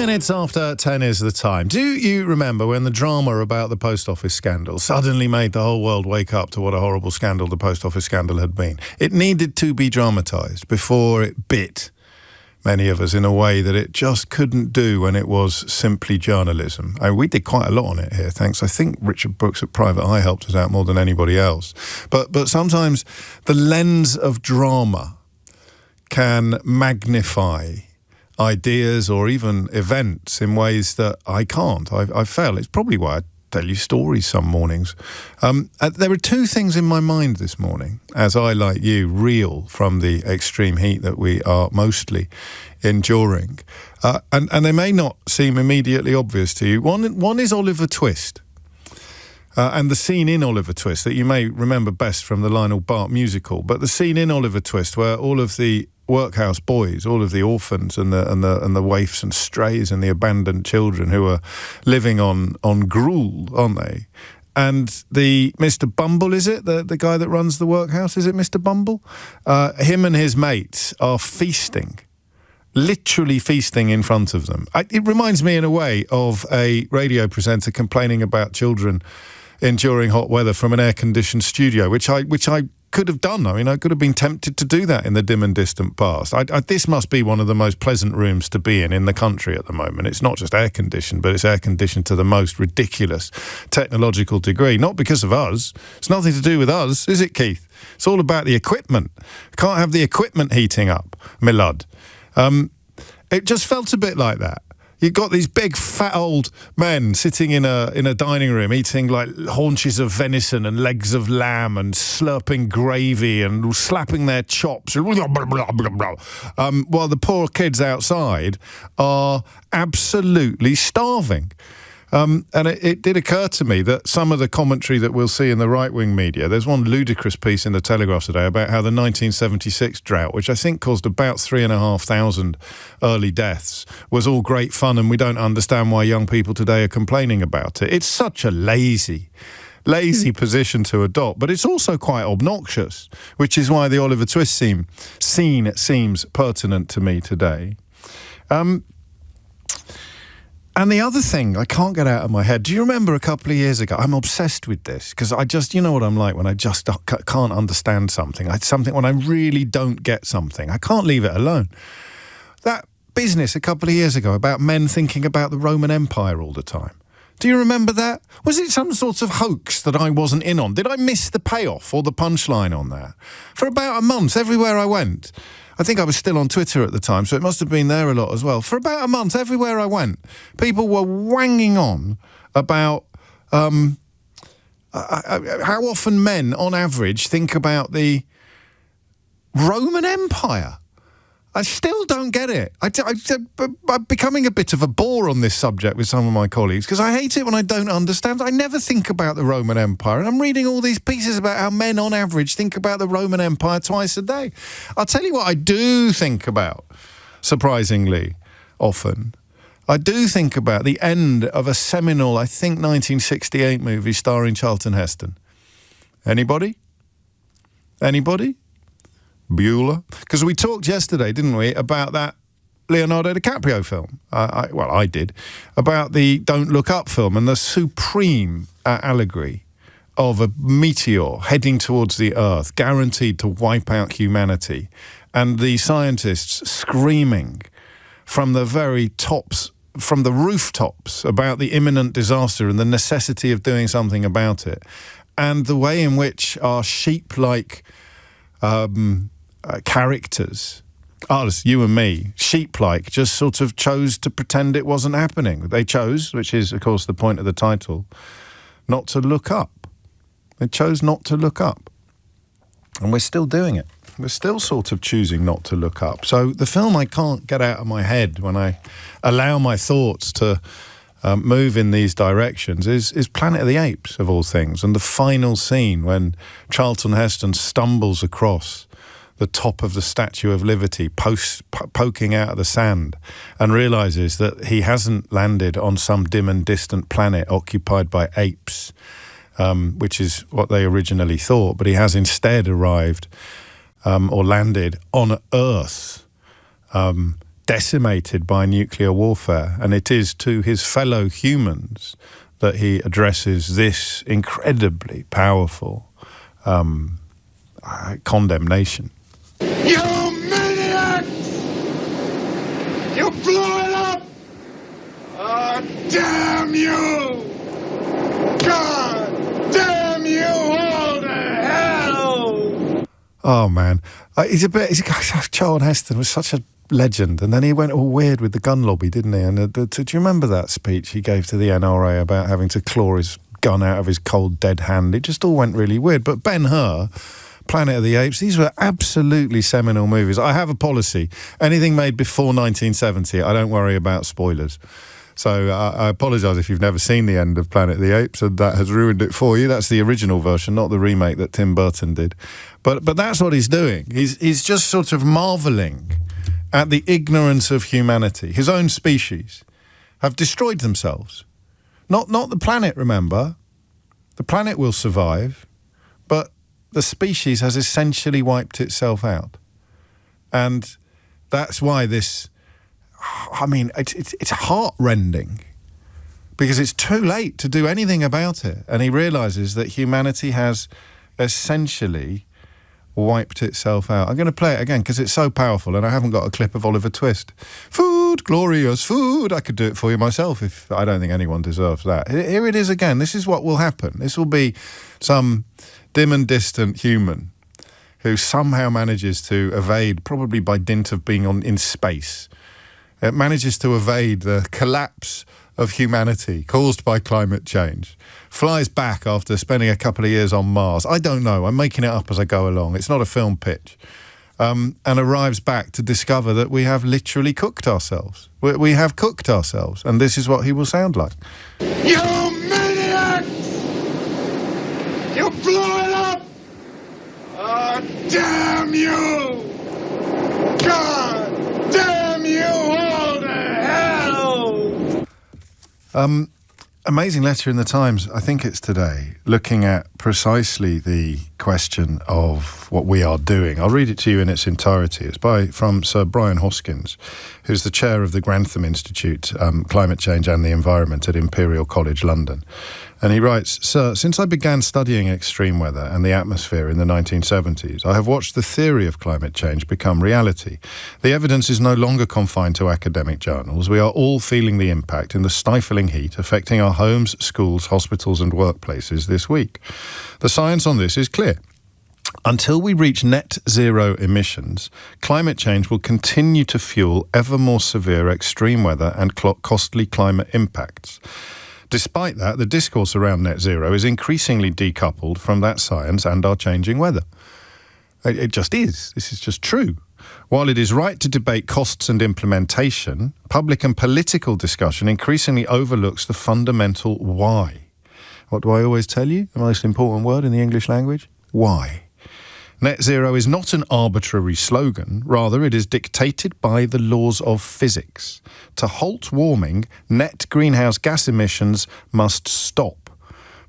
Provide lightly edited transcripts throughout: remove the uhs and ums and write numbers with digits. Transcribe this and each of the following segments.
minutes after 10 is the time. Do you remember when the drama about the post office scandal suddenly made the whole world wake up to what a horrible scandal the post office scandal had been? It needed to be dramatised before it bit many of us in a way that it just couldn't do when it was simply journalism. We did quite a lot on it here, thanks. I think Richard Brooks at Private Eye helped us out more than anybody else. But sometimes the lens of drama can magnify ideas or even events in ways that I can't. I fail. It's probably why I tell you stories some mornings. There are two things in my mind this morning, as I, like you, reel from the extreme heat that we are mostly enduring. And they may not seem immediately obvious to you. One is Oliver Twist. And the scene in Oliver Twist that you may remember best from the Lionel Bart musical, but the scene in Oliver Twist where all of the workhouse boys, all of the orphans and the waifs and strays and the abandoned children who are living on gruel, aren't they? And the Mr. Bumble, is it? The guy that runs the workhouse, is it Mr. Bumble? Him and his mates are feasting, literally feasting in front of them. It reminds me in a way of a radio presenter complaining about children enduring hot weather from an air-conditioned studio, which I could have done. I mean, I could have been tempted to do that in the dim and distant past. This must be one of the most pleasant rooms to be in the country at the moment. It's not just air-conditioned, but it's air-conditioned to the most ridiculous technological degree. Not because of us. It's nothing to do with us, is it, Keith? It's all about the equipment. Can't have the equipment heating up, my lad. It just felt a bit like that. You've got these big, fat old men sitting in a dining room eating like haunches of venison and legs of lamb and slurping gravy and slapping their chops, while the poor kids outside are absolutely starving. And it did occur to me that some of the commentary that we'll see in the right-wing media, there's one ludicrous piece in the Telegraph today about how the 1976 drought, which I think caused about 3,500 early deaths, was all great fun and we don't understand why young people today are complaining about it. It's such a lazy position to adopt, but it's also quite obnoxious, which is why the Oliver Twist scene seems pertinent to me today. And the other thing I can't get out of my head, do you remember a couple of years ago, I'm obsessed with this, because you know what I'm like when I just can't understand something. When I really don't get something, I can't leave it alone. That business a couple of years ago about men thinking about the Roman Empire all the time. Do you remember that? Was it some sort of hoax that I wasn't in on? Did I miss the payoff or the punchline on that? For about a month, everywhere I went, I think I was still on Twitter at the time, so it must have been there a lot as well. For about a month, everywhere I went, people were wanging on about how often men, on average, think about the Roman Empire. I still don't get it. I'm becoming a bit of a bore on this subject with some of my colleagues because I hate it when I don't understand. I never think about the Roman Empire, and I'm reading all these pieces about how men on average think about the Roman Empire twice a day. I'll tell you what I do think about, surprisingly often. I do think about the end of a seminal, I think, 1968 movie starring Charlton Heston. Anybody? Bueller? Because we talked yesterday, didn't we, about that Leonardo DiCaprio film. I did. About the Don't Look Up film and the supreme allegory of a meteor heading towards the Earth, guaranteed to wipe out humanity, and the scientists screaming from the very tops, from the rooftops, about the imminent disaster and the necessity of doing something about it, and the way in which our sheep-like characters, us, you and me, sheep-like, just sort of chose to pretend it wasn't happening. They chose, which is, of course, the point of the title, not to look up. They chose not to look up. And we're still doing it. We're still sort of choosing not to look up. So the film I can't get out of my head when I allow my thoughts to move in these directions is Planet of the Apes, of all things. And the final scene when Charlton Heston stumbles across the top of the Statue of Liberty, poking out of the sand, and realises that he hasn't landed on some dim and distant planet occupied by apes, which is what they originally thought, but he has instead arrived or landed on Earth, decimated by nuclear warfare, and it is to his fellow humans that he addresses this incredibly powerful condemnation. You maniacs! You blew it up! Oh, damn you! God damn you all to hell! Oh, man. Charlton Heston was such a legend, and then he went all weird with the gun lobby, didn't he? And do you remember that speech he gave to the NRA about having to claw his gun out of his cold, dead hand? It just all went really weird. But Ben-Hur, Planet of the Apes, these were absolutely seminal movies. I have a policy. Anything made before 1970, I don't worry about spoilers. So I apologise if you've never seen the end of Planet of the Apes and that has ruined it for you. That's the original version, not the remake that Tim Burton did. But that's what he's doing. He's just sort of marvelling at the ignorance of humanity. His own species have destroyed themselves. Not the planet, remember. The planet will survive, but the species has essentially wiped itself out. And that's why this, I mean, it's heart-rending, because it's too late to do anything about it. And he realises that humanity has essentially wiped itself out. I'm going to play it again because it's so powerful, and I haven't got a clip of Oliver Twist. Food, glorious food. I could do it for you myself if I don't think anyone deserves that. Here it is again. This is what will happen. This will be some dim and distant human who somehow manages to evade, probably by dint of being in space, it manages to evade the collapse of humanity caused by climate change, flies back after spending a couple of years on Mars. I don't know. I'm making it up as I go along. It's not a film pitch. And arrives back to discover that we have literally cooked ourselves. We have cooked ourselves. And this is what he will sound like. You maniacs! You blew it up! Oh, damn you! God damn you all to hell! Amazing letter in the Times, I think it's today, looking at precisely the question of what we are doing. I'll read it to you in its entirety. It's from Sir Brian Hoskins, who's the chair of the Grantham Institute, Climate Change and the Environment at Imperial College London. And he writes, "Sir, since I began studying extreme weather and the atmosphere in the 1970s, I have watched the theory of climate change become reality. The evidence is no longer confined to academic journals. We are all feeling the impact in the stifling heat affecting our homes, schools, hospitals and workplaces this week. The science on this is clear. Until we reach net zero emissions, climate change will continue to fuel ever more severe extreme weather and costly climate impacts. Despite that, the discourse around net zero is increasingly decoupled from that science and our changing weather. It just is. This is just true. While it is right to debate costs and implementation, public and political discussion increasingly overlooks the fundamental why. What do I always tell you? The most important word in the English language? Why. Net zero is not an arbitrary slogan. Rather, it is dictated by the laws of physics. To halt warming, net greenhouse gas emissions must stop.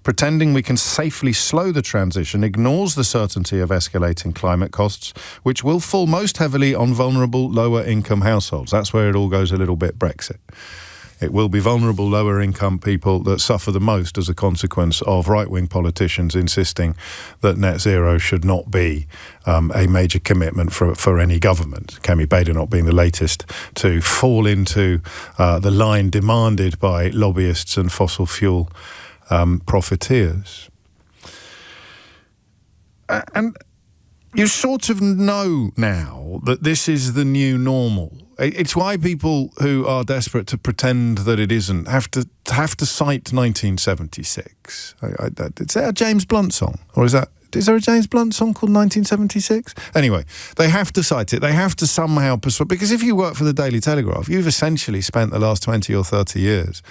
Pretending we can safely slow the transition ignores the certainty of escalating climate costs, which will fall most heavily on vulnerable lower-income households. That's where it all goes a little bit Brexit. It will be vulnerable lower-income people that suffer the most as a consequence of right-wing politicians insisting that net zero should not be a major commitment for any government. Kemi Badenoch being the latest to fall into the line demanded by lobbyists and fossil fuel profiteers. And you sort of know now that this is the new normal. It's why people who are desperate to pretend that it isn't have to cite 1976. Is that a James Blunt song? Or is there a James Blunt song called 1976? Anyway, they have to cite it. They have to somehow persuade. Because if you work for the Daily Telegraph, you've essentially spent the last 20 or 30 years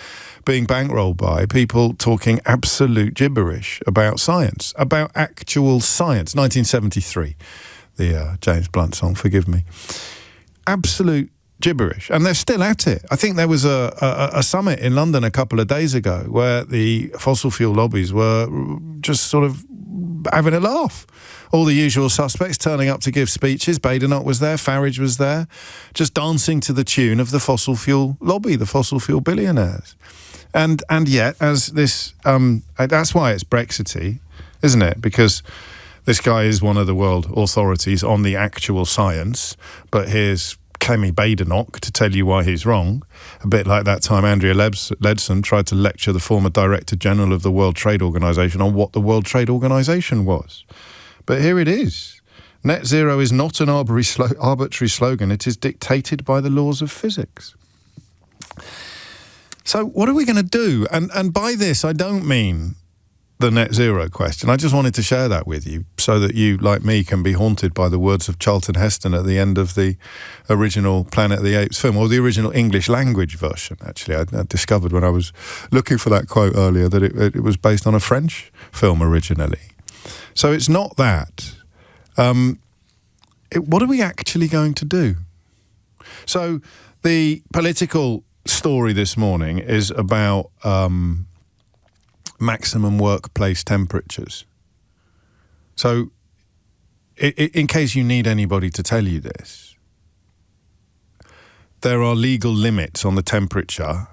being bankrolled by people talking absolute gibberish about science, about actual science. 1973, the James Blunt song, forgive me. Absolute gibberish, and they're still at it. I think there was a summit in London a couple of days ago where the fossil fuel lobbies were just sort of having a laugh. All the usual suspects turning up to give speeches. Badenoch was there, Farage was there, just dancing to the tune of the fossil fuel lobby, the fossil fuel billionaires. And yet, as this, that's why it's Brexity, isn't it? Because this guy is one of the world authorities on the actual science, but here's Kemi Badenoch to tell you why he's wrong. A bit like that time Andrea Leadsom tried to lecture the former Director General of the World Trade Organization on what the World Trade Organization was. But here it is. Net zero is not an arbitrary slogan. It is dictated by the laws of physics. So what are we going to do? And by this, I don't mean the net zero question. I just wanted to share that with you so that you, like me, can be haunted by the words of Charlton Heston at the end of the original Planet of the Apes film, or the original English language version, actually. I discovered when I was looking for that quote earlier that it was based on a French film originally. So it's not that. What are we actually going to do? So the political story this morning is about maximum workplace temperatures. So in case you need anybody to tell you this, there are legal limits on the temperature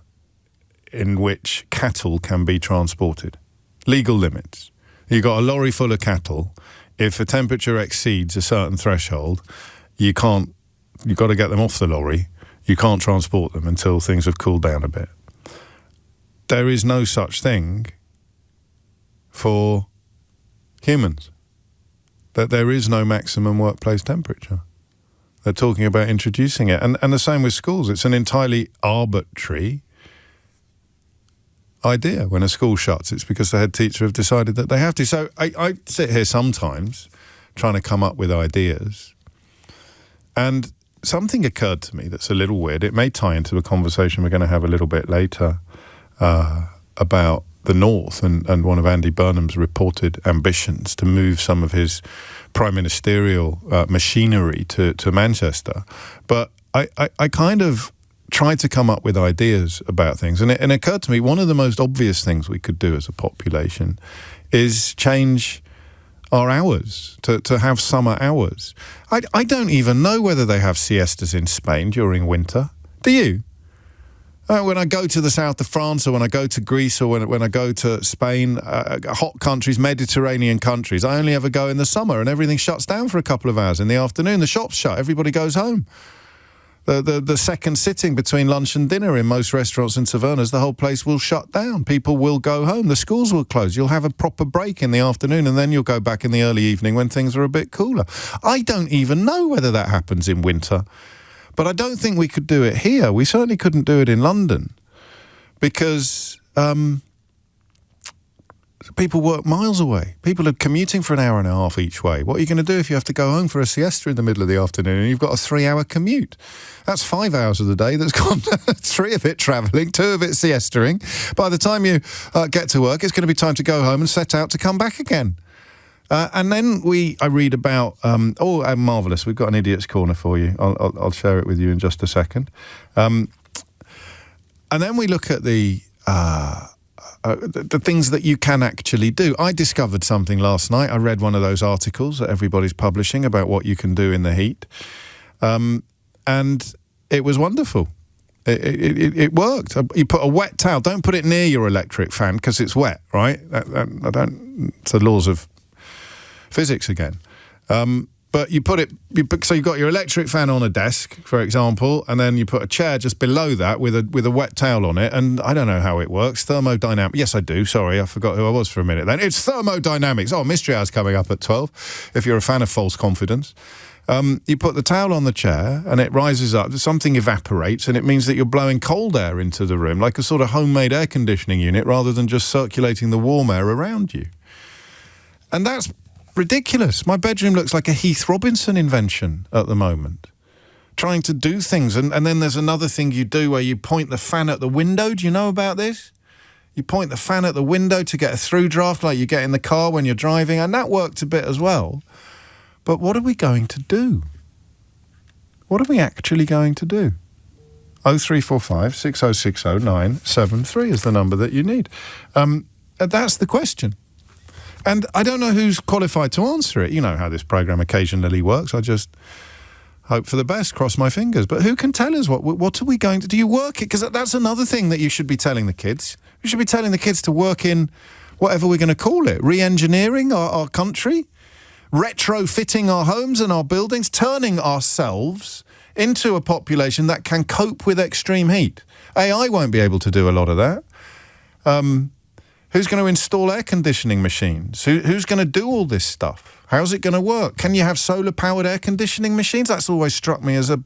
in which cattle can be transported. Legal limits. You've got a lorry full of cattle. If the temperature exceeds a certain threshold, you've got to get them off the lorry. You can't transport them until things have cooled down a bit. There is no such thing for humans. That there is no maximum workplace temperature. They're talking about introducing it. And the same with schools. It's an entirely arbitrary idea. When a school shuts, it's because the head teacher have decided that they have to. So I sit here sometimes trying to come up with ideas, and something occurred to me that's a little weird. It may tie into the conversation we're going to have a little bit later about the North and one of Andy Burnham's reported ambitions to move some of his prime ministerial machinery to Manchester. But I kind of tried to come up with ideas about things. And it occurred to me, one of the most obvious things we could do as a population is change our hours, to have summer hours. I don't even know whether they have siestas in Spain during winter. Do you? When I go to the south of France, or when I go to Greece, or when I go to Spain, hot countries, Mediterranean countries, I only ever go in the summer, and everything shuts down for a couple of hours in the afternoon. The shops shut, everybody goes home. The second sitting between lunch and dinner in most restaurants in Tavernas, the whole place will shut down. People will go home. The schools will close. You'll have a proper break in the afternoon, and then you'll go back in the early evening when things are a bit cooler. I don't even know whether that happens in winter, but I don't think we could do it here. We certainly couldn't do it in London because people work miles away. People are commuting for an hour and a half each way. What are you going to do if you have to go home for a siesta in the middle of the afternoon and you've got a 3-hour commute? That's 5 hours of the day that's gone. 3 of it travelling, 2 of it siestering. By the time you get to work, it's going to be time to go home and set out to come back again. And then I read about, marvellous, we've got an idiot's corner for you. I'll share it with you in just a second. And then we look at the things that you can actually do. I discovered something last night. I read one of those articles that everybody's publishing about what you can do in the heat. And it was wonderful. It worked. You put a wet towel. Don't put it near your electric fan because it's wet, right? It's the laws of physics again. But you put it, so you've got your electric fan on a desk, for example, and then you put a chair just below that with a wet towel on it, and I don't know how it works. Thermodynamics. Yes, I do. Sorry, I forgot who I was for a minute then. It's thermodynamics. Oh, Mystery Hour's coming up at 12, if you're a fan of false confidence. You put the towel on the chair, and it rises up. Something evaporates, and it means that you're blowing cold air into the room, like a sort of homemade air conditioning unit, rather than just circulating the warm air around you. And that's ridiculous. My bedroom looks like a Heath Robinson invention at the moment. Trying to do things, and then there's another thing you do where you point the fan at the window. Do you know about this? You point the fan at the window to get a through draft like you get in the car when you're driving, and that worked a bit as well. But what are we going to do? What are we actually going to do? 0345 6060 973 is the number that you need. That's the question. And I don't know who's qualified to answer it. You know how this programme occasionally works. I just hope for the best, cross my fingers. But who can tell us what are we going to... Do you work it? Because that's another thing that you should be telling the kids. You should be telling the kids to work in whatever we're going to call it. Re-engineering our country, retrofitting our homes and our buildings, turning ourselves into a population that can cope with extreme heat. AI won't be able to do a lot of that. Who's going to install air conditioning machines? Who's going to do all this stuff? How's it going to work? Can you have solar-powered air conditioning machines? That's always struck me as a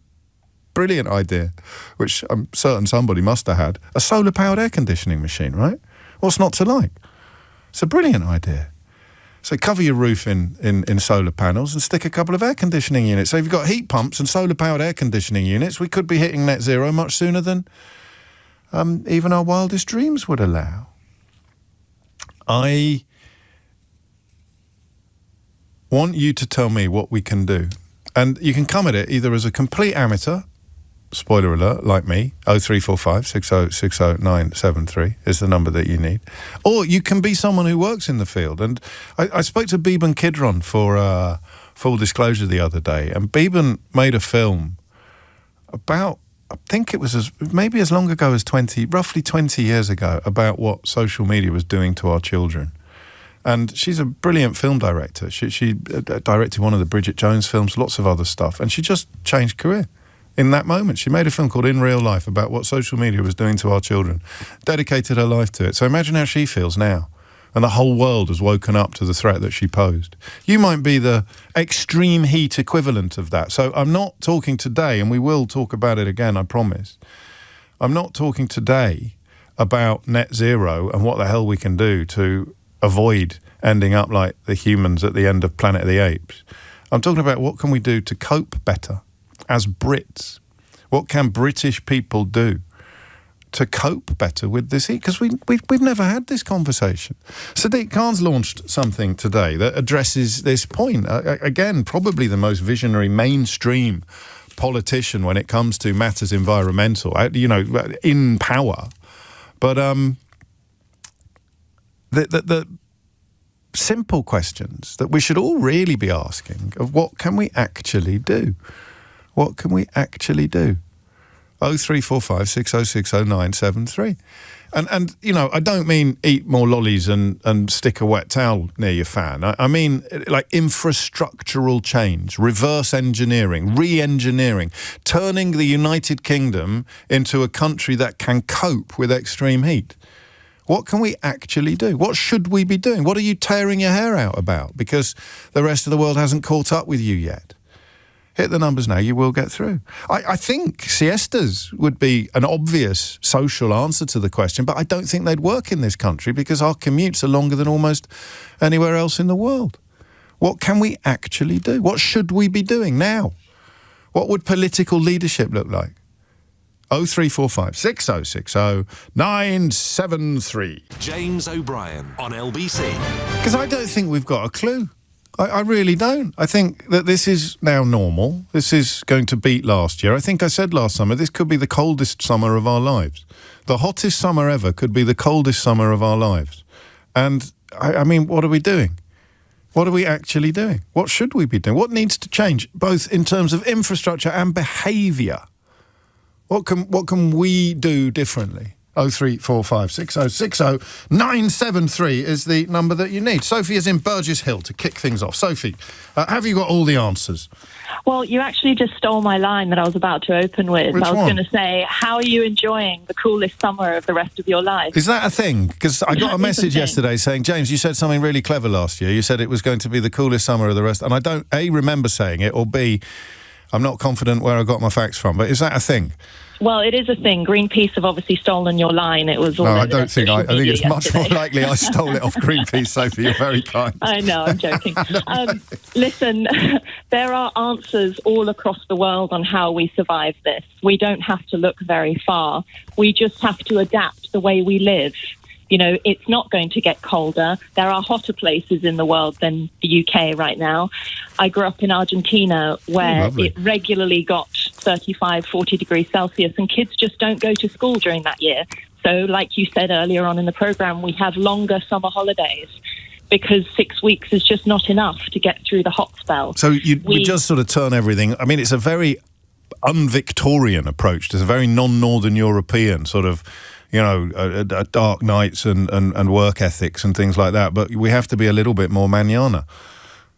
brilliant idea, which I'm certain somebody must have had. A solar-powered air conditioning machine, right? What's not to like? It's a brilliant idea. So cover your roof in solar panels and stick a couple of air conditioning units. So if you've got heat pumps and solar-powered air conditioning units, we could be hitting net zero much sooner than even our wildest dreams would allow. I want you to tell me what we can do. And you can come at it either as a complete amateur, spoiler alert, like me, 0345 6060 973 is the number that you need. Or you can be someone who works in the field. And I spoke to Beban Kidron for full disclosure the other day, and Beban made a film about, I think it was maybe as long ago as roughly 20 years ago, about what social media was doing to our children. And she's a brilliant film director. She directed one of the Bridget Jones films, lots of other stuff, and she just changed career in that moment. She made a film called In Real Life about what social media was doing to our children, dedicated her life to it. So imagine how she feels now. And the whole world has woken up to the threat that she posed. You might be the extreme heat equivalent of that. So I'm not talking today, and we will talk about it again, I promise. I'm not talking today about net zero and what the hell we can do to avoid ending up like the humans at the end of Planet of the Apes. I'm talking about what can we do to cope better as Brits. What can British people do to cope better with this heat? Because we've never had this conversation. Sadiq Khan's launched something today that addresses this point. Again, probably the most visionary mainstream politician when it comes to matters environmental, in power. But the simple questions that we should all really be asking of what can we actually do? What can we actually do? 0345 6060 973. And I don't mean eat more lollies and stick a wet towel near your fan. I mean like infrastructural change, reverse engineering, re-engineering, turning the United Kingdom into a country that can cope with extreme heat. What can we actually do? What should we be doing? What are you tearing your hair out about because the rest of the world hasn't caught up with you yet? Hit the numbers now, you will get through. I think siestas would be an obvious social answer to the question, but I don't think they'd work in this country because our commutes are longer than almost anywhere else in the world. What can we actually do? What should we be doing now? What would political leadership look like? 0345 6060 973. James O'Brien on LBC. Because I don't think we've got a clue. I really don't. I think that this is now normal. This is going to beat last year. I think I said last summer, this could be the coldest summer of our lives. The hottest summer ever could be the coldest summer of our lives. And, I mean, what are we doing? What are we actually doing? What should we be doing? What needs to change, both in terms of infrastructure and behaviour? What can we do differently? 0345 6060 973 is the number that you need. Sophie is in Burgess Hill to kick things off. Sophie, have you got all the answers? Well, you actually just stole my line that I was about to open with. Which I was one? going to say, how are you enjoying the coolest summer of the rest of your life? Is that a thing? Because I got a message yesterday saying, James, you said something really clever last year. You said it was going to be the coolest summer of the rest. And I don't, A, remember saying it, or B, I'm not confident where I got my facts from. But is that a thing? Well, it is a thing. Greenpeace have obviously stolen your line. It was all No, over I don't think. I think it's much more likely I stole it off Greenpeace, Sophie. You're very kind. I know, I'm joking. Listen, there are answers all across the world on how we survive this. We don't have to look very far. We just have to adapt the way we live. You know, it's not going to get colder. There are hotter places in the world than the UK right now. I grew up in Argentina where it regularly got 35, 40 degrees Celsius and kids just don't go to school during that year. So like you said earlier on in the programme, we have longer summer holidays because 6 weeks is just not enough to get through the hot spell. So we just sort of turn everything. I mean, it's a very un-Victorian approach. It's a very non-Northern European sort of, dark nights and work ethics and things like that. But we have to be a little bit more manana.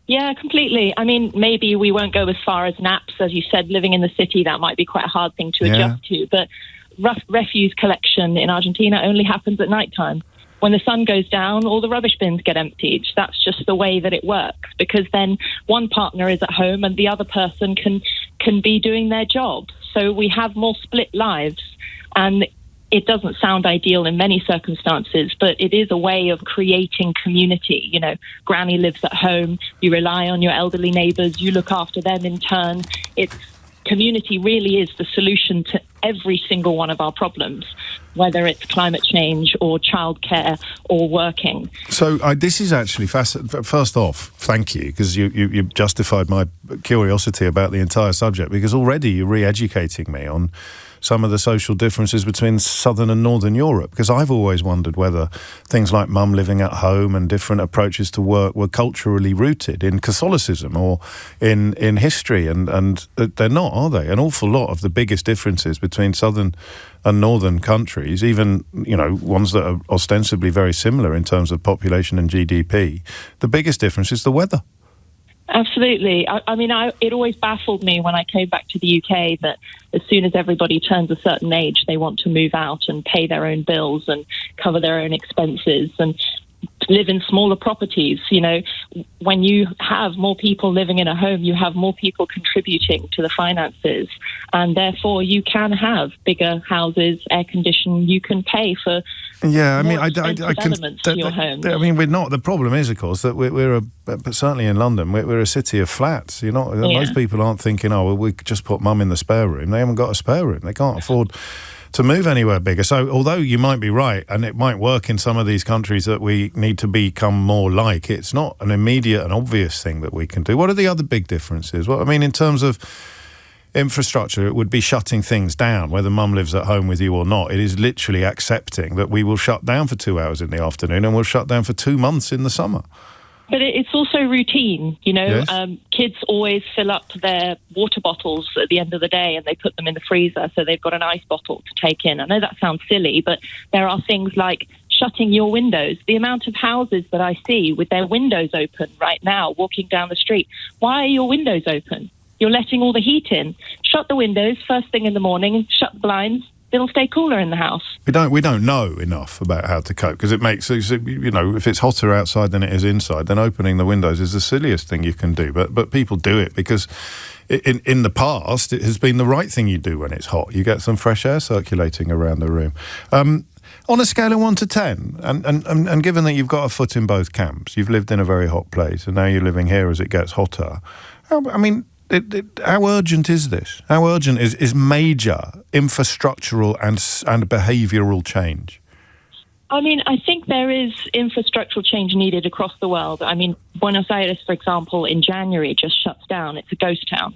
Yeah, completely. I mean, maybe we won't go as far as naps. As you said, living in the city, that might be quite a hard thing to adjust to. But refuse collection in Argentina only happens at nighttime. When the sun goes down, all the rubbish bins get emptied. That's just the way that it works, because then one partner is at home and the other person can be doing their job. So we have more split lives, and it doesn't sound ideal in many circumstances, but it is a way of creating community. Granny lives at home, you rely on your elderly neighbours, you look after them in turn. Community really is the solution to every single one of our problems, whether it's climate change or childcare or working. So this is actually fascinating. First off, thank you, because you justified my curiosity about the entire subject, because already you're re-educating me on some of the social differences between Southern and Northern Europe, because I've always wondered whether things like mum living at home and different approaches to work were culturally rooted in Catholicism or in history, and they're not, are they? An awful lot of the biggest differences between Southern and Northern countries, even ones that are ostensibly very similar in terms of population and GDP, the biggest difference is the weather. Absolutely. It always baffled me when I came back to the UK that as soon as everybody turns a certain age, they want to move out and pay their own bills and cover their own expenses and live in smaller properties. When you have more people living in a home, you have more people contributing to the finances, and therefore you can have bigger houses, air conditioning. You can pay for elements to your home. We're not. The problem is, of course, that we're certainly in London, we're a city of flats. Most people aren't thinking, we could just put mum in the spare room. They haven't got a spare room. They can't afford to move anywhere bigger. So although you might be right, and it might work in some of these countries that we need to become more like, it's not an immediate and obvious thing that we can do. What are the other big differences? In terms of infrastructure, it would be shutting things down, whether mum lives at home with you or not. It is literally accepting that we will shut down for 2 hours in the afternoon and we'll shut down for 2 months in the summer. But it's also routine, Yes. Kids always fill up their water bottles at the end of the day and they put them in the freezer, so they've got an ice bottle to take in. I know that sounds silly, but there are things like shutting your windows. The amount of houses that I see with their windows open right now, walking down the street. Why are your windows open? You're letting all the heat in. Shut the windows first thing in the morning, shut the blinds. It'll stay cooler in the house. We don't know enough about how to cope, because it makes, if it's hotter outside than it is inside, then opening the windows is the silliest thing you can do. But people do it because in the past it has been the right thing you do when it's hot. You get some fresh air circulating around the room. On a scale of 1 to 10, and given that you've got a foot in both camps, you've lived in a very hot place and now you're living here as it gets hotter. How urgent is this? How urgent is major infrastructural and behavioural change? I think there is infrastructural change needed across the world. Buenos Aires, for example, in January just shuts down. It's a ghost town.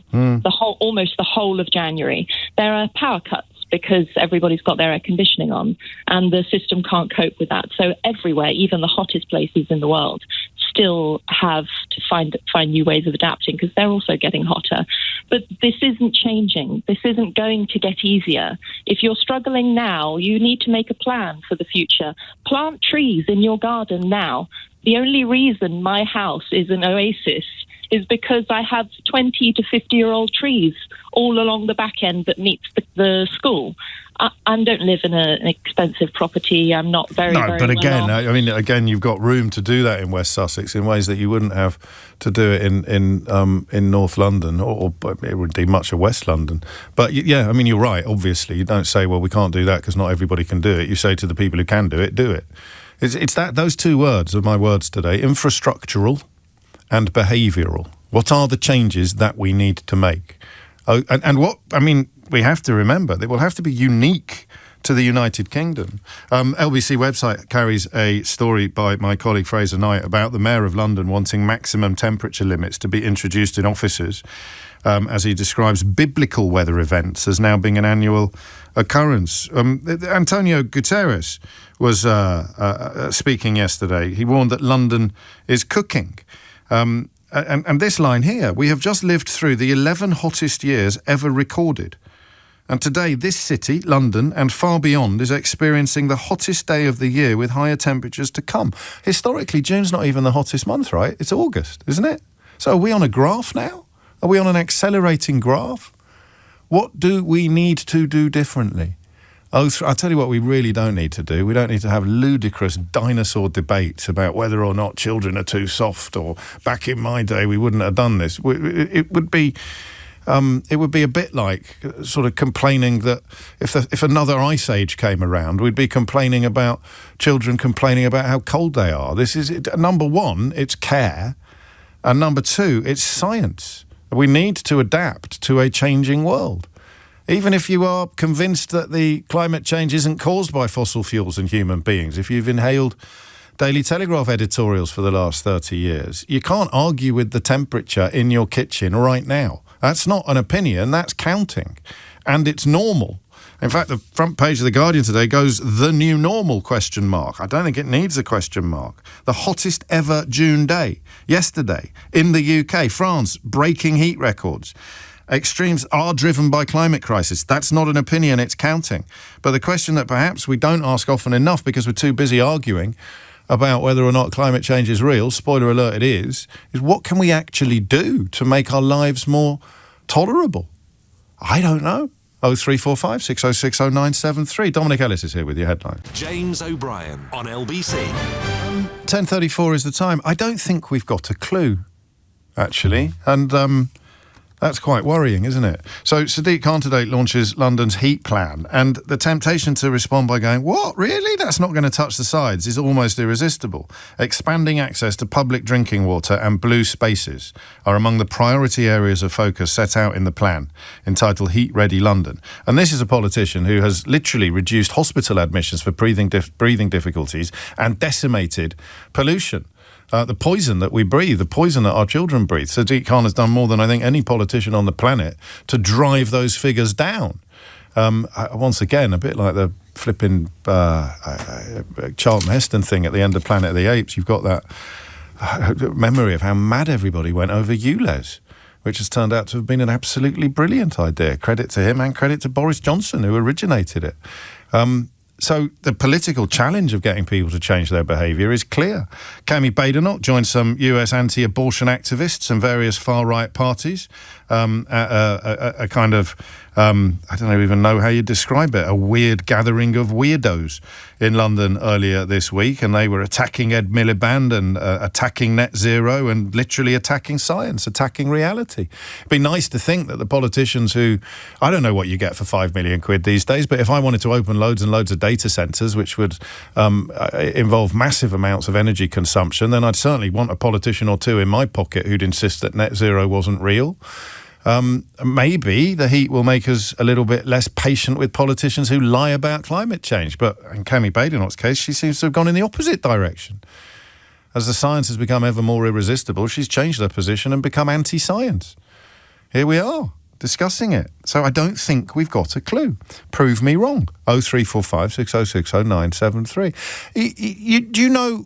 Almost the whole of January. There are power cuts because everybody's got their air conditioning on and the system can't cope with that. So everywhere, even the hottest places in the world, still have to find new ways of adapting because they're also getting hotter. But this isn't changing. This isn't going to get easier. If you're struggling now, you need to make a plan for the future. Plant trees in your garden now. The only reason my house is an oasis is because I have 20 to 50-year-old trees all along the back end that meets the school. I don't live in an expensive property. I'm not very but again, well off. Again, you've got room to do that in West Sussex in ways that you wouldn't have to do it in North London or it would be much of West London. But yeah, you're right. Obviously, you don't say, well, we can't do that because not everybody can do it. You say to the people who can do it, do it. It's that those two words are my words today: infrastructural and behavioural. What are the changes that we need to make? We have to remember they will have to be unique to the United Kingdom. LBC website carries a story by my colleague Fraser Knight about the Mayor of London wanting maximum temperature limits to be introduced in offices as he describes biblical weather events as now being an annual occurrence. Antonio Guterres was speaking yesterday. He warned that London is cooking. And this line here: we have just lived through the 11 hottest years ever recorded. And today, this city, London, and far beyond, is experiencing the hottest day of the year with higher temperatures to come. Historically, June's not even the hottest month, right? It's August, isn't it? So are we on a graph now? Are we on an accelerating graph? What do we need to do differently? I'll tell you what we really don't need to do. We don't need to have ludicrous dinosaur debates about whether or not children are too soft, or back in my day we wouldn't have done this. It would be a bit like sort of complaining that if another ice age came around, we'd be complaining about children complaining about how cold they are. This is, number one, it's care, and number two, it's science. We need to adapt to a changing world. Even if you are convinced that the climate change isn't caused by fossil fuels and human beings, if you've inhaled Daily Telegraph editorials for the last 30 years, you can't argue with the temperature in your kitchen right now. That's not an opinion, that's counting. And it's normal. In fact, the front page of The Guardian today goes, "The new normal?" ? I don't think it needs a question mark. The hottest ever June day, yesterday, in the UK, France, breaking heat records. Extremes are driven by climate crisis. That's not an opinion, it's counting. But the question that perhaps we don't ask often enough because we're too busy arguing about whether or not climate change is real, spoiler alert it is what can we actually do to make our lives more tolerable? I don't know. 0345 606 0973. Dominic Ellis is here with your headline. James O'Brien on LBC. 10:34 is the time. I don't think we've got a clue, actually. And that's quite worrying, isn't it? So Sadiq Khan today launches London's heat plan, and the temptation to respond by going, "What, really? That's not going to touch the sides," is almost irresistible. Expanding access to public drinking water and blue spaces are among the priority areas of focus set out in the plan, entitled Heat Ready London. And this is a politician who has literally reduced hospital admissions for breathing difficulties and decimated pollution. The poison that we breathe, the poison that our children breathe. Sadiq Khan has done more than I think any politician on the planet to drive those figures down. Once again, a bit like the flipping Charlton Heston thing at the end of Planet of the Apes. You've got that memory of how mad everybody went over ULEZ, which has turned out to have been an absolutely brilliant idea. Credit to him and credit to Boris Johnson, who originated it. So the political challenge of getting people to change their behaviour is clear. Cami Badenoch joined some US anti-abortion activists and various far-right parties at a kind of, I don't even know how you describe it, a weird gathering of weirdos in London earlier this week, and they were attacking Ed Miliband and attacking net zero and literally attacking science, attacking reality. It'd be nice to think that the politicians who, I don't know what you get for £5 million these days, but if I wanted to open loads and loads of data centres, which would involve massive amounts of energy consumption, then I'd certainly want a politician or two in my pocket who'd insist that net zero wasn't real. Maybe the heat will make us a little bit less patient with politicians who lie about climate change. But in Cami Badenoch's case, she seems to have gone in the opposite direction. As the science has become ever more irresistible, she's changed her position and become anti-science. Here we are, discussing it. So I don't think we've got a clue. Prove me wrong. 0345 606 0973. Do you know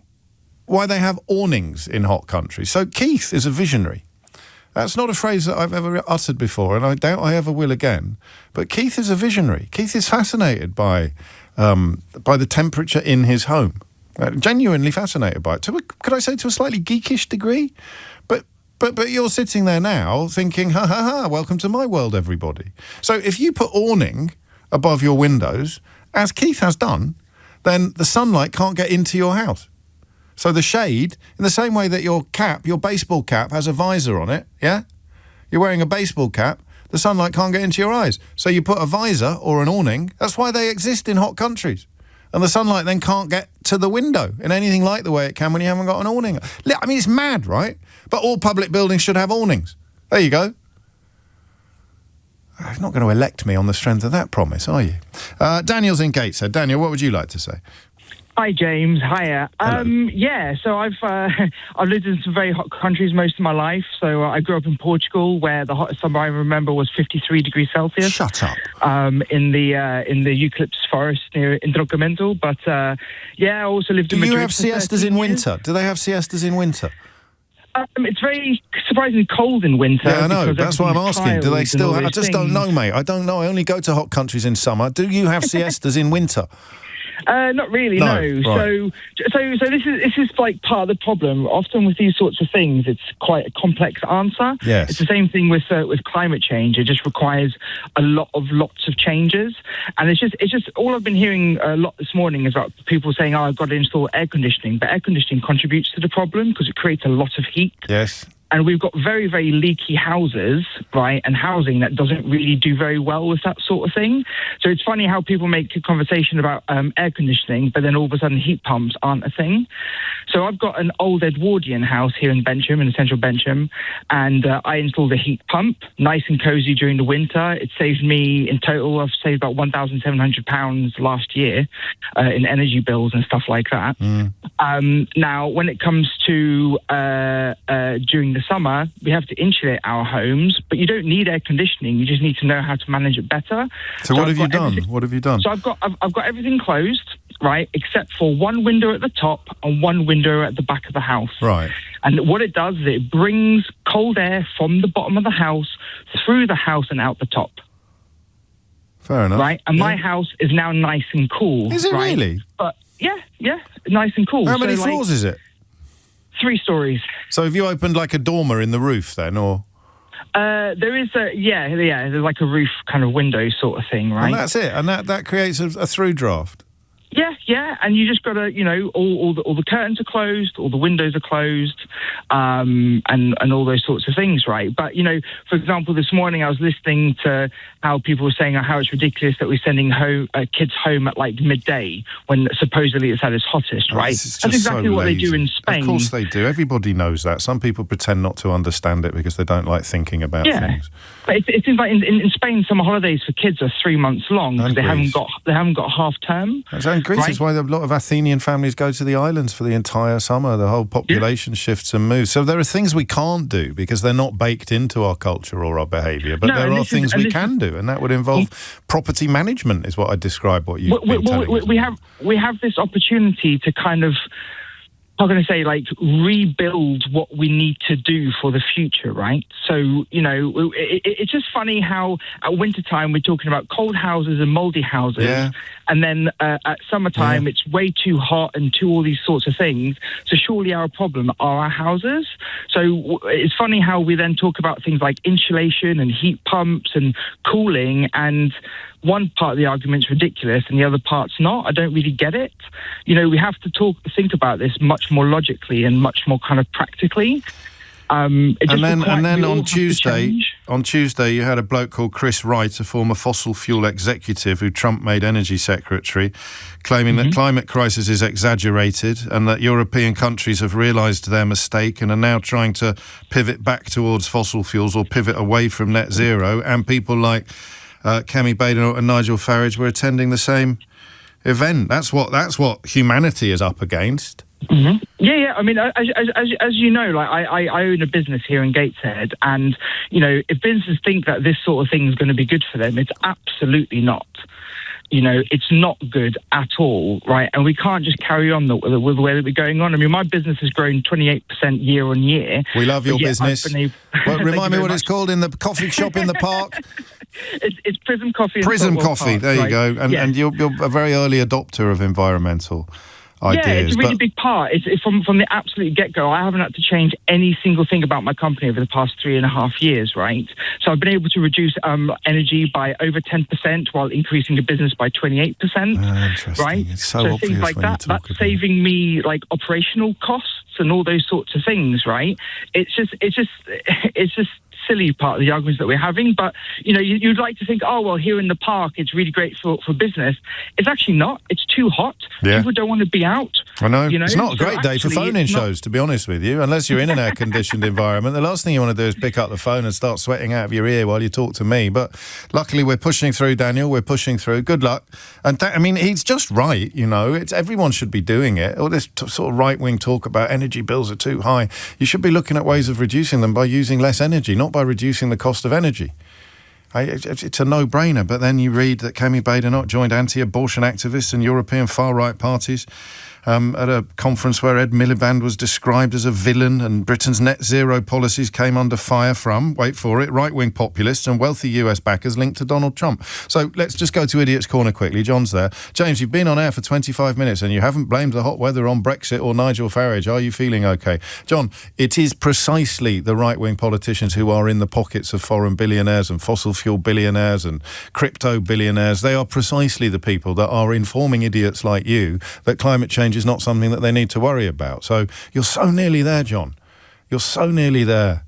why they have awnings in hot countries? So Keith is a visionary. That's not a phrase that I've ever uttered before, and I doubt I ever will again. But Keith is a visionary. Keith is fascinated by the temperature in his home. Genuinely fascinated by it. Could I say to a slightly geekish degree? But you're sitting there now thinking, ha ha ha, welcome to my world, everybody. So if you put awning above your windows, as Keith has done, then the sunlight can't get into your house. So the shade, in the same way that your baseball cap has a visor on it, yeah? You're wearing a baseball cap, the sunlight can't get into your eyes. So you put a visor or an awning. That's why they exist in hot countries. And the sunlight then can't get to the window in anything like the way it can when you haven't got an awning. I mean, it's mad, right? But all public buildings should have awnings. There you go. You're not going to elect me on the strength of that promise, are you? Daniel's in Gateshead. Daniel, what would you like to say? Hi, James. Hiya. So I've lived in some very hot countries most of my life. So I grew up in Portugal, where the hottest summer I remember was 53 degrees Celsius. Shut up. In the eucalyptus forest near Entroncamento. But I also lived in Madrid. Do you have siestas in winter? Do they have siestas in winter? It's very surprisingly cold in winter. Yeah, I know. That's why I'm asking. Do they still? I just don't know, mate. I don't know. I only go to hot countries in summer. Do you have siestas in winter? Not really, no. Right. So this is like part of the problem. Often with these sorts of things, it's quite a complex answer. Yes. It's the same thing with climate change. It just requires lots of changes, and it's just all I've been hearing a lot this morning is about people saying, "Oh, I've got to install air conditioning," but air conditioning contributes to the problem because it creates a lot of heat. Yes. And we've got very, very leaky houses, right, and housing that doesn't really do very well with that sort of thing. So it's funny how people make a conversation about air conditioning, but then all of a sudden heat pumps aren't a thing. So I've got an old Edwardian house here in Bentham, in central Bentham, and I installed a heat pump, nice and cozy during the winter. It saved me, in total, I've saved about £1,700 last year in energy bills and stuff like that. Now, when it comes to during the summer, we have to insulate our homes, but you don't need air conditioning. You just need to know how to manage it better. So what have you done? What have you done? So I've got everything closed, right, except for one window at the top and one window at the back of the house. Right. And what it does is it brings cold air from the bottom of the house through the house and out the top. Fair enough. Right? And my house is now nice and cool. Is it really? But yeah, nice and cool. How many floors is it? 3 stories. So have you opened like a dormer in the roof then, or? There is there's like a roof kind of window sort of thing, right? And that's it, and that creates a through draft. Yeah, and you just got to, all the curtains are closed, all the windows are closed, and all those sorts of things, right? But, for example, this morning I was listening to how people were saying how it's ridiculous that we're sending kids home at like midday when supposedly it's at its hottest, right? That's exactly what they do in Spain. Of course they do. Everybody knows that. Some people pretend not to understand it because they don't like thinking about things. But it seems like in Spain, summer holidays for kids are 3 months long because they haven't got half term. And Greece is why a lot of Athenian families go to the islands for the entire summer. The whole population shifts and moves. So there are things we can't do because they're not baked into our culture or our behaviour. But there are things we can do, and that would involve property management. Is what I describe. What you've been telling us. We have this opportunity to kind of, how can I say, like rebuild what we need to do for the future, right? So, it's just funny how at wintertime we're talking about cold houses and mouldy houses, and then at summertime it's way too hot and all these sorts of things. So surely our problem are our houses. So it's funny how we then talk about things like insulation and heat pumps and cooling, and one part of the argument's ridiculous and the other part's not. I don't really get it. We have to think about this much more logically and much more kind of practically. And then on Tuesday, you had a bloke called Chris Wright, a former fossil fuel executive who Trump made energy secretary, claiming that climate crisis is exaggerated and that European countries have realised their mistake and are now trying to pivot back towards fossil fuels or pivot away from net zero. And people like Kemi Badenoch and Nigel Farage were attending the same event. That's what humanity is up against. Mm-hmm. Yeah. I mean, as you know, like I own a business here in Gateshead, and if businesses think that this sort of thing is going to be good for them, it's absolutely not. It's not good at all, right? And we can't just carry on with the way that we're going on. I mean, my business has grown 28% year on year. We love your business. Remind me what it's called in the coffee shop in the park. It's Prism Coffee. Prism Coffee. There you go. And you're a very early adopter of environmental ideas. Yeah, it's a really big part. It's from the absolute get-go. I haven't had to change any single thing about my company over the past 3.5 years, right? So I've been able to reduce energy by over 10% while increasing the business by 28%. Interesting. Right? It's so obvious things like when that, you talk that's saving me like operational costs and all those sorts of things, right? It's just silly part of the arguments that we're having. But, you'd like to think, oh, well, here in the park, it's really great for business. It's actually not. It's too hot. Yeah. People don't want to be out. I know. It's not a great day for phone-in shows, to be honest with you, unless you're in an air-conditioned environment. The last thing you want to do is pick up the phone and start sweating out of your ear while you talk to me. But luckily, we're pushing through, Daniel. We're pushing through. Good luck. And he's just right, everyone should be doing it. All this sort of right-wing talk about energy bills are too high. You should be looking at ways of reducing them by using less energy, not by reducing the cost of energy. It's a no-brainer, but then you read that Kemi Badenoch joined anti-abortion activists and European far-right parties at a conference where Ed Miliband was described as a villain, and Britain's net zero policies came under fire from, wait for it, right-wing populists and wealthy US backers linked to Donald Trump. So let's just go to Idiot's Corner quickly. John's there. James, you've been on air for 25 minutes and you haven't blamed the hot weather on Brexit or Nigel Farage. Are you feeling okay? John, it is precisely the right-wing politicians who are in the pockets of foreign billionaires and fossil fuel billionaires and crypto billionaires. They are precisely the people that are informing idiots like you that climate change is not something that they need to worry about. So you're so nearly there, John. You're so nearly there.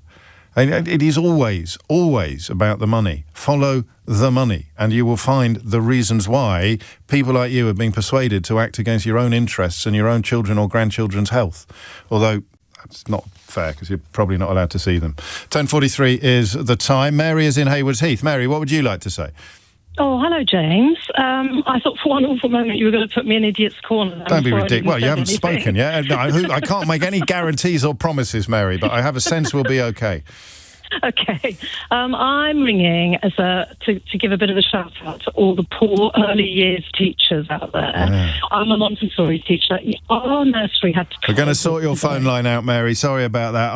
And it is always, always about the money. Follow the money, and you will find the reasons why people like you have been persuaded to act against your own interests and your own children or grandchildren's health. Although that's not fair, because you're probably not allowed to see them. 10:43 is the time. Mary is in Haywards Heath. Mary, what would you like to say? Oh, hello, James. I thought for one awful moment you were going to put me in Idiot's Corner. Don't be ridiculous. Well, you haven't spoken yet. No, I can't make any guarantees or promises, Mary, but I have a sense we'll be okay. Okay. I'm ringing to give a bit of a shout-out to all the poor early years teachers out there. Yeah. I'm a Montessori teacher. Our nursery had to... We're going to sort your phone line out, Mary. Sorry about that.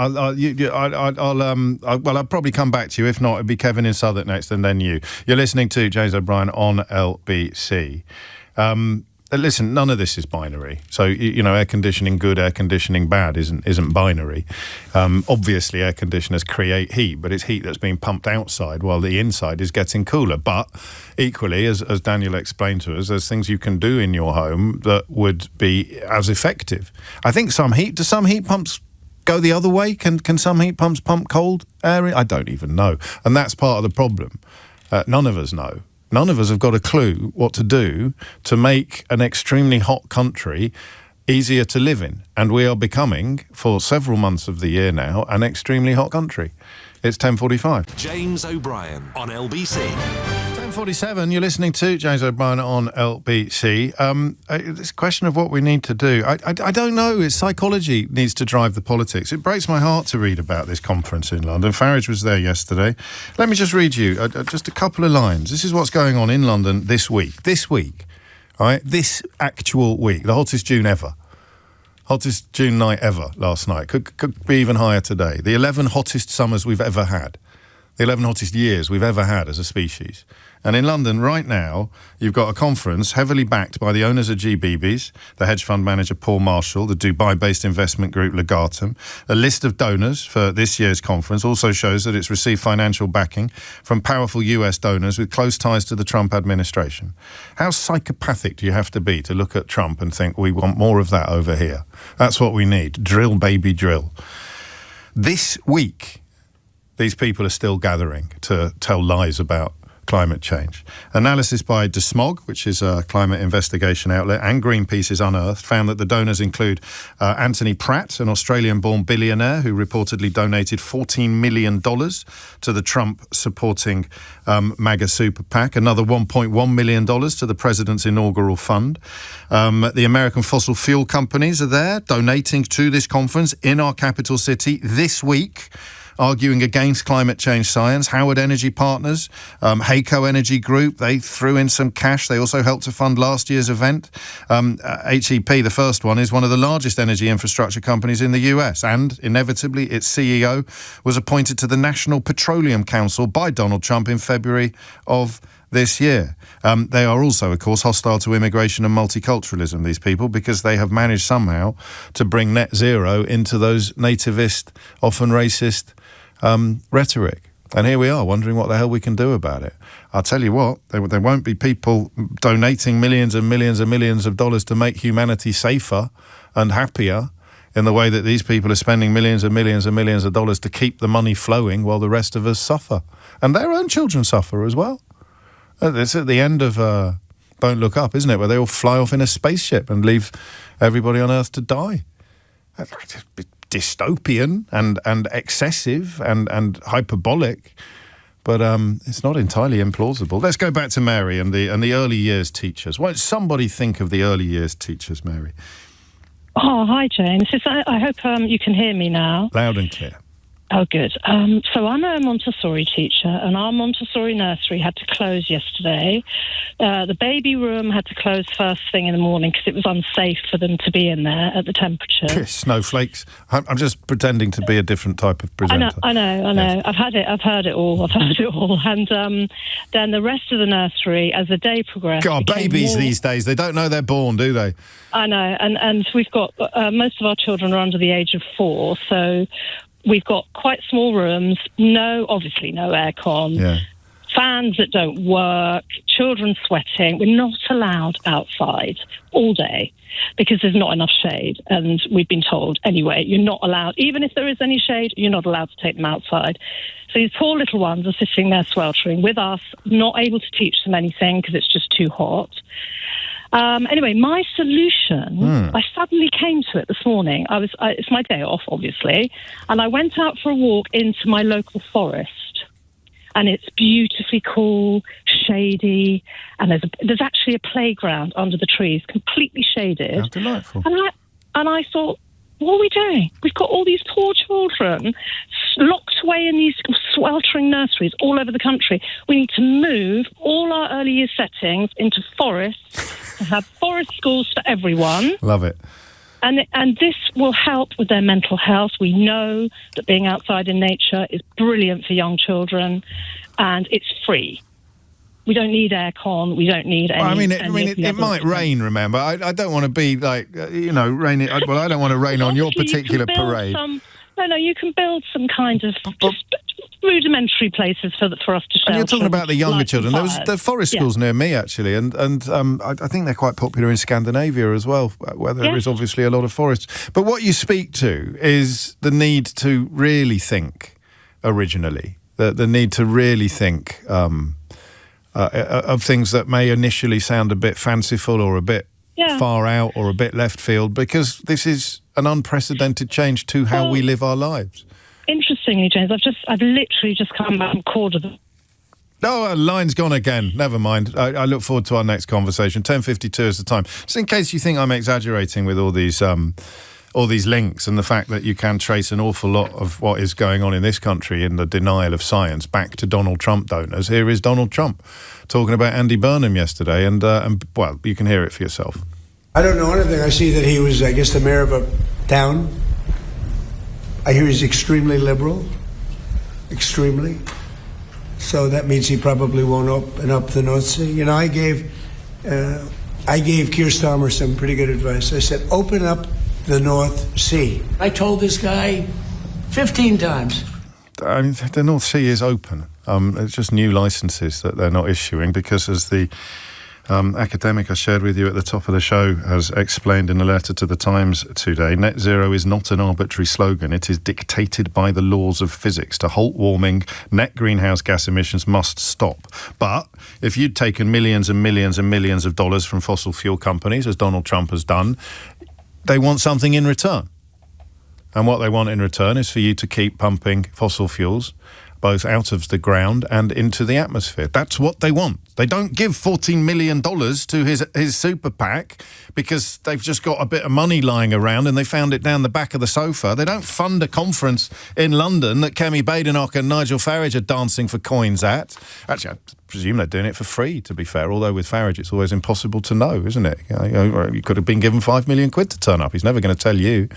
I'll probably come back to you. If not, it'll be Kevin in Southwark next, and then you. You're listening to James O'Brien on LBC. Listen, none of this is binary. So, air conditioning good, air conditioning bad isn't binary. Obviously, air conditioners create heat, but it's heat that's being pumped outside while the inside is getting cooler. But equally, as Daniel explained to us, there's things you can do in your home that would be as effective. I think do some heat pumps go the other way? Can some heat pumps pump cold air? I don't even know. And that's part of the problem. None of us know. None of us have got a clue what to do to make an extremely hot country easier to live in. And we are becoming, for several months of the year now, an extremely hot country. It's 10:45. James O'Brien on LBC. 10:47, you're listening to James O'Brien on LBC. This question of what we need to do, I don't know. It's psychology needs to drive the politics. It breaks my heart to read about this conference in London. Farage was there yesterday. Let me just read you just a couple of lines. This is what's going on in London this week. This week, all right? This actual week, the hottest June ever. Hottest June night ever last night. Could be even higher today. The 11 hottest summers we've ever had. The 11 hottest years we've ever had as a species. And in London right now, you've got a conference heavily backed by the owners of GBBs, the hedge fund manager Paul Marshall, the Dubai-based investment group Legatum. A list of donors for this year's conference also shows that it's received financial backing from powerful US donors with close ties to the Trump administration. How psychopathic do you have to be to look at Trump and think, we want more of that over here? That's what we need. Drill, baby, drill. This week, these people are still gathering to tell lies about climate change. Analysis by DeSmog, which is a climate investigation outlet, and Greenpeace is Unearthed, found that the donors include Anthony Pratt, an Australian-born billionaire who reportedly donated $14 million to the Trump-supporting MAGA super PAC, another $1.1 million to the president's inaugural fund. The American fossil fuel companies are there donating to this conference in our capital city this week, arguing against climate change science. Howard Energy Partners, Hayco Energy Group, they threw in some cash. They also helped to fund last year's event. HEP, the first one, is one of the largest energy infrastructure companies in the US, and inevitably its CEO was appointed to the National Petroleum Council by Donald Trump in February of this year. They are also, of course, hostile to immigration and multiculturalism, these people, because they have managed somehow to bring net zero into those nativist, often racist rhetoric. And here we are wondering what the hell we can do about it. I'll tell you what, there won't be people donating millions and millions and millions of dollars to make humanity safer and happier in the way that these people are spending millions and millions and millions of dollars to keep the money flowing while the rest of us suffer. And their own children suffer as well. It's at the end of Don't Look Up, isn't it, where they all fly off in a spaceship and leave everybody on Earth to die. Dystopian and excessive and hyperbolic, but it's not entirely implausible. Let's go back to Mary and the early years teachers. What did somebody think of the early years teachers, Mary? Oh, hi, James. I hope you can hear me now. Loud and clear. Oh, good. So I'm a Montessori teacher, and our Montessori nursery had to close yesterday. The baby room had to close first thing in the morning because it was unsafe for them to be in there at the temperature. Snowflakes. I'm just pretending to be a different type of presenter. I know. Yes. I've heard it all. And then the rest of the nursery, as the day progressed... God, babies these days, they don't know they're born, do they? I know. And we've got... most of our children are under the age of 4, so... We've got quite small rooms, obviously no aircon, fans that don't work, children sweating. We're not allowed outside all day because there's not enough shade. And we've been told, anyway, you're not allowed, even if there is any shade, you're not allowed to take them outside. So these poor little ones are sitting there sweltering with us, not able to teach them anything because it's just too hot. Anyway, my solution, I suddenly came to it this morning. It's my day off, obviously, and I went out for a walk into my local forest, and it's beautifully cool, shady, and there's actually a playground under the trees, completely shaded. How delightful. And I thought, what are we doing? We've got all these poor children locked away in these sweltering nurseries all over the country. We need to move all our early year settings into forests to have forest schools for everyone. Love it. And this will help with their mental health. We know that being outside in nature is brilliant for young children, and it's free. We don't need aircon. We don't need any. It might rain. Remember, I don't want to be like raining. Well, I don't want to rain on your particular parade. You can build some kind of just rudimentary places for us to shelter. And you're talking about the younger children. There are forest schools near me, actually, and I think they're quite popular in Scandinavia as well, where there is obviously a lot of forests. But what you speak to is the need to really think originally, the need to really think of things that may initially sound a bit fanciful or a bit far out or a bit left field, because this is an unprecedented change to how we live our lives. Interestingly, James, I've literally just come back and called them. Oh, line's gone again. Never mind. I look forward to our next conversation. 10:52 is the time. Just in case you think I'm exaggerating with all these links and the fact that you can trace an awful lot of what is going on in this country in the denial of science back to Donald Trump donors. Here is Donald Trump talking about Andy Burnham yesterday, and you can hear it for yourself. I don't know anything. I see that he was, I guess, the mayor of a town. I hear he's extremely liberal. Extremely. So that means he probably won't open up the North Sea. I gave Keir Starmer some pretty good advice. I said, open up the North Sea. I told this guy 15 times. I mean, the North Sea is open. It's just new licenses that they're not issuing because, as the academic I shared with you at the top of the show has explained in a letter to the Times today, net zero is not an arbitrary slogan. It is dictated by the laws of physics. To halt warming, net greenhouse gas emissions must stop. But if you'd taken millions and millions and millions of dollars from fossil fuel companies, as Donald Trump has done, they want something in return. And what they want in return is for you to keep pumping fossil fuels both out of the ground and into the atmosphere. That's what they want. They don't give $14 million to his super PAC because they've just got a bit of money lying around and they found it down the back of the sofa. They don't fund a conference in London that Kemi Badenoch and Nigel Farage are dancing for coins at. Actually, I presume they're doing it for free, to be fair, although with Farage it's always impossible to know, isn't it? You could have been given £5 million to turn up. He's never going to tell you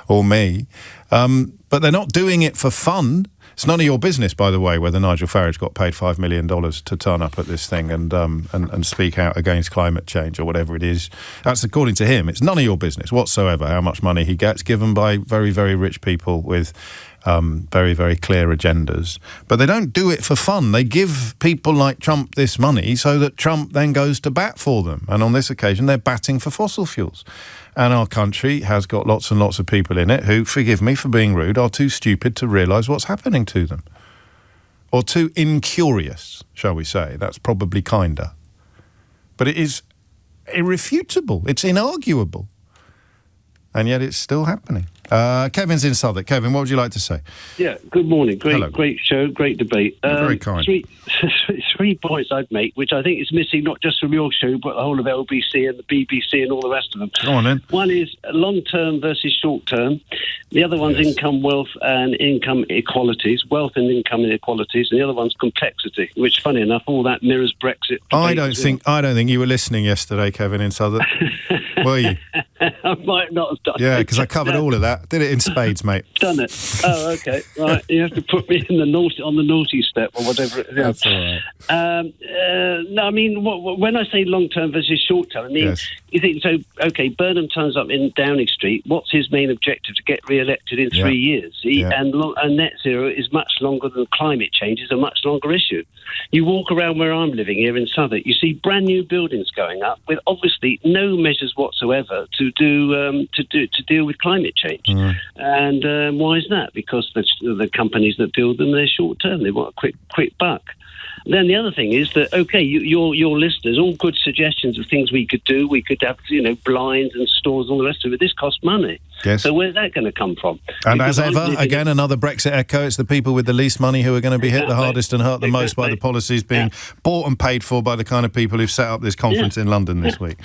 or me. But they're not doing it for fun. It's none of your business, by the way, whether Nigel Farage got paid $5 million to turn up at this thing and speak out against climate change or whatever it is. That's according to him. It's none of your business whatsoever how much money he gets, given by very, very rich people with very, very clear agendas. But they don't do it for fun. They give people like Trump this money so that Trump then goes to bat for them. And on this occasion, they're batting for fossil fuels. And our country has got lots and lots of people in it who, forgive me for being rude, are too stupid to realise what's happening to them. Or too incurious, shall we say. That's probably kinder. But it is irrefutable. It's inarguable. And yet it's still happening. Kevin's in Southwark. Kevin, what would you like to say? Yeah, good morning. Hello. Great show, great debate. Very kind. Three points I'd make, which I think is missing not just from your show, but the whole of LBC and the BBC and all the rest of them. Go on then. One is long-term versus short-term. The other one's income, wealth and income inequalities, wealth and income inequalities, and the other one's complexity, which, funny enough, all that mirrors Brexit. I don't think you were listening yesterday, Kevin, in Southwark. Were you? I might not have done. Yeah, because I covered all of that. Did it in spades, mate. Done it. Oh, okay. Right. You have to put me in the naughty step or whatever it is. That's all right. No, I mean, when I say long-term versus short-term, I mean, Yes. you think, so, okay, Burnham turns up in Downing Street. What's his main objective? To get re-elected in 3 years. And net zero is much longer than climate change is a much longer issue. You walk around where I'm living here in Southwark, you see brand new buildings going up with obviously no measures whatsoever to deal with climate change. And why is that? Because the companies that build them, they're short-term. They want a quick buck. Then the other thing is that, okay, your listeners, all good suggestions of things we could do. We could have, blinds and stores and all the rest of it. This costs money. Yes. So where's that going to come from? And Because as ever, again, another Brexit echo. It's the people with the least money who are going to be hit the hardest and hurt the most by the policies being bought and paid for by the kind of people who've set up this conference in London this week.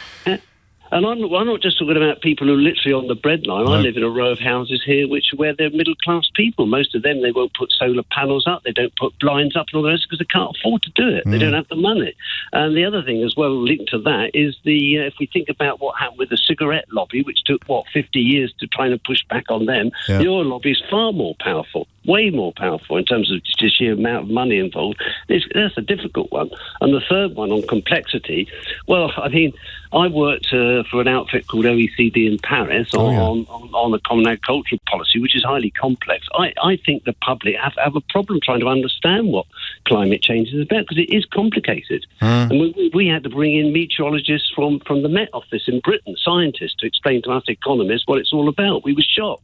And I'm not just talking about people who are literally on the breadline. No. I live in a row of houses here where they're middle-class people. Most of them, they won't put solar panels up. They don't put blinds up and all the rest because they can't afford to do it. They don't have the money. And the other thing as well linked to that is if we think about what happened with the cigarette lobby, which took, 50 years to try and push back on them, the oil lobby is far more powerful. Way more powerful in terms of the sheer amount of money involved. That's a difficult one. And the third one on complexity, well, I mean, I worked for an outfit called OECD in Paris on the common agricultural policy, which is highly complex. I think the public have a problem trying to understand what climate change is about because it is complicated. And we had to bring in meteorologists from the Met Office in Britain, scientists, to explain to us economists what it's all about. We were shocked.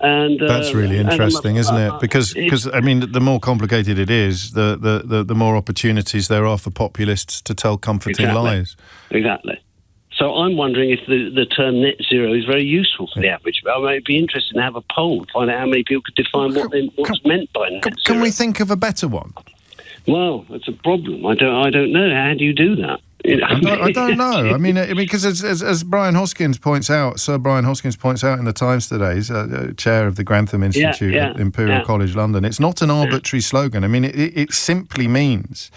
And that's really interesting, isn't it? Because I mean, the more complicated it is, the more opportunities there are for populists to tell comforting lies. Exactly. So I'm wondering if the term net zero is very useful for the average. I might be interested to have a poll, find out how many people could define what's meant by net zero. Can we think of a better one? Well, that's a problem. I don't know. How do you do that? I don't know. I mean, because as Brian Hoskins points out, Sir Brian Hoskins points out in the Times today, he's chair of the Grantham Institute at Imperial College London. It's not an arbitrary slogan. I mean, it simply means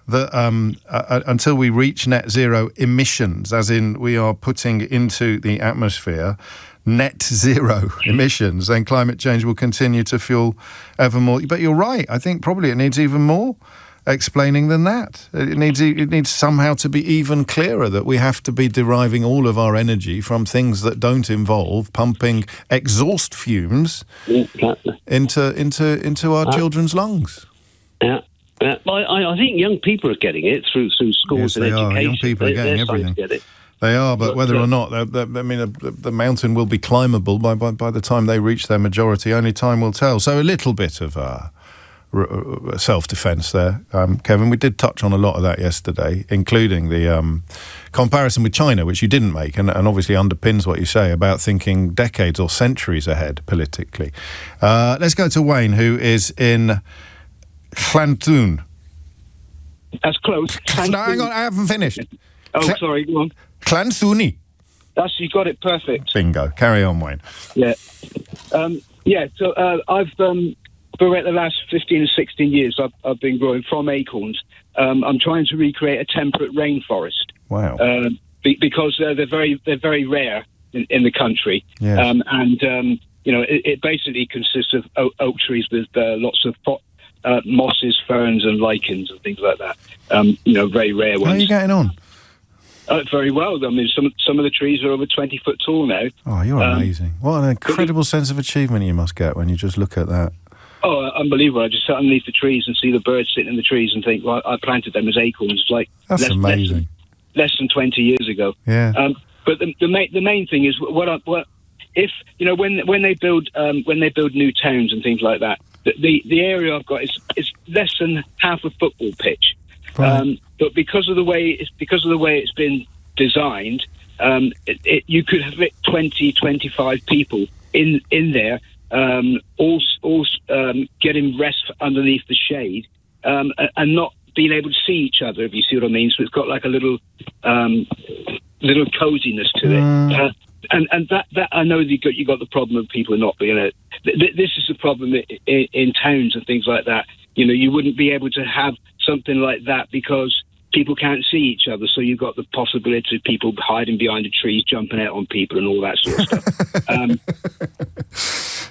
that until we reach net zero emissions, as in we are putting into the atmosphere net zero emissions, then climate change will continue to fuel ever more. But you're right. I think probably it needs even more explaining than that. It needs somehow to be even clearer that we have to be deriving all of our energy from things that don't involve pumping exhaust fumes into our children's lungs. Yeah. I think young people are getting it through schools and education. Young people are getting everything. They are, but whether or not, the mountain will be climbable by the time they reach their majority. Only time will tell. So a little bit of self-defence there, Kevin. We did touch on a lot of that yesterday, including the comparison with China, which you didn't make, and obviously underpins what you say about thinking decades or centuries ahead politically. Let's go to Wayne, who is in Llanthwn. That's close. No, hang on, I haven't finished. Sorry, go on. Llanthwn. You got it perfect. Bingo. Carry on, Wayne. Yeah. So I've... for the last 15 or 16 years, I've been growing from acorns. I'm trying to recreate a temperate rainforest. Wow! Because they're very rare in the country. Yes. It basically consists of oak trees with lots of mosses, ferns, and lichens and things like that. Very rare ones. How are you getting on? Very well. I mean, some of the trees are over 20 foot tall now. Oh, you're amazing. What an incredible sense of achievement you must get when you just look at that. Oh, unbelievable. I just sit underneath the trees and see the birds sitting in the trees and think, well, I planted them as acorns like That's amazing. Less than 20 years ago. Yeah. But the main thing is if when they build new towns and things like that, the area I've got is less than half a football pitch. Right. But because of the way it's been designed, you could have 20, 25 people in there, all getting rest underneath the shade, and not being able to see each other, if you see what I mean. So it's got like a little coziness to it. And that I know you got the problem of people not being able. This is the problem in towns and things like that. You wouldn't be able to have something like that because people can't see each other. So you've got the possibility of people hiding behind the trees, jumping out on people, and all that sort of stuff.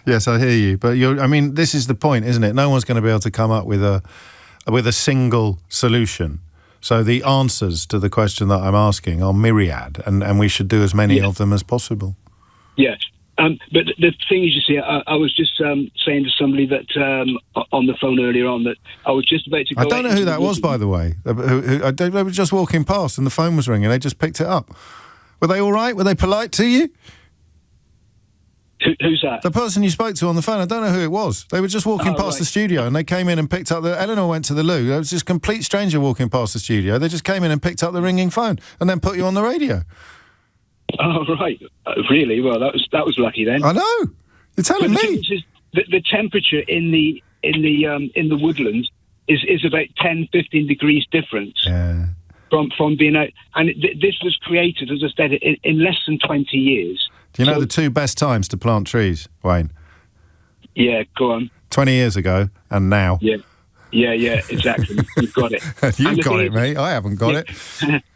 Yes, I hear you. But this is the point, isn't it? No one's going to be able to come up with a single solution. So the answers to the question that I'm asking are myriad, and we should do as many of them as possible. Yes. But the thing is, you see, I was just saying to somebody that on the phone earlier on that I was just about to go... I don't know who that was, by the way. They were just walking past and the phone was ringing. They just picked it up. Were they all right? Were they polite to you? Who's that? The person you spoke to on the phone. I don't know who it was. They were just walking past the studio and they came in and picked up Eleanor went to the loo. There was this complete stranger walking past the studio. They just came in and picked up the ringing phone and then put you on the radio. Oh, right. Really? Well, that was lucky then. I know. You're telling me. The temperature in the woodlands is about 10, 15 degrees difference from being out. And this was created, as I said, in less than 20 years. Do you know the two best times to plant trees, Wayne? Yeah, go on. 20 years ago and now. Yeah, exactly. You've got it. You've got it, mate. I haven't got it.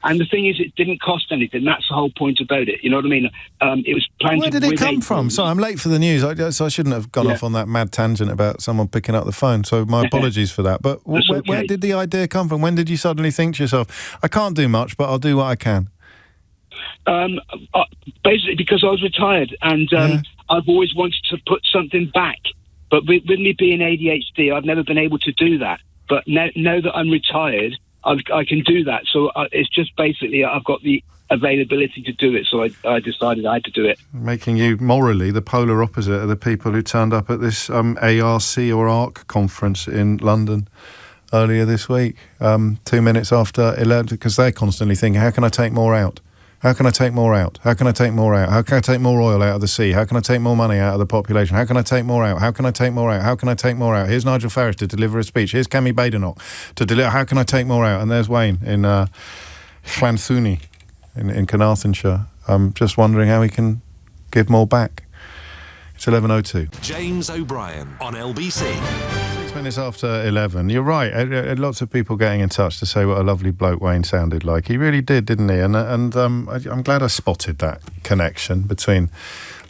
And the thing is, it didn't cost anything. That's the whole point about it. You know what I mean? It was planted. Where did it come from? Sorry, I'm late for the news. So I shouldn't have gone off on that mad tangent about someone picking up the phone. So my apologies for that. But where did the idea come from? When did you suddenly think to yourself, I can't do much, but I'll do what I can? Basically, because I was retired and I've always wanted to put something back. But with me being ADHD, I've never been able to do that. But now that I'm retired, I can do that. So it's just basically I've got the availability to do it. So I decided I had to do it. Making you morally the polar opposite of the people who turned up at this ARC or ARC conference in London earlier this week, 2 minutes after 11, because they're constantly thinking, how can I take more out? How can I take more out? How can I take more out? How can I take more oil out of the sea? How can I take more money out of the population? How can I take more out? How can I take more out? How can I take more out? Here's Nigel Farage to deliver a speech. Here's Cammy Badenoch to deliver. How can I take more out? And there's Wayne in Llanthony in Carnarvonshire. I'm just wondering how he can give more back. It's 11:02. James O'Brien on LBC. 6 minutes after 11. You're right. Lots of people getting in touch to say what a lovely bloke Wayne sounded like. He really did, didn't he? And I'm glad I spotted that connection between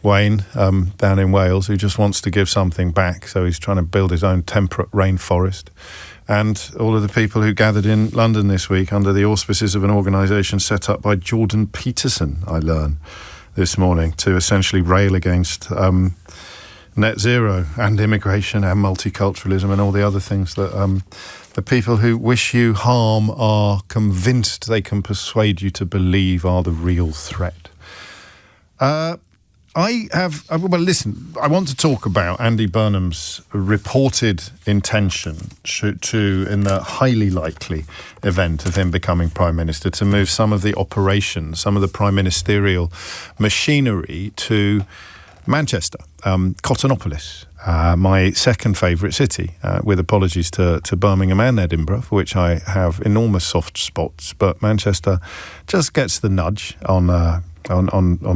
Wayne down in Wales, who just wants to give something back, so he's trying to build his own temperate rainforest, and all of the people who gathered in London this week under the auspices of an organisation set up by Jordan Peterson, I learn this morning, to essentially rail against net zero and immigration and multiculturalism and all the other things that the people who wish you harm are convinced they can persuade you to believe are the real threat. Listen, I want to talk about Andy Burnham's reported intention to, in the highly likely event of him becoming Prime Minister, to move some of the operations, some of the prime ministerial machinery to Manchester, Cottonopolis, my second favourite city, with apologies to Birmingham and Edinburgh, for which I have enormous soft spots, but Manchester just gets the nudge on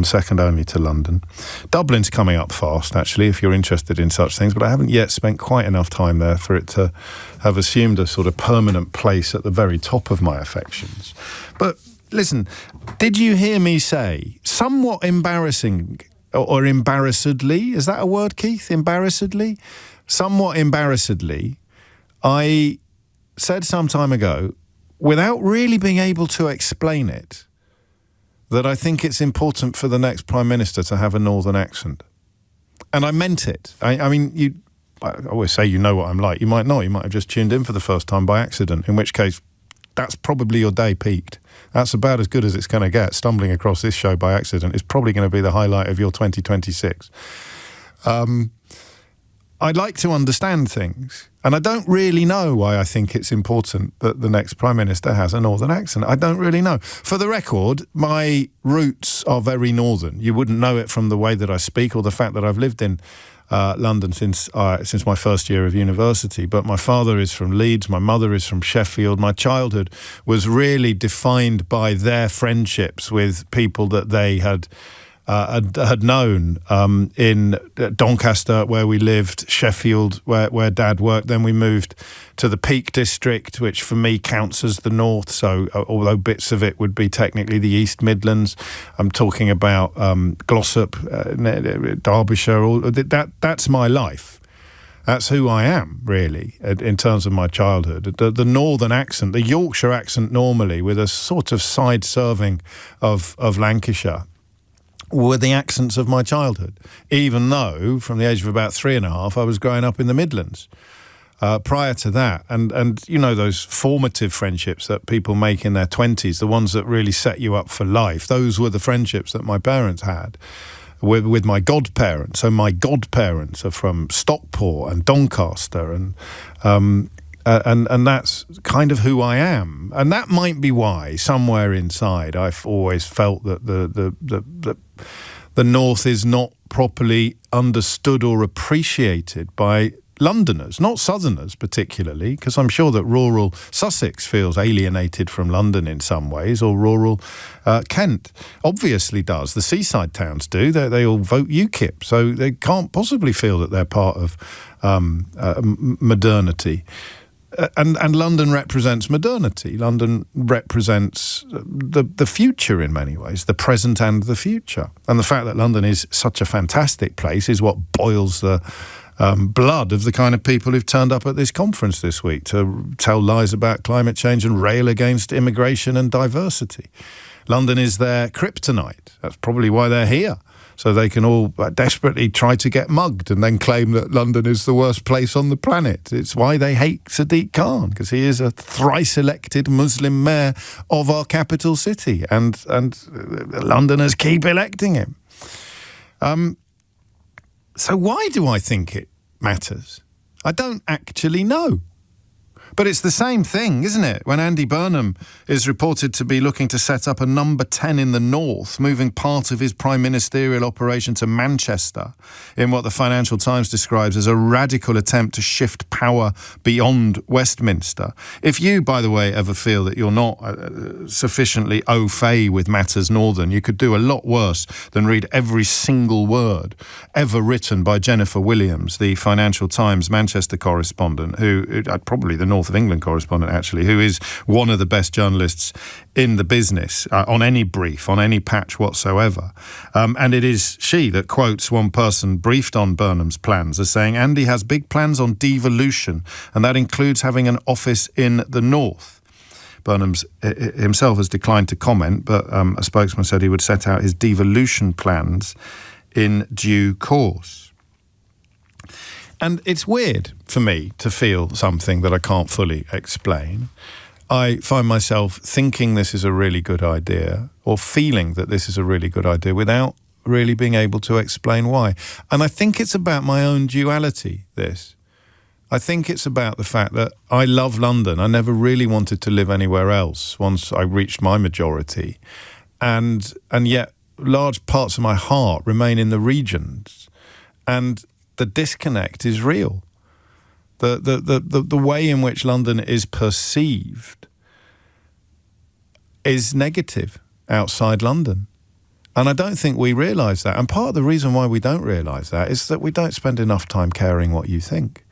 second only to London. Dublin's coming up fast, actually, if you're interested in such things, but I haven't yet spent quite enough time there for it to have assumed a sort of permanent place at the very top of my affections. But listen, did you hear me say, somewhat embarrassing, or embarrassedly, is that a word, Keith? Embarrassedly? Somewhat embarrassedly, I said some time ago, without really being able to explain it, that I think it's important for the next Prime Minister to have a Northern accent. And I meant it. I mean, I always say you know what I'm like. You might not. You might have just tuned in for the first time by accident, in which case that's probably your day peaked. That's about as good as it's going to get. Stumbling across this show by accident is probably going to be the highlight of your 2026. I'd like to understand things, and I don't really know why I think it's important that the next Prime Minister has a Northern accent. I don't really know. For the record, my roots are very Northern. You wouldn't know it from the way that I speak or the fact that I've lived in London since my first year of university. But my father is from Leeds, my mother is from Sheffield. My childhood was really defined by their friendships with people that they had known in Doncaster, where we lived, Sheffield, where Dad worked. Then we moved to the Peak District, which for me counts as the north. So although bits of it would be technically the East Midlands, I'm talking about Glossop, Derbyshire. That's my life. That's who I am, really, in terms of my childhood. The northern accent, the Yorkshire accent normally, with a sort of side serving of Lancashire, were the accents of my childhood, even though from the age of about 3.5 I was growing up in the Midlands. Prior to that, and you know, those formative friendships that people make in their 20s, the ones that really set you up for life, those were the friendships that my parents had with my godparents. So my godparents are from Stockport and Doncaster, and that's kind of who I am. And that might be why somewhere inside I've always felt that the North is not properly understood or appreciated by Londoners, not Southerners particularly, because I'm sure that rural Sussex feels alienated from London in some ways, or rural Kent obviously does. The seaside towns do. They all vote UKIP, so they can't possibly feel that they're part of modernity. And London represents modernity. London represents the future in many ways, the present and the future. And the fact that London is such a fantastic place is what boils the blood of the kind of people who've turned up at this conference this week to tell lies about climate change and rail against immigration and diversity. London is their kryptonite. That's probably why they're here. So they can all desperately try to get mugged and then claim that London is the worst place on the planet. It's why they hate Sadiq Khan, because he is a thrice-elected Muslim mayor of our capital city, and Londoners keep electing him. So why do I think it matters? I don't actually know. But it's the same thing, isn't it? When Andy Burnham is reported to be looking to set up a number 10 in the north, moving part of his prime ministerial operation to Manchester, in what the Financial Times describes as a radical attempt to shift power beyond Westminster. If you, by the way, ever feel that you're not sufficiently au fait with matters northern, you could do a lot worse than read every single word ever written by Jennifer Williams, the Financial Times Manchester correspondent, who probably the North of England correspondent, actually, who is one of the best journalists in the business on any brief, on any patch whatsoever. And it is she that quotes one person briefed on Burnham's plans as saying, Andy has big plans on devolution, and that includes having an office in the north. Burnham himself has declined to comment, but a spokesman said he would set out his devolution plans in due course. And it's weird for me to feel something that I can't fully explain. I find myself thinking this is a really good idea, or feeling that this is a really good idea, without really being able to explain why. And I think it's about my own duality, this. I think it's about the fact that I love London. I never really wanted to live anywhere else once I reached my majority. And yet large parts of my heart remain in the regions. And the disconnect is real. The way in which London is perceived is negative outside London. And I don't think we realise that. And part of the reason why we don't realise that is that we don't spend enough time caring what you think.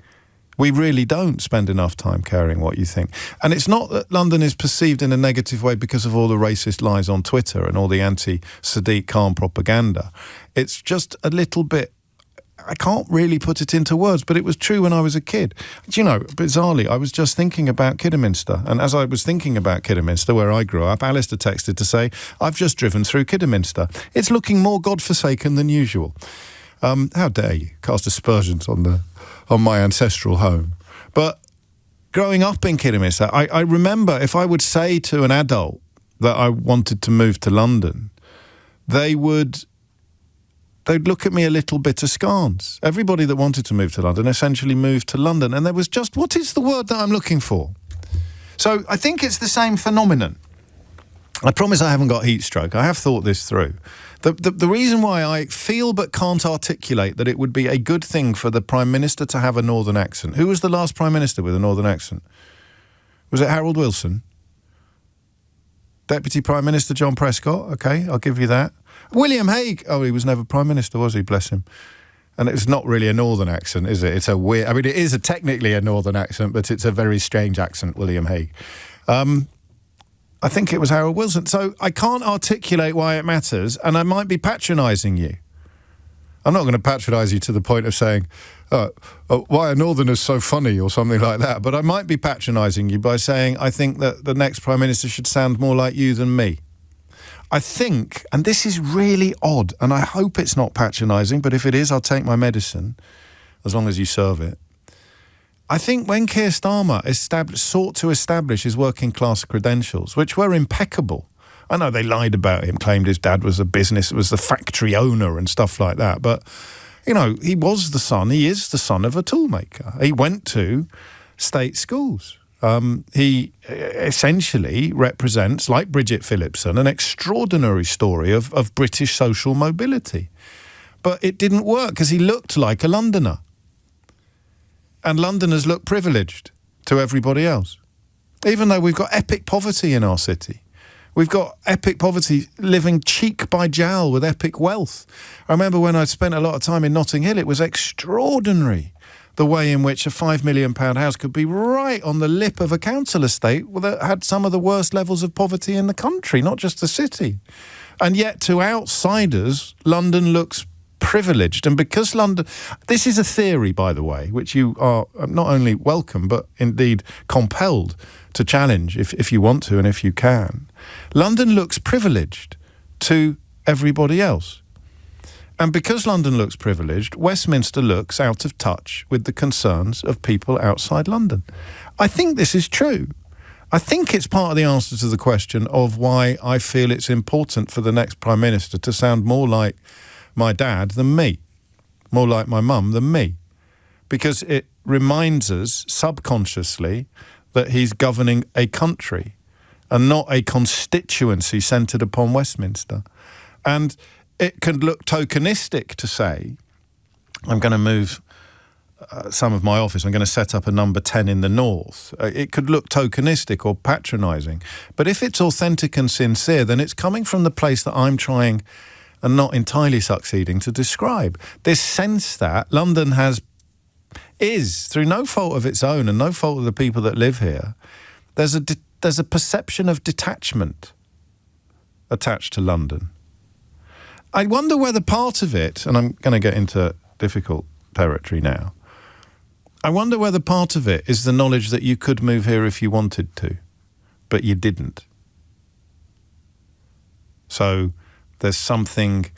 We really don't spend enough time caring what you think. And it's not that London is perceived in a negative way because of all the racist lies on Twitter and all the anti-Sadiq Khan propaganda. It's just a little bit I can't really put it into words, but it was true when I was a kid. Do you know, bizarrely, I was just thinking about Kidderminster, and as I was thinking about Kidderminster, where I grew up, Alistair texted to say, I've just driven through Kidderminster. It's looking more godforsaken than usual. How dare you cast aspersions on my ancestral home. But growing up in Kidderminster, I remember if I would say to an adult that I wanted to move to London, they'd look at me a little bit askance. Everybody that wanted to move to London essentially moved to London, and there was just, what is the word that I'm looking for? So I think it's the same phenomenon. I promise I haven't got heat stroke. I have thought this through. The reason why I feel but can't articulate that it would be a good thing for the Prime Minister to have a Northern accent. Who was the last Prime Minister with a Northern accent? Was it Harold Wilson? Deputy Prime Minister John Prescott? OK, I'll give you that. William Hague. Oh, he was never Prime Minister, was he? Bless him. And it's not really a Northern accent, is it? It's a weird... I mean, it is technically a Northern accent, but it's a very strange accent, William Hague. I think it was Harold Wilson. So I can't articulate why it matters, and I might be patronising you. I'm not going to patronise you to the point of saying, why are Northerners so funny or something like that, but I might be patronising you by saying I think that the next Prime Minister should sound more like you than me. I think, and this is really odd, and I hope it's not patronising, but if it is, I'll take my medicine, as long as you serve it. I think when Keir Starmer sought to establish his working class credentials, which were impeccable, I know they lied about him, claimed his dad was the factory owner and stuff like that, but, you know, he is the son of a toolmaker. He went to state schools. He essentially represents, like Bridget Phillipson, an extraordinary story of British social mobility. But it didn't work because he looked like a Londoner. And Londoners look privileged to everybody else. Even though we've got epic poverty in our city. We've got epic poverty living cheek by jowl with epic wealth. I remember when I spent a lot of time in Notting Hill, it was extraordinary the way in which a £5 million house could be right on the lip of a council estate that had some of the worst levels of poverty in the country, not just the city. And yet to outsiders, London looks privileged. And because London... This is a theory, by the way, which you are not only welcome, but indeed compelled to challenge if you want to and if you can. London looks privileged to everybody else. And because London looks privileged, Westminster looks out of touch with the concerns of people outside London. I think this is true. I think it's part of the answer to the question of why I feel it's important for the next Prime Minister to sound more like my dad than me, more like my mum than me, because it reminds us subconsciously that he's governing a country and not a constituency centred upon Westminster. And it can look tokenistic to say, I'm going to move some of my office, I'm going to set up a number 10 in the north. It could look tokenistic or patronising. But if it's authentic and sincere, then it's coming from the place that I'm trying and not entirely succeeding to describe. This sense that London is, through no fault of its own and no fault of the people that live here, there's a perception of detachment attached to London. I wonder whether part of it, and I'm going to get into difficult territory now, I wonder whether part of it is the knowledge that you could move here if you wanted to, but you didn't. So there's something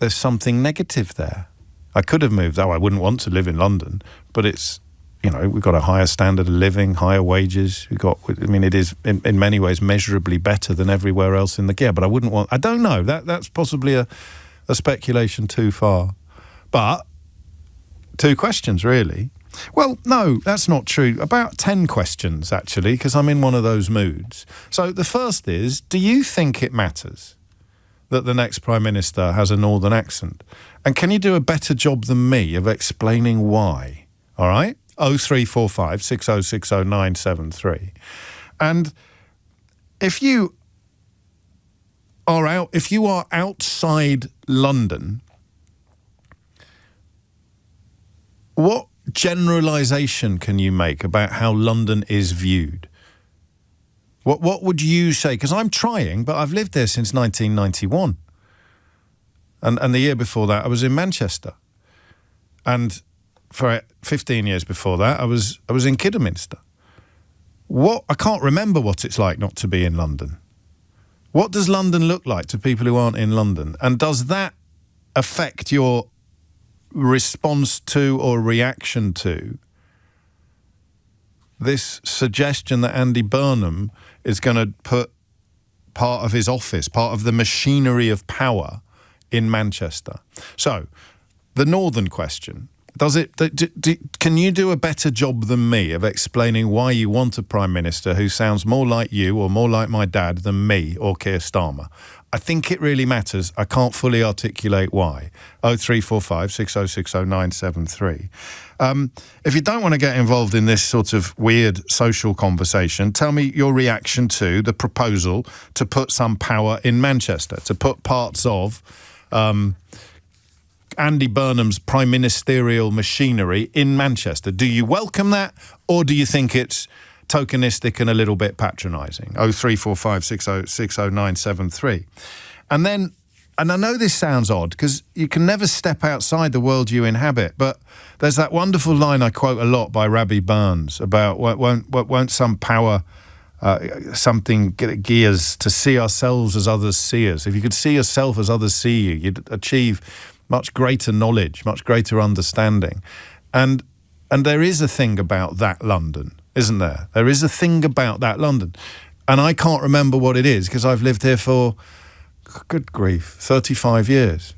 negative there. I could have moved. I wouldn't want to live in London, but it's, you know, we've got a higher standard of living, higher wages. It is in many ways measurably better than everywhere else in the gear. But I don't know. That's possibly a speculation too far. But 2 questions really. Well, no, that's not true. About 10 questions actually, because I'm in one of those moods. So the first is, do you think it matters that the next Prime Minister has a Northern accent? And can you do a better job than me of explaining why? All right? 0345 6060 973. And if you are outside London, what generalisation can you make about how London is viewed? What would you say? Because I'm trying, but I've lived there since 1991. And the year before that, I was in Manchester. And for 15 years before that, I was in Kidderminster. I can't remember what it's like not to be in London. What does London look like to people who aren't in London? And does that affect your response to or reaction to this suggestion that Andy Burnham is going to put part of his office, part of the machinery of power in Manchester? So, the Northern question. Can you do a better job than me of explaining why you want a Prime Minister who sounds more like you or more like my dad than me or Keir Starmer? I think it really matters. I can't fully articulate why. 0345 6060 973. If you don't want to get involved in this sort of weird social conversation, tell me your reaction to the proposal to put some power in Manchester, to put parts of Andy Burnham's prime ministerial machinery in Manchester. Do you welcome that, or do you think it's tokenistic and a little bit patronising? 0345 6060 973. And I know this sounds odd because you can never step outside the world you inhabit, but there's that wonderful line I quote a lot by Rabbi Burns about won't some power something gears to see ourselves as others see us. If you could see yourself as others see you, you'd achieve much greater knowledge, much greater understanding. And there is a thing about that London, isn't there? There is a thing about that London. And I can't remember what it is because I've lived here for, good grief, 35 years.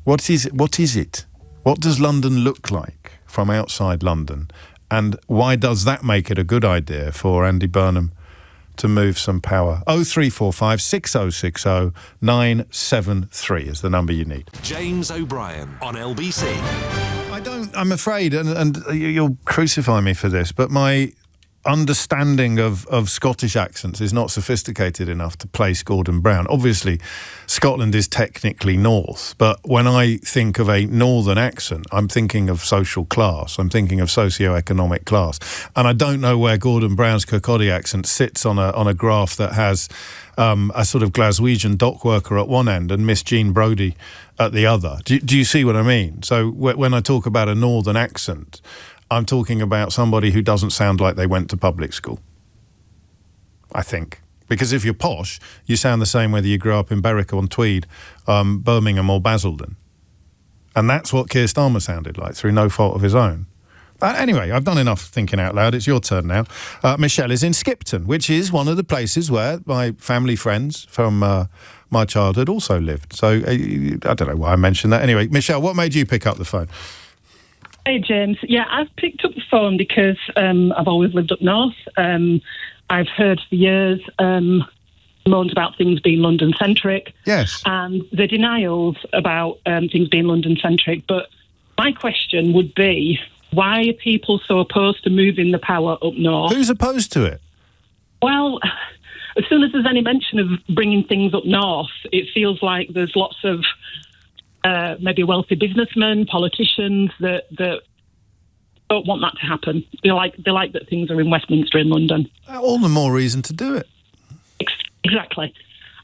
What is it? What does London look like from outside London? And why does that make it a good idea for Andy Burnham to move some power? 0345 6060 973 is the number you need. James O'Brien on LBC. I'm afraid, and you'll crucify me for this, but my understanding of Scottish accents is not sophisticated enough to place Gordon Brown. Obviously, Scotland is technically north, but when I think of a northern accent, I'm thinking of social class, I'm thinking of socio-economic class. And I don't know where Gordon Brown's Kirkcaldy accent sits on a graph that has a sort of Glaswegian dock worker at one end and Miss Jean Brodie at the other. Do you see what I mean? So when I talk about a northern accent, I'm talking about somebody who doesn't sound like they went to public school, I think. Because if you're posh, you sound the same whether you grew up in Berwick-on-Tweed, Birmingham or Basildon. And that's what Keir Starmer sounded like, through no fault of his own. Anyway, I've done enough thinking out loud. It's your turn now. Michelle is in Skipton, which is one of the places where my family friends from my childhood also lived. So I don't know why I mentioned that. Anyway, Michelle, what made you pick up the phone? Hey, James. Yeah, I've picked up the phone because I've always lived up north. I've heard for years moans about things being London-centric. Yes. And the denials about things being London-centric. But my question would be, why are people so opposed to moving the power up north? Who's opposed to it? Well, as soon as there's any mention of bringing things up north, it feels like there's lots of maybe wealthy businessmen, politicians that don't want that to happen. They like that things are in Westminster in London. All the more reason to do it. Exactly.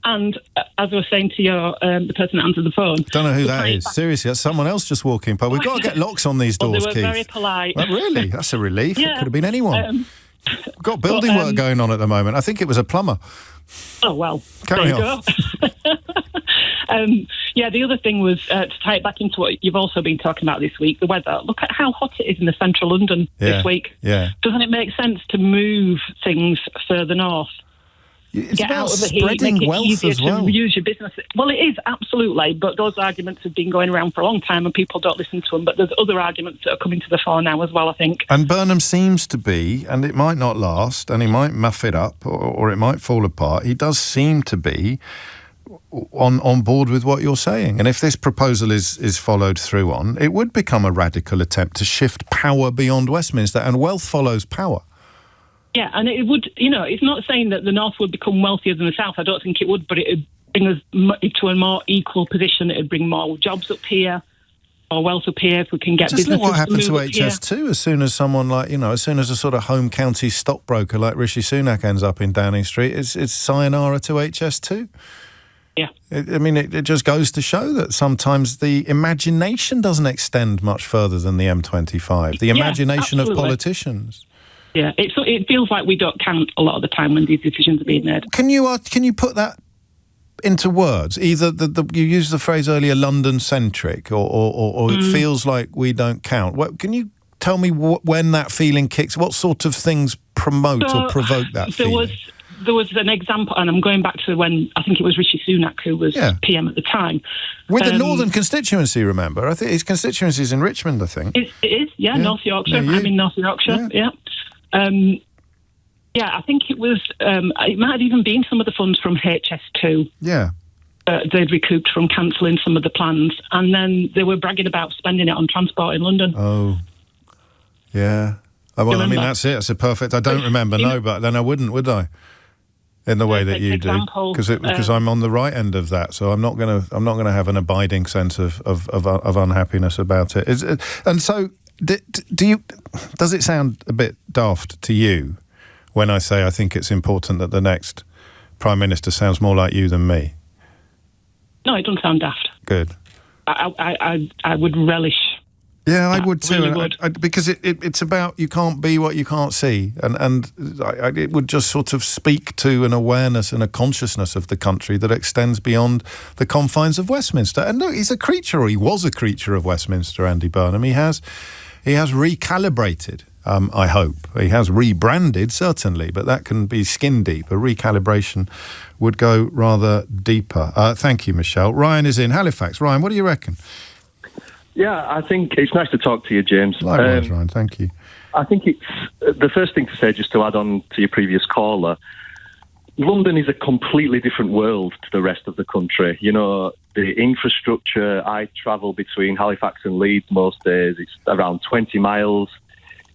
And as I was saying to your the person that answered the phone, don't know who that is. Seriously, that's someone else just walking by. We've got to get locks on these doors, Keith. They were very polite. Well, really? That's a relief. Yeah. It could have been anyone. We've got building work going on at the moment. I think it was a plumber. Oh, well, Carry there on. You go. Yeah, the other thing was to tie it back into what you've also been talking about this week, the weather. Look at how hot it is in the central London this week. Yeah. Doesn't it make sense to move things further north? It's Get about out of the spreading heat, make it wealth easier as well. to use your business. Well, it is, absolutely, but those arguments have been going around for a long time and people don't listen to them. But there's other arguments that are coming to the fore now as well, I think. And Burnham seems to be, and it might not last, and he might muff it up, or it might fall apart. He does seem to be on board with what you're saying. And if this proposal is followed through on, it would become a radical attempt to shift power beyond Westminster, and wealth follows power. Yeah, and it would, it's not saying that the North would become wealthier than the South. I don't think it would, but it would bring us to a more equal position. It would bring more jobs up here, more wealth up here if we can get businesses to move up here. Just look what happened to HS2 as soon as someone as soon as a sort of home county stockbroker like Rishi Sunak ends up in Downing Street, it's sayonara to HS2. Yeah. It just goes to show that sometimes the imagination doesn't extend much further than the M25. The imagination of politicians. Yeah, it feels like we don't count a lot of the time when these decisions are being made. Can you put that into words? Either you used the phrase earlier, London-centric, or it feels like we don't count. Can you tell me when that feeling kicks? What sort of things promote or provoke that feeling? There was an example, and I'm going back to when I think it was Rishi Sunak who was PM at the time. With the Northern constituency, remember? I think his constituency is in Richmond, I think. It is, North Yorkshire. I'm in North Yorkshire, I think it was, it might have even been some of the funds from HS2. Yeah. They'd recouped from cancelling some of the plans, and then they were bragging about spending it on transport in London. Oh, yeah. Well, I mean, that's it. It's a perfect... I don't remember, but then I wouldn't, would I? In the way that you do, because I'm on the right end of that, so I'm not going to have an abiding sense of unhappiness about it. And so, does it sound a bit daft to you when I say I think it's important that the next Prime Minister sounds more like you than me? No, it doesn't sound daft. Good. I would relish. Yeah, I would too, really because it's about you can't be what you can't see, and it would just sort of speak to an awareness and a consciousness of the country that extends beyond the confines of Westminster. And look, he's a creature, or he was a creature of Westminster, Andy Burnham. He has recalibrated. I hope he has rebranded, certainly, but that can be skin deep. A recalibration would go rather deeper. Thank you, Michelle. Ryan is in Halifax. Ryan, what do you reckon? Yeah, I think it's nice to talk to you, James. Likewise, Ryan, thank you. I think it's the first thing to say, just to add on to your previous caller, London is a completely different world to the rest of the country. You know, the infrastructure, I travel between Halifax and Leeds most days. It's around 20 miles.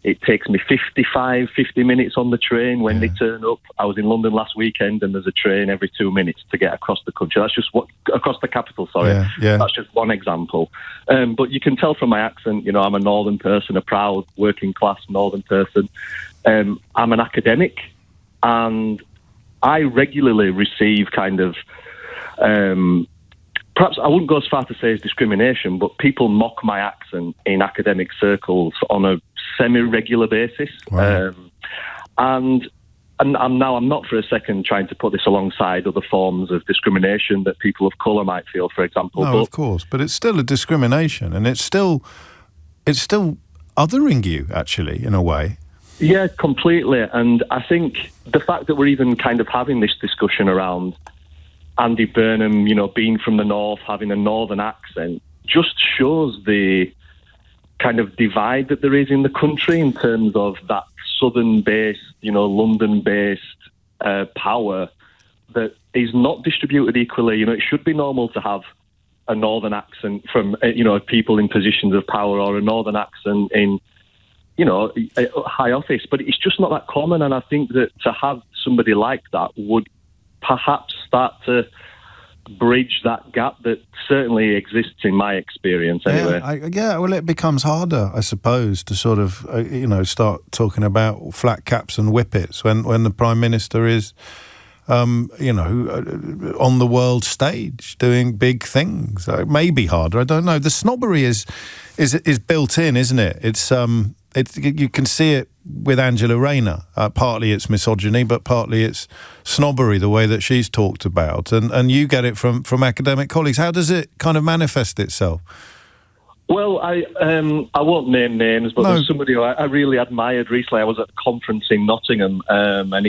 It takes me 50 minutes on the train when they turn up. I was in London last weekend, and there's a train every 2 minutes to get across the country. That's just across the capital, sorry. Yeah. That's just one example. But you can tell from my accent, you know, I'm a northern person, a proud working class northern person. I'm an academic, and I regularly receive kind of, perhaps I wouldn't go as far to say as discrimination, but people mock my accent in academic circles on a semi-regular basis. Wow. And I'm not for a second trying to put this alongside other forms of discrimination that people of colour might feel, for example. No, of course, but it's still a discrimination, and it's still othering you, actually, in a way. Yeah, completely. And I think the fact that we're even kind of having this discussion around Andy Burnham, you know, being from the north, having a northern accent, just shows the kind of divide that there is in the country in terms of that southern-based, you know, London-based power that is not distributed equally. You know, it should be normal to have a northern accent from, you know, people in positions of power, or a northern accent in, you know, a high office. But it's just not that common, and I think that to have somebody like that would perhaps start to bridge that gap that certainly exists in my experience anyway. Well, it becomes harder, I suppose, to sort of, start talking about flat caps and whippets when the Prime Minister is, on the world stage doing big things. It may be harder, I don't know. The snobbery is built in, isn't it? It's you can see it with Angela Rayner. Partly it's misogyny, but partly it's snobbery, the way that she's talked about. And you get it from academic colleagues. How does it kind of manifest itself? Well, I won't name names, but there's somebody who I really admired recently. I was at a conference in Nottingham, and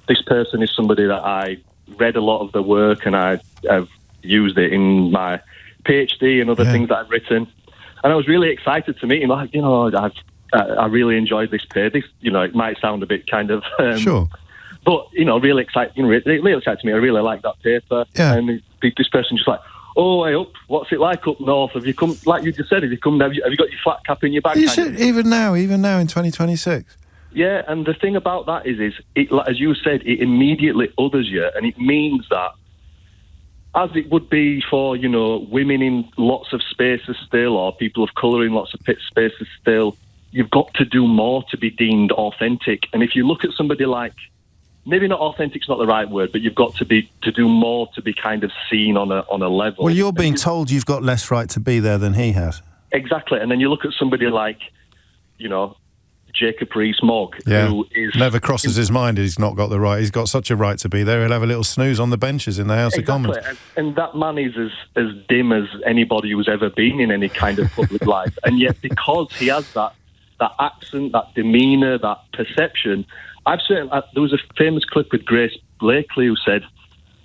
this person is somebody that I read a lot of the work, and I've used it in my PhD and other things that I've written. And I was really excited to meet him. I really enjoyed this paper. It might sound a bit kind of... sure. But, really excited. Really excited to me. I really like that paper. Yeah. And this person just like, oh, hey, up, what's it like up north? Have you come, like you just said, have you got your flat cap in your bag? Even now in 2026. Yeah, and the thing about that is it, as you said, it immediately others you, and it means that, as it would be for, women in lots of spaces still, or people of colour in lots of spaces still, you've got to do more to be deemed authentic. And if you look at somebody like maybe not authentic's not the right word, but you've got to do more to be kind of seen on a level. Well, you're being told you've got less right to be there than he has. Exactly, and then you look at somebody like, Jacob Rees-Mogg, who is... Never crosses his mind he's not got the right. He's got such a right to be there. He'll have a little snooze on the benches in the House of Commons. And that man is as dim as anybody who's ever been in any kind of public life. And yet, because he has that accent, that demeanour, that perception, there was a famous clip with Grace Blakely who said,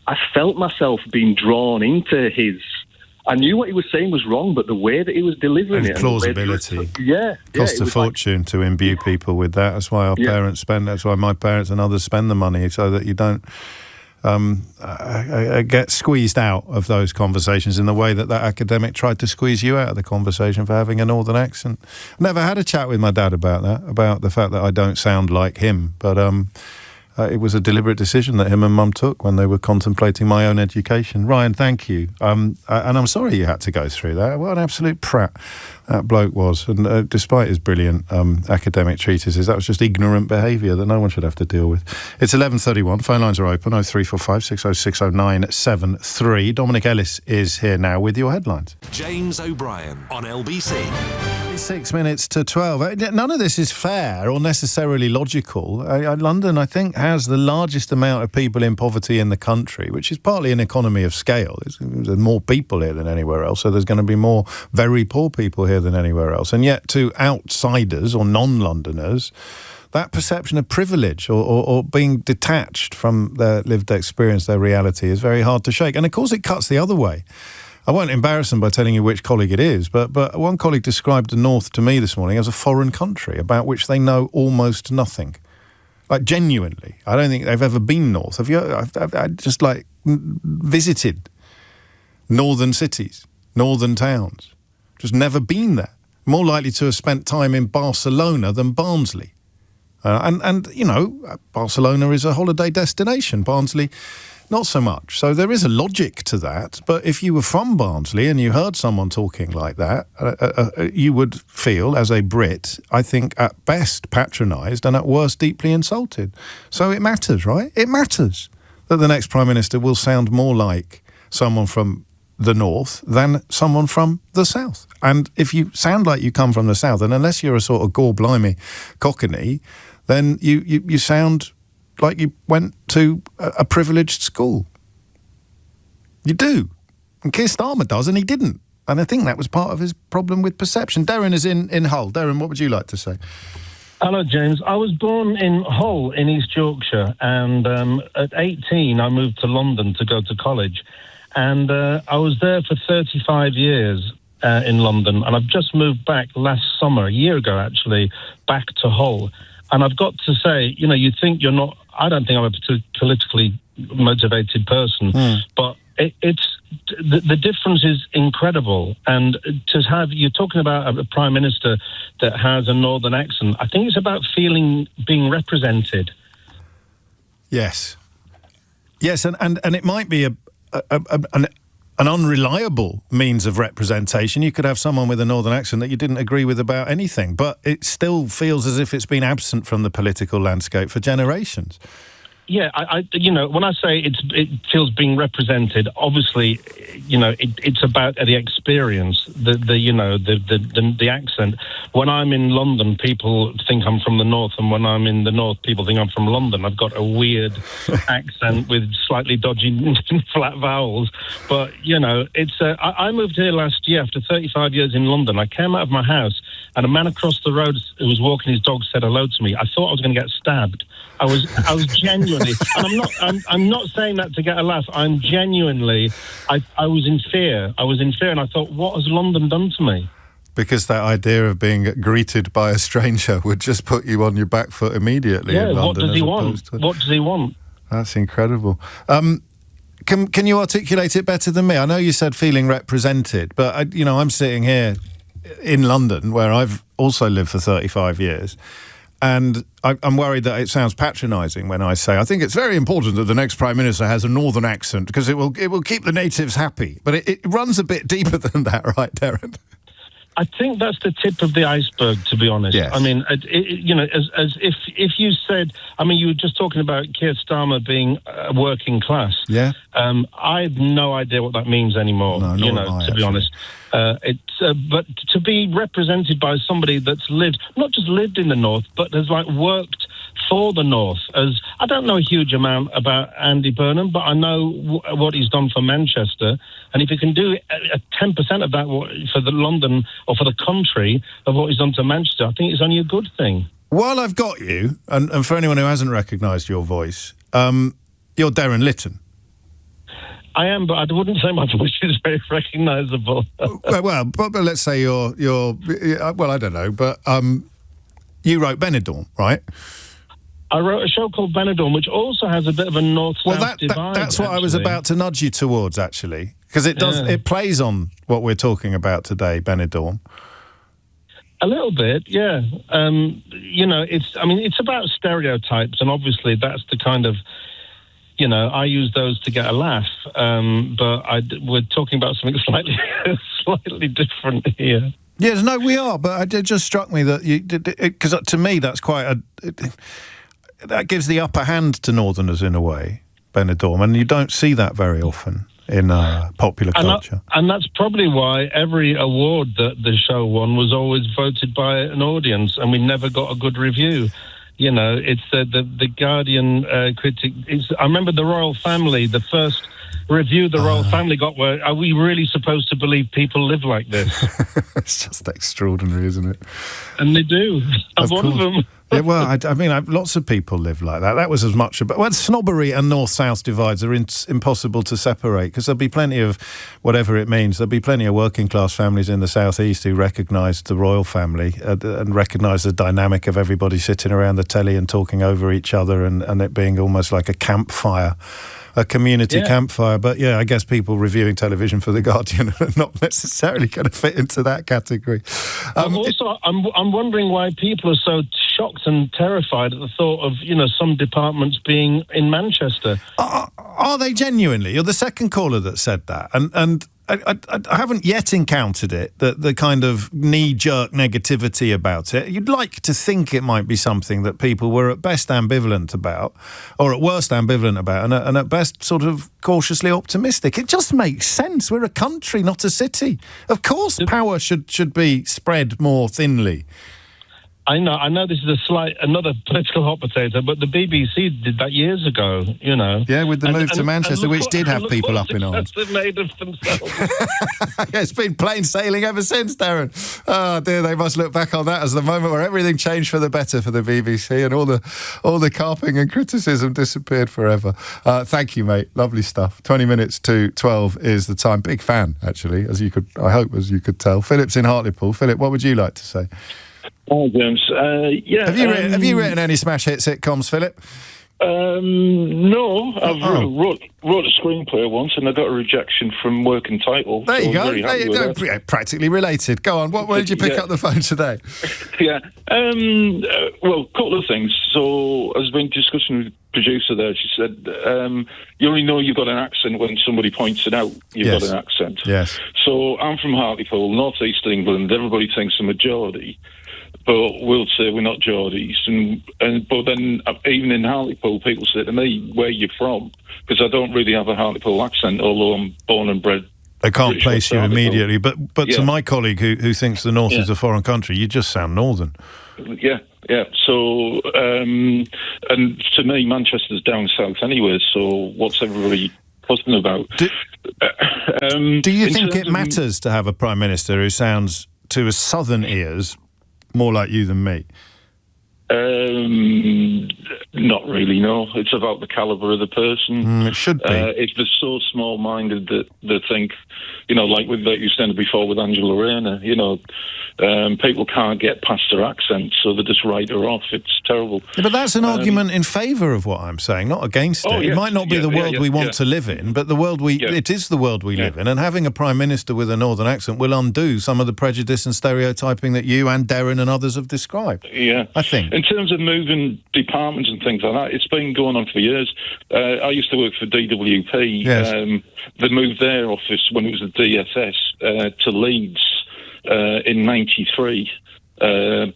I felt myself being drawn into his... I knew what he was saying was wrong, but the way that he was delivering it... plausibility. Costs a was fortune to imbue people with that. That's why parents spend... That's why my parents and others spend the money, so that you don't get squeezed out of those conversations in the way that academic tried to squeeze you out of the conversation for having a northern accent. I never had a chat with my dad about that, about the fact that I don't sound like him, but... it was a deliberate decision that him and Mum took when they were contemplating my own education. Ryan, thank you. And I'm sorry you had to go through that. What an absolute prat that bloke was. And despite his brilliant academic treatises, that was just ignorant behaviour that no one should have to deal with. It's 11:31. Phone lines are open, 0345 606 0973. Dominic Ellis is here now with your headlines. James O'Brien on LBC. 6 minutes to 12. None of this is fair or necessarily logical. London, I think, has the largest amount of people in poverty in the country, which is partly an economy of scale. There's more people here than anywhere else, so there's going to be more very poor people here than anywhere else. And yet, to outsiders or non-Londoners, that perception of privilege or being detached from their lived experience, their reality, is very hard to shake. And of course, it cuts the other way. I won't embarrass them by telling you which colleague it is, but one colleague described the North to me this morning as a foreign country about which they know almost nothing. Like, genuinely. I don't think they've ever been North. Have you? I've just, visited northern cities, northern towns. Just never been there. More likely to have spent time in Barcelona than Barnsley. Barcelona is a holiday destination. Barnsley, not so much. So there is a logic to that. But if you were from Barnsley and you heard someone talking like that, you would feel, as a Brit, I think, at best patronised and at worst deeply insulted. So it matters, right? It matters that the next Prime Minister will sound more like someone from the North than someone from the South. And if you sound like you come from the South, and unless you're a sort of gore-blimey cockney, then you sound like you went to a privileged school. You do. And Keir Starmer does, and he didn't. And I think that was part of his problem with perception. Darren is in Hull. Darren, what would you like to say? Hello, James. I was born in Hull in East Yorkshire, and at 18 I moved to London to go to college. And I was there for 35 years in London, and I've just moved back last summer, a year ago actually, back to Hull. And I've got to say, you think you're not... I don't think I'm a politically motivated person, but it's the difference is incredible. And to have... You're talking about a Prime Minister that has a northern accent. I think it's about being represented. Yes. Yes, and it might be an unreliable means of representation. You could have someone with a northern accent that you didn't agree with about anything, but it still feels as if it's been absent from the political landscape for generations. Yeah, I when I say it feels being represented, obviously, it's about the experience, the accent. When I'm in London, people think I'm from the North, and when I'm in the North, people think I'm from London. I've got a weird accent with slightly dodgy flat vowels, but it's. I moved here last year after 35 years in London. I came out of my house, and a man across the road who was walking his dog said hello to me. I thought I was going to get stabbed. I was genuinely. And I'm not saying that to get a laugh. I'm genuinely. I was in fear. And I thought, what has London done to me? Because that idea of being greeted by a stranger would just put you on your back foot immediately. Yeah. In London, what does he want? What does he want? That's incredible. Can you articulate it better than me? I know you said feeling represented, but I'm sitting here in London where I've also lived for 35 years. And I'm worried that it sounds patronising when I say I think it's very important that the next Prime Minister has a northern accent because it will keep the natives happy. But it runs a bit deeper than that, right, Darren? I think that's the tip of the iceberg, to be honest. Yes. I mean, as if you said, I mean, you were just talking about Keir Starmer being working class. Yeah. I have no idea what that means anymore. No, you nor know, have I, to be honest. But to be represented by somebody that's not just lived in the North, but has worked for the North. As I don't know a huge amount about Andy Burnham, but I know what he's done for Manchester, and if he can do 10% of that for the London or for the country of what he's done to Manchester, I think it's only a good thing. While I've got you, and for anyone who hasn't recognised your voice, you're Darren Litton. I am, but I wouldn't say my voice is very recognisable. but let's say you're well, I don't know, but you wrote Benidorm, right? I wrote a show called Benidorm, which also has a bit of a north-south divide. That's what I was about to nudge you towards, actually, because it does. Yeah. It plays on what we're talking about today, Benidorm. A little bit, yeah. You know, it's about stereotypes, and obviously that's the kind of, you know, I use those to get a laugh. But we're talking about something slightly different here. Yes, no, we are. But it just struck me that because to me that's quite that gives the upper hand to Northerners in a way, Benidorm, and you don't see that very often in popular culture. And that's probably why every award that the show won was always voted by an audience, and we never got a good review. You know, it's the Guardian critic. I remember the Royal Family, the first review the Royal Family got were, are we really supposed to believe people live like this? It's just extraordinary, isn't it? And they do. I'm one of them. Yeah, well, I mean, lots of people live like that. That was as much about... Well, snobbery and north-south divides are impossible to separate, because there'll be plenty of, whatever it means, there'll be plenty of working-class families in the south-east who recognise the royal family and recognise the dynamic of everybody sitting around the telly and talking over each other and it being almost like a campfire. A community campfire, but I guess people reviewing television for The Guardian are not necessarily going to fit into that category. I'm wondering why people are so shocked and terrified at the thought of, you know, some departments being in Manchester. Are they genuinely? You're the second caller that said that, and I haven't yet encountered it, the kind of knee-jerk negativity about it. You'd like to think it might be something that people were at best ambivalent about, or at worst ambivalent about, and at best sort of cautiously optimistic. It just makes sense. We're a country, not a city. Of course power should be spread more thinly. I know this is another political hot potato, but the BBC did that years ago, you know. Yeah, with the move to Manchester, which did have people up in arms. They've made of themselves. It's been plain sailing ever since, Darren. Oh dear, they must look back on that as the moment where everything changed for the better for the BBC and all the carping and criticism disappeared forever. Thank you, mate. Lovely stuff. 20 minutes to 12 is the time. Big fan, actually, as you could tell. Philip's in Hartlepool. Philip, what would you like to say? Hi, James. Have you written any smash hit sitcoms, Philip? No, I've wrote a screenplay once, and I got a rejection from work and title. There you go. Practically related. Go on. Where did you pick up the phone today? Well, a couple of things. So I was been discussing with the producer there. She said, you only know you've got an accent when somebody points it out. You've got an accent. Yes. So I'm from Hartlepool, north east England. Everybody thinks I'm a Geordie. But we'll say we're not Geordies, but then even in Hartlepool, people say to me, "Where are you from?" Because I don't really have a Hartlepool accent, although I'm born and bred. I can't place you immediately, but to my colleague who thinks the North is a foreign country, you just sound northern. Yeah. So, and to me, Manchester's down south anyway. So, what's everybody fussing about? Do you think it matters to have a prime minister who sounds, to his southern ears, more like you than me? Not really, no. It's about the calibre of the person. It should be. If they're so small-minded that they think, you know, like you said before with Angela Rayner, you know, people can't get past her accent, so they just write her off. It's terrible. Yeah, but that's an argument in favour of what I'm saying, not against it. It might not be the world we want to live in, but it is the world we live in, and having a Prime Minister with a northern accent will undo some of the prejudice and stereotyping that you and Darren and others have described. Yeah. I think. In terms of moving departments and things like that, it's been going on for years. I used to work for DWP. Yes. They moved their office when it was the DFS to Leeds. in '93. A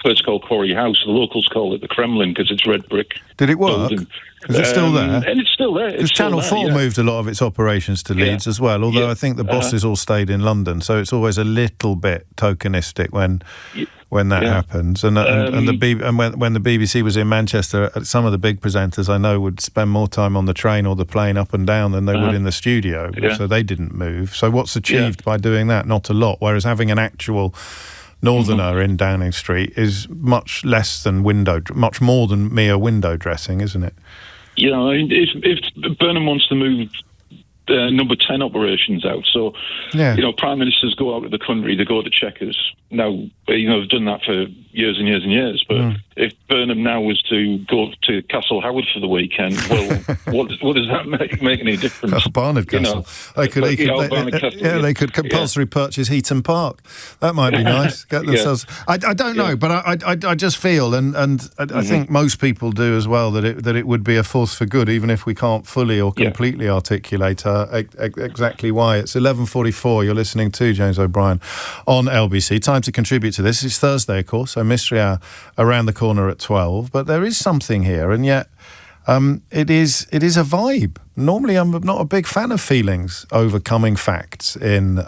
place called Quarry House. The locals call it the Kremlin because it's red brick. Did it work? Building. Is it still there? And it's still there. Because Channel 4 moved a lot of its operations to Leeds as well, although I think the bosses all stayed in London, so it's always a little bit tokenistic when that happens. And when the BBC was in Manchester, some of the big presenters I know would spend more time on the train or the plane up and down than they would in the studio, so they didn't move. So what's achieved by doing that? Not a lot, whereas having an actual northerner in Downing Street is much less than much more than mere window dressing, isn't it? You know, if Burnham wants to move number 10 operations out, so you know, prime ministers go out of the country, they go to Chequers. Now, you know, they've done that for years and years and years, but if Burnham now was to go to Castle Howard for the weekend, well, what does that make any difference? Barnard Castle. They could compulsory purchase Heaton Park. That might be nice. Get themselves. I don't know, but I just feel, and I think most people do as well, that it would be a force for good, even if we can't fully or completely articulate exactly why. It's 11:44. You're listening to James O'Brien on LBC. Time to contribute to this. It's Thursday, of course, so Mystery Hour around the corner at 12. But there is something here, and yet it is a vibe. Normally, I'm not a big fan of feelings overcoming facts in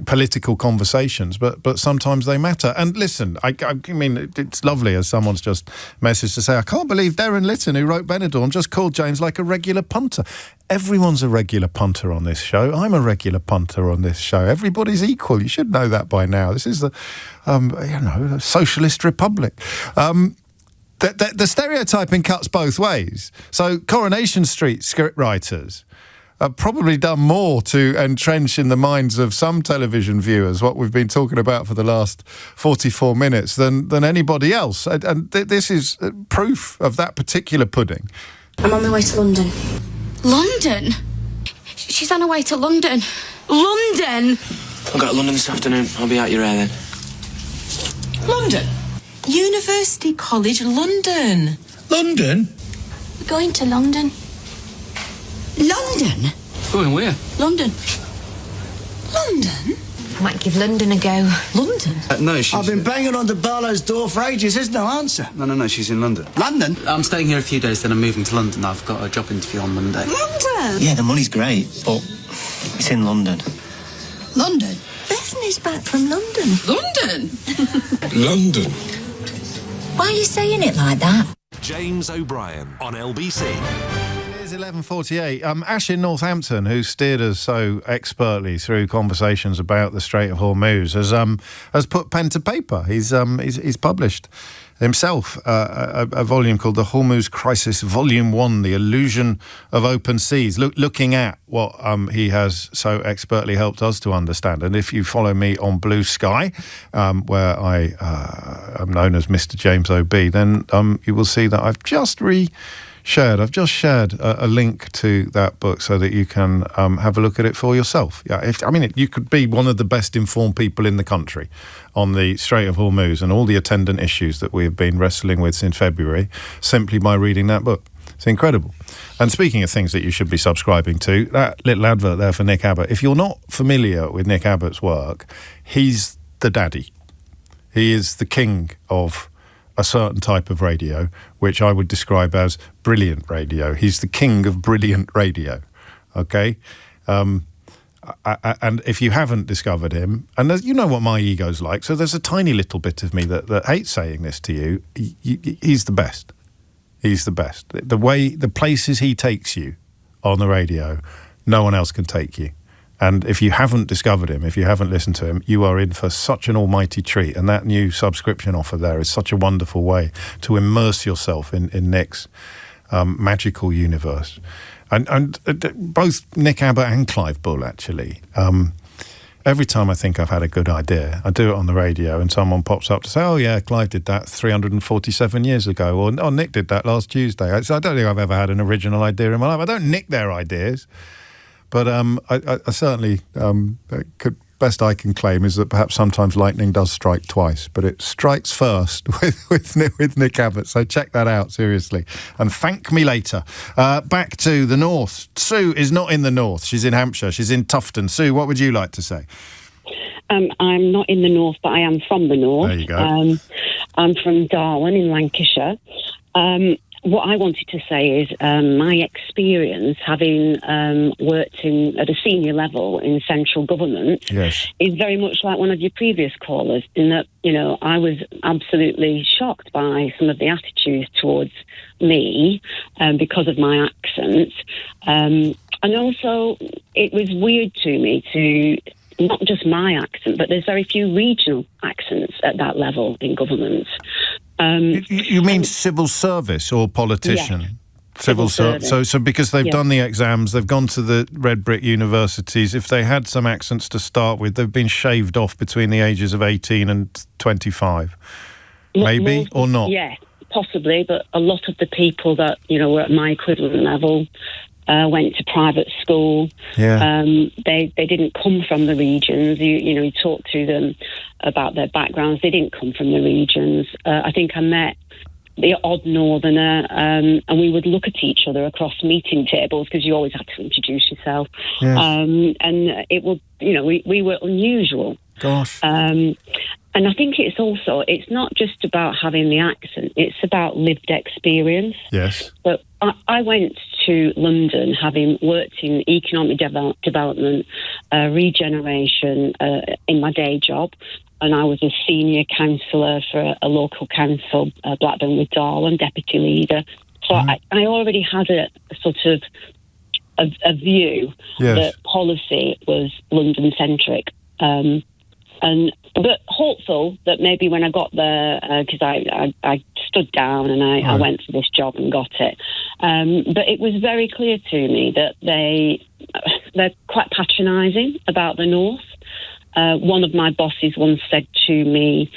political conversations, but sometimes they matter. And listen, I mean, it's lovely as someone's just messaged to say, I can't believe Darren Litton, who wrote Benidorm, just called James like a regular punter. Everyone's a regular punter on this show. I'm a regular punter on this show. Everybody's equal. You should know that by now. This is the, a socialist republic. The stereotyping cuts both ways. So Coronation Street scriptwriters have probably done more to entrench in the minds of some television viewers what we've been talking about for the last 44 minutes than anybody else. And this is proof of that particular pudding. I'm on my way to London. London? She's on her way to London. London? I'll go to London this afternoon. I'll be out your hair then. London? University College London. London? We're going to London. London? Going where? London. London? I might give London a go. London? No, she's... I've been banging on the Barlow's door for ages. There's no answer. No, she's in London. London? I'm staying here a few days, then I'm moving to London. I've got a job interview on Monday. London? Yeah, the money's great, but it's in London. London? Bethany's back from London. London? London? Why are you saying it like that? James O'Brien on LBC. 11:48. Ash in Northampton, who steered us so expertly through conversations about the Strait of Hormuz, has put pen to paper. He's published himself a volume called The Hormuz Crisis, Volume 1, The Illusion of Open Seas, looking at what he has so expertly helped us to understand. And if you follow me on Blue Sky, where I am known as Mr. James O.B., then you will see that I've just shared a link to that book so that you can have a look at it for yourself. Yeah, you could be one of the best informed people in the country on the Strait of Hormuz and all the attendant issues that we have been wrestling with since February simply by reading that book. It's incredible. And speaking of things that you should be subscribing to, that little advert there for Nick Abbott. If you're not familiar with Nick Abbott's work, he's the daddy. He is the king of a certain type of radio, which I would describe as brilliant radio. He's the king of brilliant radio, okay? And if you haven't discovered him, and you know what my ego's like, so there's a tiny little bit of me that hates saying this to you, he's the best. He's the best. The places he takes you on the radio, no one else can take you. And if you haven't discovered him, if you haven't listened to him, you are in for such an almighty treat. And that new subscription offer there is such a wonderful way to immerse yourself in Nick's magical universe. And both Nick Abbott and Clive Bull, actually. Every time I think I've had a good idea, I do it on the radio and someone pops up to say, oh, yeah, Clive did that 347 years ago. Or, oh, Nick did that last Tuesday. So I don't think I've ever had an original idea in my life. I don't nick their ideas. But I certainly best I can claim is that perhaps sometimes lightning does strike twice, but it strikes first with Nick Abbott. So check that out, seriously. And thank me later. Back to the north. Sue is not in the north. She's in Hampshire. She's in Tufton. Sue, what would you like to say? I'm not in the north, but I am from the north. There you go. I'm from Darwin in Lancashire. What I wanted to say is my experience, having worked at a senior level in central government, is very much like one of your previous callers, in that, I was absolutely shocked by some of the attitudes towards me because of my accent. And also, it was weird to me to... not just my accent, but there's very few regional accents at that level in government. You mean civil service or politician? Yes. Civil service. So because they've done the exams, they've gone to the red brick universities, if they had some accents to start with, they've been shaved off between the ages of 18 and 25. Maybe, or not? Yeah, possibly, but a lot of the people that, were at my equivalent level... went to private school. Yeah. They didn't come from the regions. You talk to them about their backgrounds. They didn't come from the regions. I think I met the odd northerner, and we would look at each other across meeting tables because you always had to introduce yourself. Yes. And it would, we were unusual. Gosh. And I think it's not just about having the accent, it's about lived experience. Yes. But I went to London having worked in economic development, regeneration in my day job, and I was a senior councillor for a local council, Blackburn with Darwin, deputy leader. So I already had a sort of a view that policy was London-centric. But hopeful that maybe when I got there, because I stood down and I went for this job and got it. But it was very clear to me that they're quite patronising about the North. One of my bosses once said to me,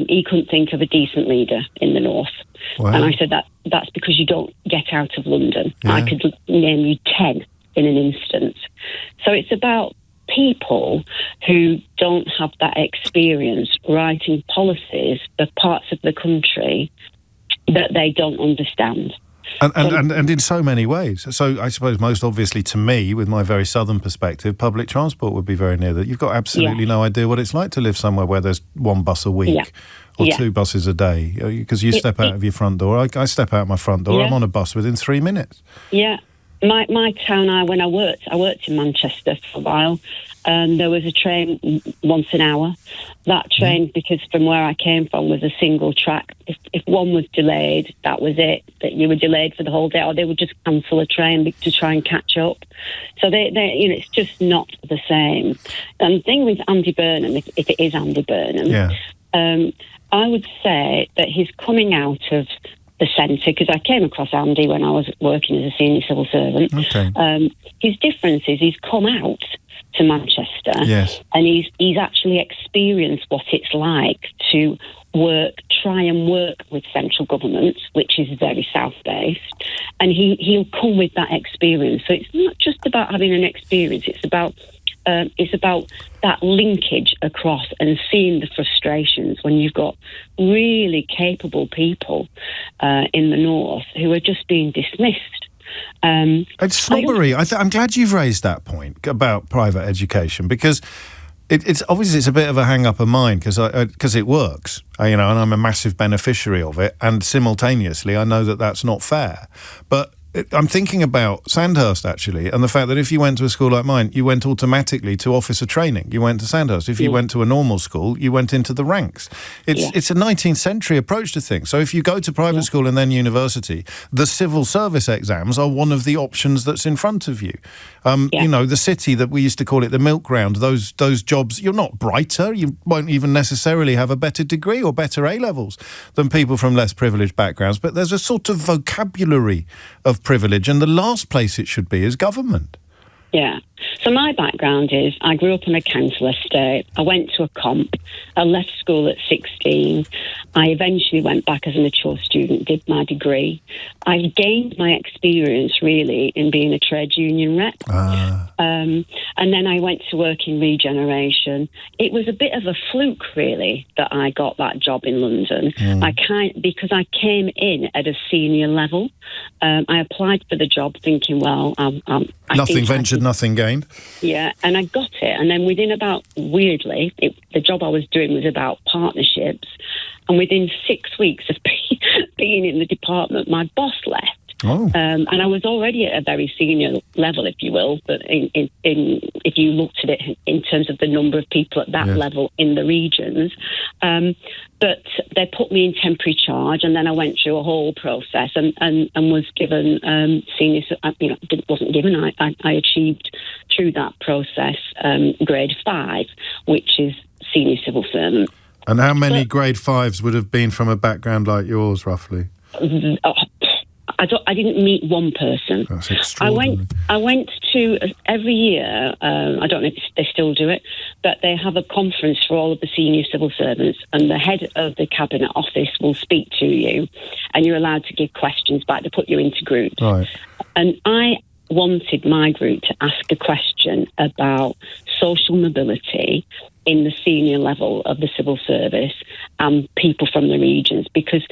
he couldn't think of a decent leader in the North. Wow. And I said, that's because you don't get out of London. Yeah. I could name you 10 in an instant. So it's about people who don't have that experience writing policies for parts of the country that they don't understand. And in so many ways. So I suppose most obviously to me, with my very southern perspective, public transport would be very near that. You've got absolutely no idea what it's like to live somewhere where there's one bus a week or 2 buses a day, because you step out of your front door. I step out my front door, I'm on a bus within 3 minutes. Yeah. My town, when I worked in Manchester for a while, and there was a train once an hour. That train, because from where I came from, was a single track. If one was delayed, that was it. That you were delayed for the whole day, or they would just cancel a train to try and catch up. So they it's just not the same. And the thing with Andy Burnham, if it is Andy Burnham, I would say that he's coming out of the centre, because I came across Andy when I was working as a senior civil servant. Okay. His difference is he's come out to Manchester, and he's actually experienced what it's like to try and work with central government, which is very south-based, and he'll come with that experience. So it's not just about having an experience, it's about that linkage across and seeing the frustrations when you've got really capable people in the North who are just being dismissed. It's snobbery. I'm glad you've raised that point about private education, because it's obviously it's a bit of a hang-up of mine because it works, and I'm a massive beneficiary of it, and simultaneously I know that that's not fair. But I'm thinking about Sandhurst, actually, and the fact that if you went to a school like mine, you went automatically to officer training. You went to Sandhurst. If you went to a normal school, you went into the ranks. It's a 19th century approach to things. So if you go to private school and then university, the civil service exams are one of the options that's in front of you. The city that we used to call it the milk ground, those jobs, you're not brighter. You won't even necessarily have a better degree or better A-levels than people from less privileged backgrounds. But there's a sort of vocabulary of privilege, and the last place it should be is government. Yeah. So my background is I grew up on a council estate. I went to a comp. I left school at 16. I eventually went back as a mature student, did my degree. I gained my experience really in being a trade union rep. And then I went to work in regeneration. It was a bit of a fluke really that I got that job in London. Because I came in at a senior level. I applied for the job thinking, well, nothing ventured, nothing gained. Yeah, and I got it. And then within about, weirdly, the job I was doing was about partnerships. And within 6 weeks of being in the department, my boss left. And I was already at a very senior level, if you will, but if you looked at it in terms of the number of people at that level in the regions. But they put me in temporary charge, and then I went through a whole process and was given senior. Wasn't given. I achieved through that process grade 5, which is senior civil servant. And how many grade 5s would have been from a background like yours, roughly? I didn't meet one person. That's extraordinary. I went to every year. I don't know if they still do it, but they have a conference for all of the senior civil servants, and the head of the cabinet office will speak to you, and you're allowed to give questions back. They put you into groups, right? And I wanted my group to ask a question about social mobility in the senior level of the civil service and people from the regions, because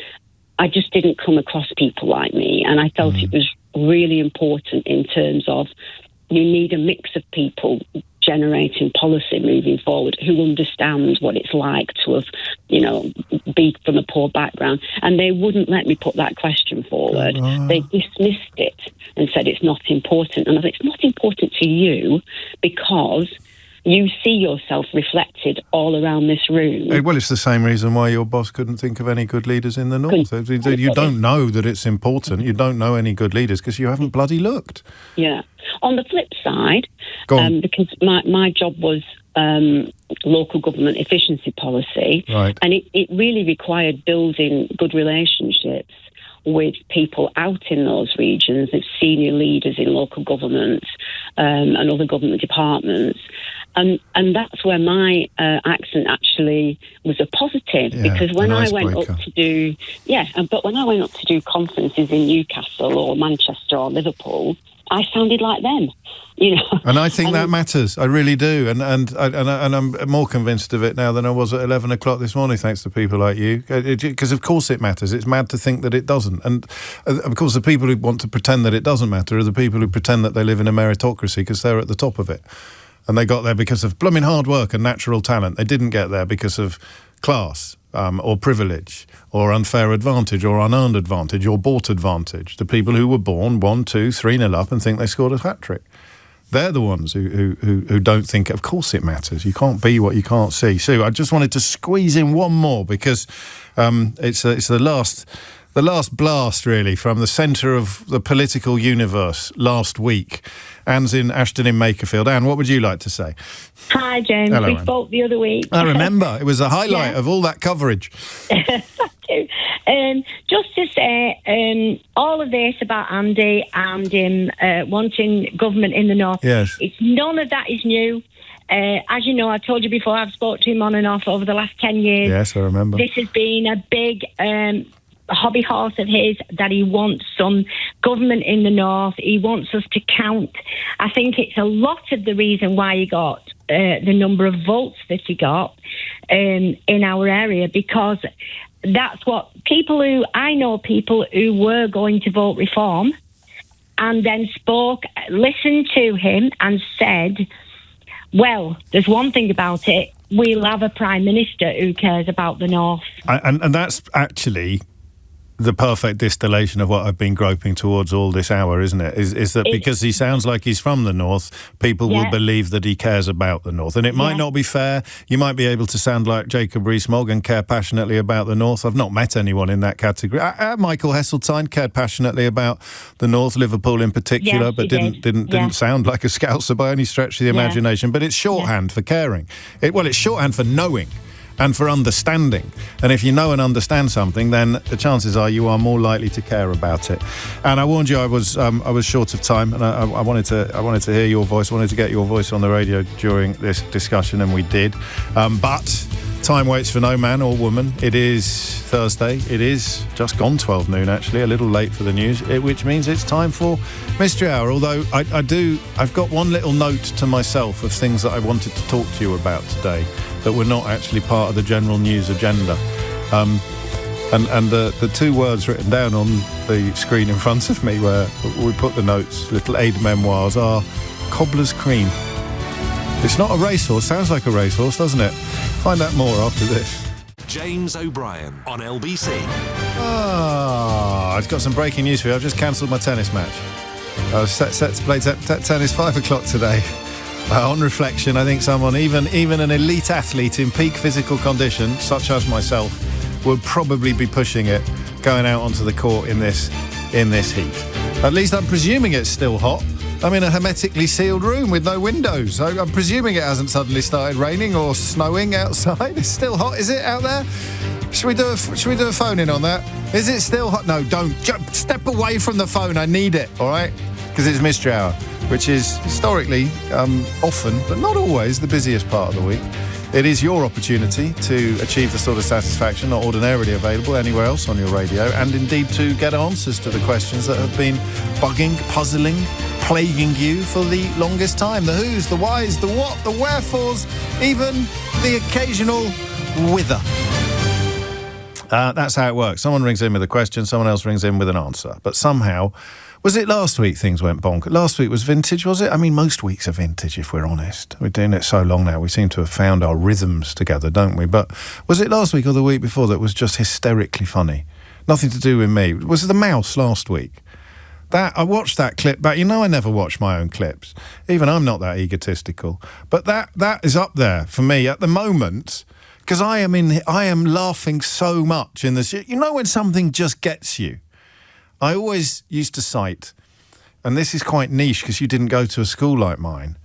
I just didn't come across people like me, and I felt it was really important in terms of you need a mix of people generating policy moving forward who understand what it's like to have, be from a poor background. And they wouldn't let me put that question forward. They dismissed it and said it's not important. And I said, it's not important to you because you see yourself reflected all around this room. Well, it's the same reason why your boss couldn't think of any good leaders in the north. You don't know that it's important. You don't know any good leaders because you haven't bloody looked. Yeah. On the flip side, because my job was local government efficiency policy, right. And it really required building good relationships with people out in those regions, with senior leaders in local governments and other government departments. And that's where my accent actually was a positive, because when I went up to do conferences in Newcastle or Manchester or Liverpool, I sounded like them, And I think that matters. I really do. And I'm more convinced of it now than I was at 11 o'clock this morning, thanks to people like you. Because, of course, it matters. It's mad to think that it doesn't. And, of course, the people who want to pretend that it doesn't matter are the people who pretend that they live in a meritocracy because they're at the top of it. And they got there because of blooming hard work and natural talent. They didn't get there because of class or privilege or unfair advantage or unearned advantage or bought advantage. The people who were born 1, 2, 3-0 up and think they scored a hat-trick. They're the ones who don't think, of course it matters. You can't be what you can't see. Sue, I just wanted to squeeze in one more because it's the last blast, really, from the centre of the political universe last week. Anne's in Ashton in Makerfield. Anne, what would you like to say? Hi, James. Hello, we Anne. spoke the other week. I remember. It was a highlight of all that coverage. Thank you. Just to say, all of this about Andy and him wanting government in the north, yes. None of that is new. As you know, I told you before, I've spoken to him on and off over the last 10 years. Yes, I remember. This has been a big hobby horse of his, that he wants some government in the north. He wants us to count. I think it's a lot of the reason why he got the number of votes that he got in our area, because that's what I know people who were going to vote reform and then listened to him and said, well, there's one thing about it, we'll have a Prime Minister who cares about the north. And that's actually the perfect distillation of what I've been groping towards all this hour, isn't it? Is that because he sounds like he's from the north, people will believe that he cares about the north. And it might not be fair. You might be able to sound like Jacob Rees-Mogg and care passionately about the north. I've not met anyone in that category. Michael Heseltine cared passionately about the north, Liverpool in particular, but didn't sound like a Scouser by any stretch of the imagination. But it's shorthand for caring. It's shorthand for knowing. and for understanding. And if you know and understand something, then the chances are you are more likely to care about it. And I warned you I was short of time, and I wanted to hear your voice. I wanted to get your voice on the radio during this discussion, and we did. But time waits for no man or woman. It is Thursday. It is just gone 12 noon, actually, a little late for the news, which means it's time for Mystery Hour. Although I've got one little note to myself of things that I wanted to talk to you about today that were not actually part of the general news agenda. And the two words written down on the screen in front of me where we put the notes, little aid memoirs, are cobbler's cream. It's not a racehorse. Sounds like a racehorse, doesn't it? Find out more after this. James O'Brien on LBC. I've got some breaking news for you. I've just cancelled my tennis match. I was set to play tennis 5 o'clock today. On reflection, I think someone, even an elite athlete in peak physical condition, such as myself, would probably be pushing it, going out onto the court in this heat. At least I'm presuming it's still hot. I'm in a hermetically sealed room with no windows. I'm presuming it hasn't suddenly started raining or snowing outside. It's still hot, is it, out there? Should we do a phone in on that? Is it still hot? No, don't. Step away from the phone. I need it, all right? Because it's Mystery Hour, which is historically, often, but not always, the busiest part of the week. It is your opportunity to achieve the sort of satisfaction not ordinarily available anywhere else on your radio, and indeed to get answers to the questions that have been bugging, puzzling, plaguing you for the longest time. The who's, the whys, the what, the wherefores, even the occasional whither. That's how it works. Someone rings in with a question, someone else rings in with an answer. But somehow, was it last week things went bonkers? Last week was vintage, was it? I mean, most weeks are vintage, if we're honest. We're doing it so long now, we seem to have found our rhythms together, don't we? But was it last week or the week before that was just hysterically funny? Nothing to do with me. Was it the mouse last week? I watched that clip back. You know, I never watch my own clips. Even I'm not that egotistical. But that is up there for me at the moment, because I am laughing so much in this. You know when something just gets you? I always used to cite, and this is quite niche because you didn't go to a school like mine,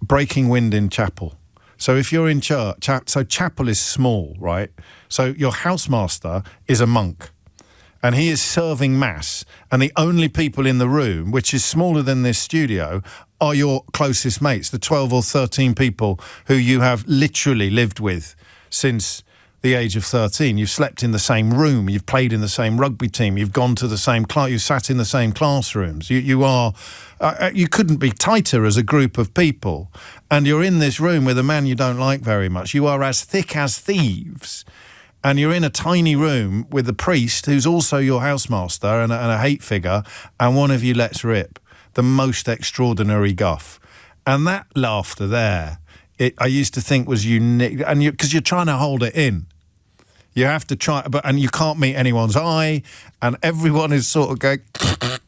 breaking wind in chapel. So if you're in church, so chapel is small, right? So your housemaster is a monk. And he is serving mass, and the only people in the room, which is smaller than this studio, are your closest mates, the 12 or 13 people who you have literally lived with since the age of 13. You've slept in the same room, you've played in the same rugby team, you've gone to the same class, you've sat in the same classrooms. You couldn't be tighter as a group of people, and you're in this room with a man you don't like very much. You are as thick as thieves. And you're in a tiny room with a priest who's also your housemaster and a hate figure, and one of you lets rip the most extraordinary guff. And that laughter there, I used to think was unique, and because you're trying to hold it in. You have to try, and you can't meet anyone's eye, and everyone is sort of going,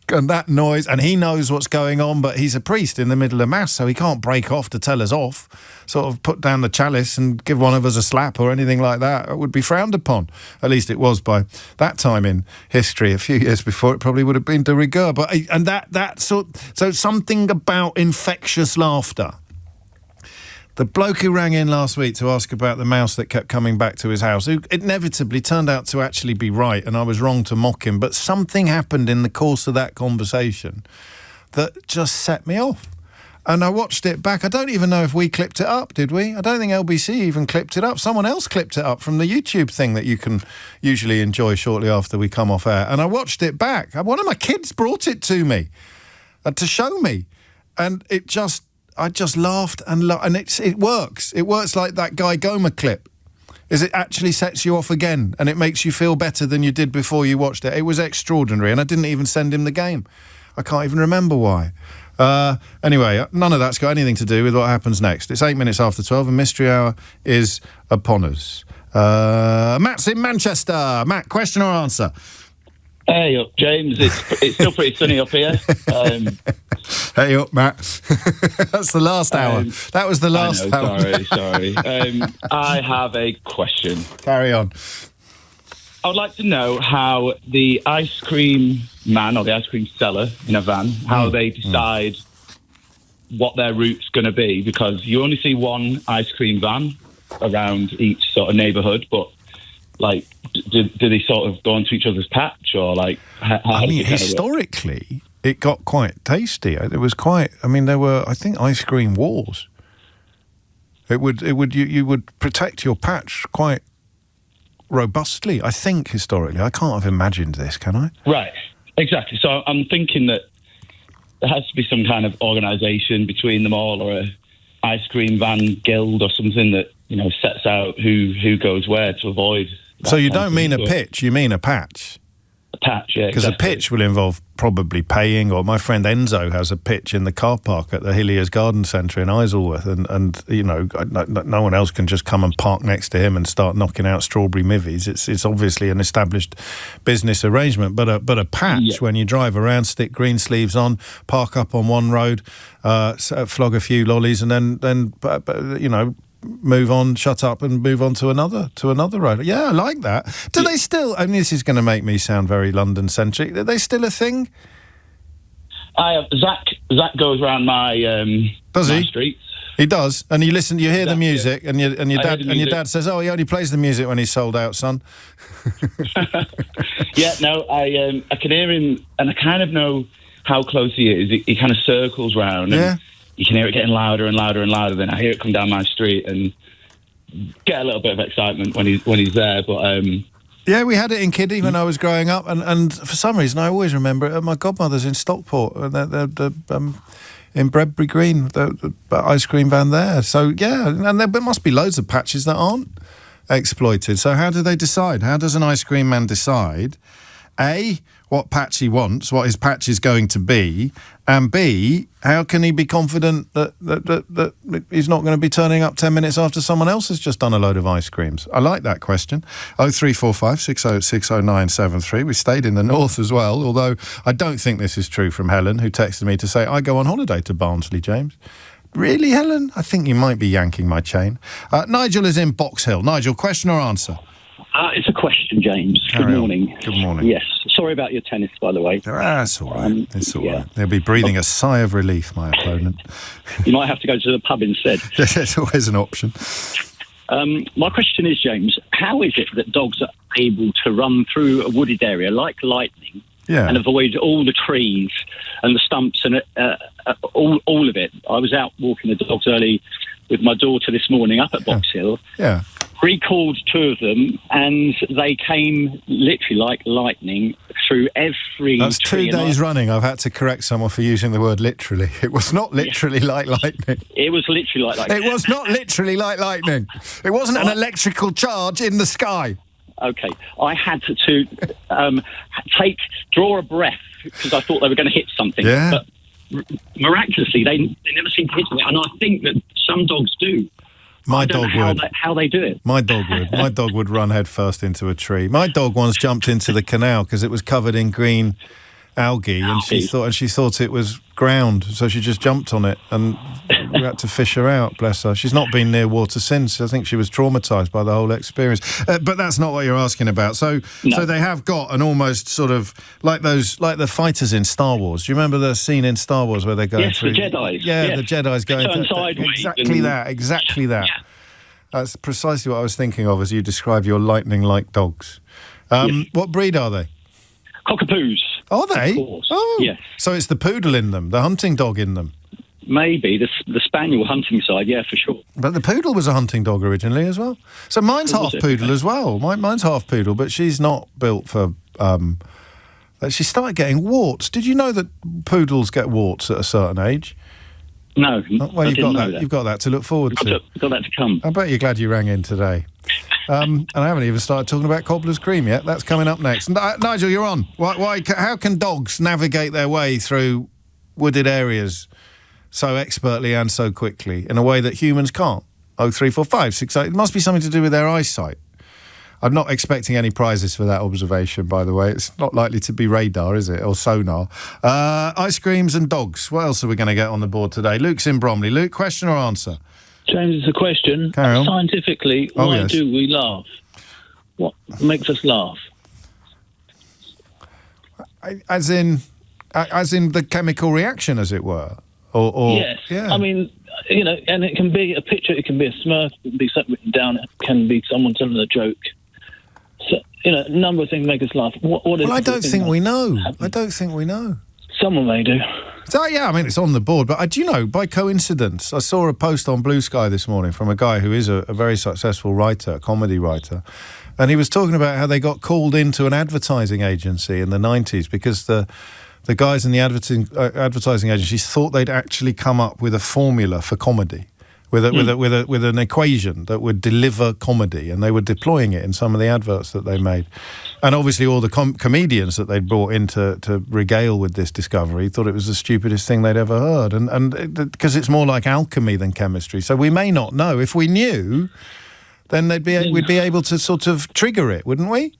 and that noise, and he knows what's going on, but he's a priest in the middle of mass, so he can't break off to tell us off, sort of put down the chalice and give one of us a slap or anything like that. It would be frowned upon. At least it was by that time in history. A few years before, it probably would have been de rigueur. So something about infectious laughter. The bloke who rang in last week to ask about the mouse that kept coming back to his house, who inevitably turned out to actually be right, and I was wrong to mock him, but something happened in the course of that conversation that just set me off. And I watched it back. I don't even know if we clipped it up, did we? I don't think LBC even clipped it up. Someone else clipped it up from the YouTube thing that you can usually enjoy shortly after we come off air. And I watched it back. One of my kids brought it to me to show me. And I just laughed and it works. It works like that Guy Goma clip. It actually sets you off again, and it makes you feel better than you did before you watched it. It was extraordinary, and I didn't even send him the game. I can't even remember why. Anyway, none of that's got anything to do with what happens next. It's 8 minutes after 12, and Mystery Hour is upon us. Matt's in Manchester. Matt, question or answer? Hey up, James. It's still pretty sunny up here. Hey up, Matt. That's the last hour. That was the last hour. Sorry. I have a question. Carry on. I would like to know how the ice cream man or the ice cream seller in a van, how they decide what their route's going to be, because you only see one ice cream van around each sort of neighbourhood, but like, do they sort of go onto each other's patch, or like? How I mean, historically, it got quite tasty. It was quite. I mean, there were, I think, ice cream wars. You would protect your patch quite robustly. I think historically, I can't have imagined this, can I? Right, exactly. So I'm thinking that there has to be some kind of organisation between them all, or a ice cream van guild or something that, you know, sets out who goes where to avoid. So you don't mean a pitch, you mean a patch? A patch, yeah. Because exactly. a pitch will involve probably paying, or my friend Enzo has a pitch in the car park at the Hilliers Garden Centre in Isleworth, and you know, no one else can just come and park next to him and start knocking out strawberry mivies. It's obviously an established business arrangement, but a patch, when you drive around, stick green sleeves on, park up on one road, flog a few lollies, and then you know, move on, shut up, and move on to another road. Yeah, I like that. Do they still? I mean, this is going to make me sound very London centric. Are they still a thing? Zach goes around my streets. He does, and you listen. You hear the music, and your dad says, "Oh, he only plays the music when he's sold out, son." Yeah, no, I can hear him, and I kind of know how close he is. He kind of circles round. Yeah. You can hear it getting louder and louder and louder. Then I hear it come down my street and get a little bit of excitement when he's there. But yeah, we had it in Kiddie when I was growing up, and for some reason I always remember it at my godmother's in Stockport, in Bredbury Green, the ice cream van there. So yeah, and there must be loads of patches that aren't exploited. So how do they decide? How does an ice cream man decide? A, what patch he wants, what his patch is going to be, and B, how can he be confident that he's not going to be turning up 10 minutes after someone else has just done a load of ice creams? I like that question. 0345 6060973. We stayed in the north as well, although I don't think this is true from Helen, who texted me to say, I go on holiday to Barnsley, James. Really, Helen? I think you might be yanking my chain. Nigel is in Box Hill. Nigel, question or answer? It's a question, James. Good morning. Good morning. Yes. Sorry about your tennis, by the way. That's all right. It's all right. They'll be breathing a sigh of relief, my opponent. You might have to go to the pub instead. There's always an option. My question is, James, how is it that dogs are able to run through a wooded area like lightning and avoid all the trees and the stumps and all of it? I was out walking the dogs early with my daughter this morning up at Box Hill. Yeah. Recalled two of them, and they came literally like lightning through every That's tree. 2 days running. I've had to correct someone for using the word literally. It was not literally like lightning. It was literally like lightning. It was not literally like lightning. It wasn't an electrical charge in the sky. Okay. I had to draw a breath because I thought they were going to hit something. Yeah. But miraculously, they never seem to hit it. And I think that some dogs do. My dog would. How they do it. My dog would. My dog would run head first into a tree. My dog once jumped into the canal because it was covered in green algae, and she thought it was ground, so she just jumped on it, and we had to fish her out. Bless her. She's not been near water since. I think she was traumatised by the whole experience. But that's not what you're asking about. So they have got an almost sort of like the fighters in Star Wars. Do you remember the scene in Star Wars where they're going through? Yes, the Jedis. Yeah, yes. the Jedis going turn sideways. Exactly that. Yeah. That's precisely what I was thinking of as you describe your lightning-like dogs. What breed are they? Cockapoos. Are they? Of course. Oh, yes. So it's the poodle in them, the hunting dog in them. Maybe the spaniel hunting side, yeah, for sure. But the poodle was a hunting dog originally as well. So mine's half poodle as well. Mine's half poodle, but she's not built for. She started getting warts. Did you know that poodles get warts at a certain age? No, well, you've got that. You've got that to look forward to. Got that to come. I bet you're glad you rang in today. And I haven't even started talking about cobbler's cream yet. That's coming up next. Nigel, you're on. How can dogs navigate their way through wooded areas so expertly and so quickly in a way that humans can't? 0345 68. It must be something to do with their eyesight. I'm not expecting any prizes for that observation, by the way. It's not likely to be radar, is it? Or sonar. Ice creams and dogs. What else are we going to get on the board today? Luke's in Bromley. Luke, question or answer? James, it's a question. Carry on. Scientifically, why do we laugh? What makes us laugh? As in the chemical reaction, as it were? Or yes. Yeah. I mean, you know, and it can be a picture, it can be a smurf, it can be something written down, it can be someone telling a joke. So, you know, a number of things make us laugh. I don't think we know. I don't think we know. Someone may do. So, yeah, I mean, it's on the board. But, do you know, by coincidence, I saw a post on Blue Sky this morning from a guy who is a very successful writer, a comedy writer. And he was talking about how they got called into an advertising agency in the 90s because the guys in the advertising agencies thought they'd actually come up with a formula for comedy. With an equation that would deliver comedy, and they were deploying it in some of the adverts that they made. And obviously all the comedians that they'd brought in to regale with this discovery thought it was the stupidest thing they'd ever heard, and because it's more like alchemy than chemistry. So we may not know. If we knew, then we'd be able to sort of trigger it, wouldn't we?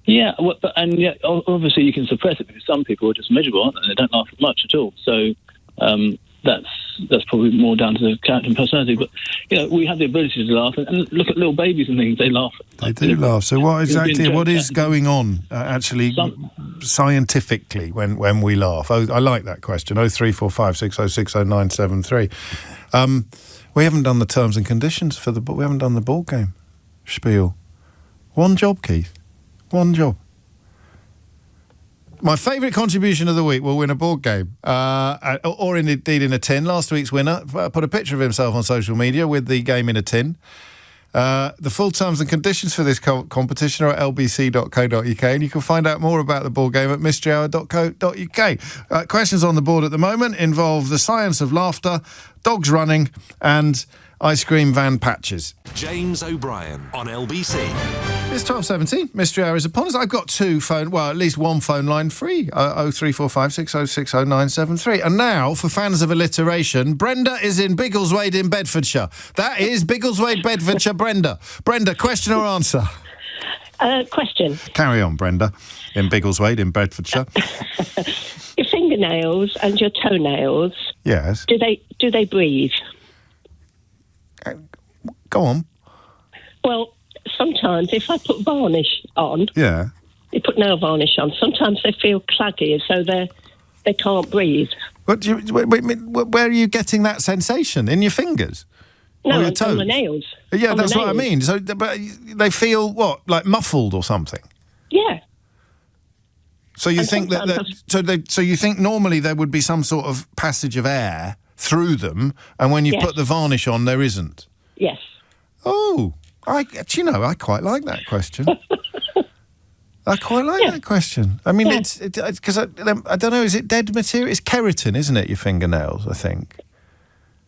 Yeah, and yet obviously you can suppress it because some people are just miserable, aren't they? They don't laugh much at all. So that's probably more down to the character and personality. But, you know, we have the ability to laugh. And look at little babies and things, they laugh. They do laugh. So what is going on, actually, scientifically, when we laugh? Oh, I like that question. 0345 6060 973. We haven't done the terms and conditions for we haven't done the board game spiel. One job, Keith. One job. My favourite contribution of the week will win a board game, or indeed in a tin. Last week's winner put a picture of himself on social media with the game in a tin. The full terms and conditions for this competition are at lbc.co.uk, and you can find out more about the board game at mysteryhour.co.uk. Questions on the board at the moment involve the science of laughter, dogs running, and ice cream van patches. James O'Brien on LBC. It's 12:17. Mystery Hour is upon us. I've got at least one phone line free. 0345 6060 973. And now, for fans of alliteration, Brenda is in Biggleswade in Bedfordshire. That is Biggleswade, Bedfordshire, Brenda. Brenda, question or answer? Question. Carry on, Brenda, in Biggleswade in Bedfordshire. Your fingernails and your toenails. Yes. Do they breathe? Go on. Well, sometimes if I put varnish on, you put nail varnish on, sometimes they feel claggy as though they can't breathe. Where are you getting that sensation? In your fingers? No, or your toes? On my nails. Yeah, that's what I mean. So, but they feel what, like muffled or something? Yeah. So you think so you think normally there would be some sort of passage of air through them, and when you put the varnish on, there isn't? Yes. Oh, I quite like that question. I quite like that question. I mean, it's because I don't know, is it dead material? It's keratin, isn't it, your fingernails, I think?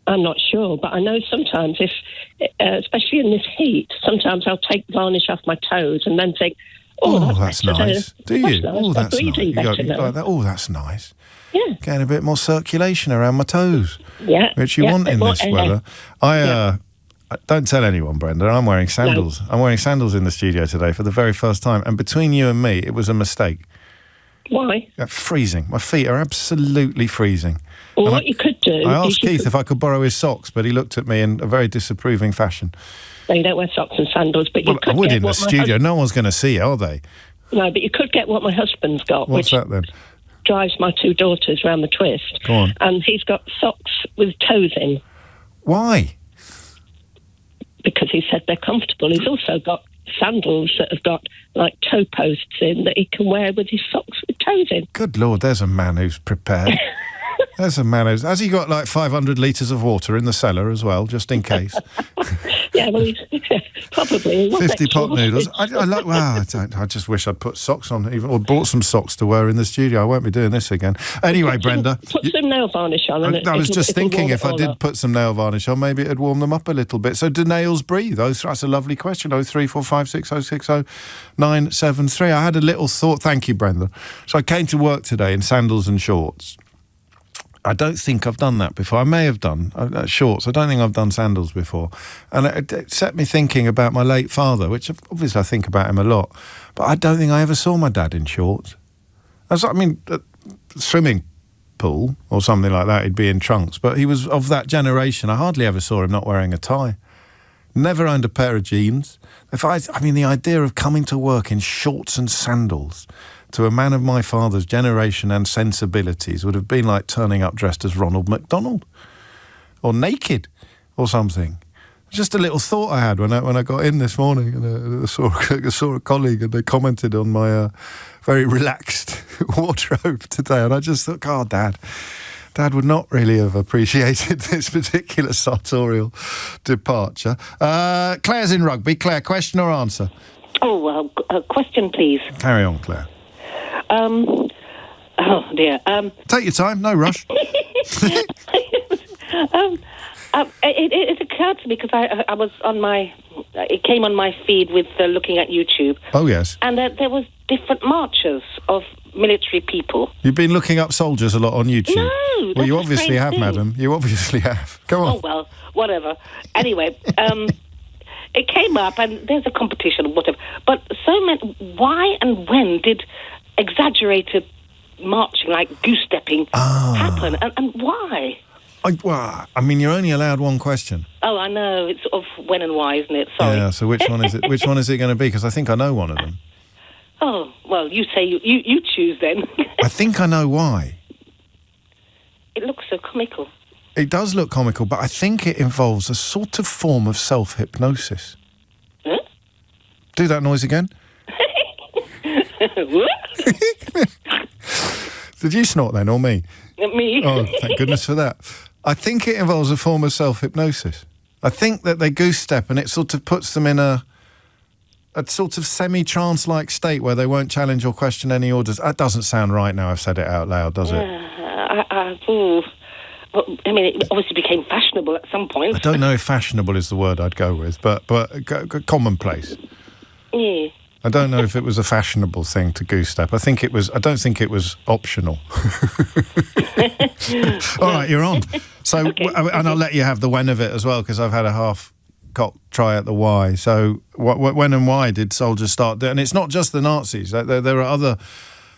I'm not sure, but I know sometimes especially in this heat, sometimes I'll take varnish off my toes and then think, that's nice. Do you? Nice. Oh, that's nice. That's nice. Yeah. Getting a bit more circulation around my toes. Yeah. Which you want in this weather. Don't tell anyone, Brenda. I'm wearing sandals. No. I'm wearing sandals in the studio today for the very first time. And between you and me, it was a mistake. Why? Freezing. My feet are absolutely freezing. Well, what you could do... I asked Keith if I could borrow his socks, but he looked at me in a very disapproving fashion. No, you don't wear socks and sandals, but you could I would in the studio. No one's going to see, are they? No, but you could get what my husband's got. What's that then? Drives my two daughters round the twist. Go on. And he's got socks with toes in. Why? Because he said they're comfortable. He's also got sandals that have got like toe posts in that he can wear with his socks with toes in. Good Lord, there's a man who's prepared. There's a man who's... Has he got like 500 litres of water in the cellar as well, just in case? Yeah, well, probably. 50 pot noodles. I just wish I'd put socks on, or bought some socks to wear in the studio. I won't be doing this again. Anyway, Brenda... Put some nail varnish on. I was just thinking if I did put some nail varnish on, maybe it'd warm them up a little bit. So do nails breathe? That's a lovely question. 0345 6060 973. I had a little thought. Thank you, Brenda. So I came to work today in sandals and shorts. I don't think I've done that before. I may have done shorts. I don't think I've done sandals before. And it set me thinking about my late father, which obviously I think about him a lot. But I don't think I ever saw my dad in shorts. Swimming pool or something like that, he'd be in trunks. But he was of that generation. I hardly ever saw him not wearing a tie. Never owned a pair of jeans. The idea of coming to work in shorts and sandals to a man of my father's generation and sensibilities would have been like turning up dressed as Ronald McDonald. or naked or something. Just a little thought I had when I got in this morning, and I saw a colleague, and they commented on my very relaxed wardrobe today, and I just thought, God, Dad would not really have appreciated this particular sartorial departure. Claire's in Rugby. Claire, question or answer? Oh, question, please. Carry on, Claire. Oh, dear. Take your time, no rush. It occurred to me because I was on it came on my feed with looking at YouTube. Oh, yes. And there was different marches of military people. You've been looking up soldiers a lot on YouTube. No, well, you obviously have, madam. You obviously have. Go on. Oh, well, whatever. Anyway, it came up, and there's a competition, whatever. But why and when did exaggerated marching, like goose-stepping, happen? And why? I mean, you're only allowed one question. Oh, I know. It's sort of when and why, isn't it? Sorry. Yeah, so which one is it? Which one is it going to be? Because I think I know one of them. Oh, well, you say you choose then. I think I know why. It looks so comical. It does look comical, but I think it involves a sort of form of self-hypnosis. Huh? Do that noise again. Did you snort then, or me? Me. Oh, thank goodness for that. I think it involves a form of self-hypnosis. I think that they goose step and it sort of puts them in a sort of semi-trance-like state where they won't challenge or question any orders. That doesn't sound right now I've said it out loud, does it? Well, I mean, it obviously became fashionable at some point. I don't know if fashionable is the word I'd go with, but commonplace. Yeah. I don't know if it was a fashionable thing to goose step. I don't think it was optional. All right, you're on. So, okay. And I'll let you have the when of it as well, because I've had a half-cocked try at the why. So, when and why did soldiers start doing? And it's not just the Nazis. There are other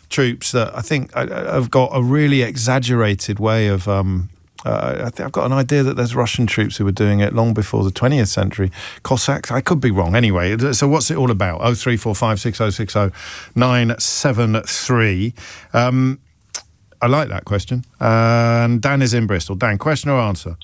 troops that I think have got a really exaggerated way of... I think I've got an idea that there's Russian troops who were doing it long before the 20th century. Cossacks, I could be wrong. Anyway, so what's it all about? 0345 6060 973. I like that question. And Dan is in Bristol. Dan, question or answer?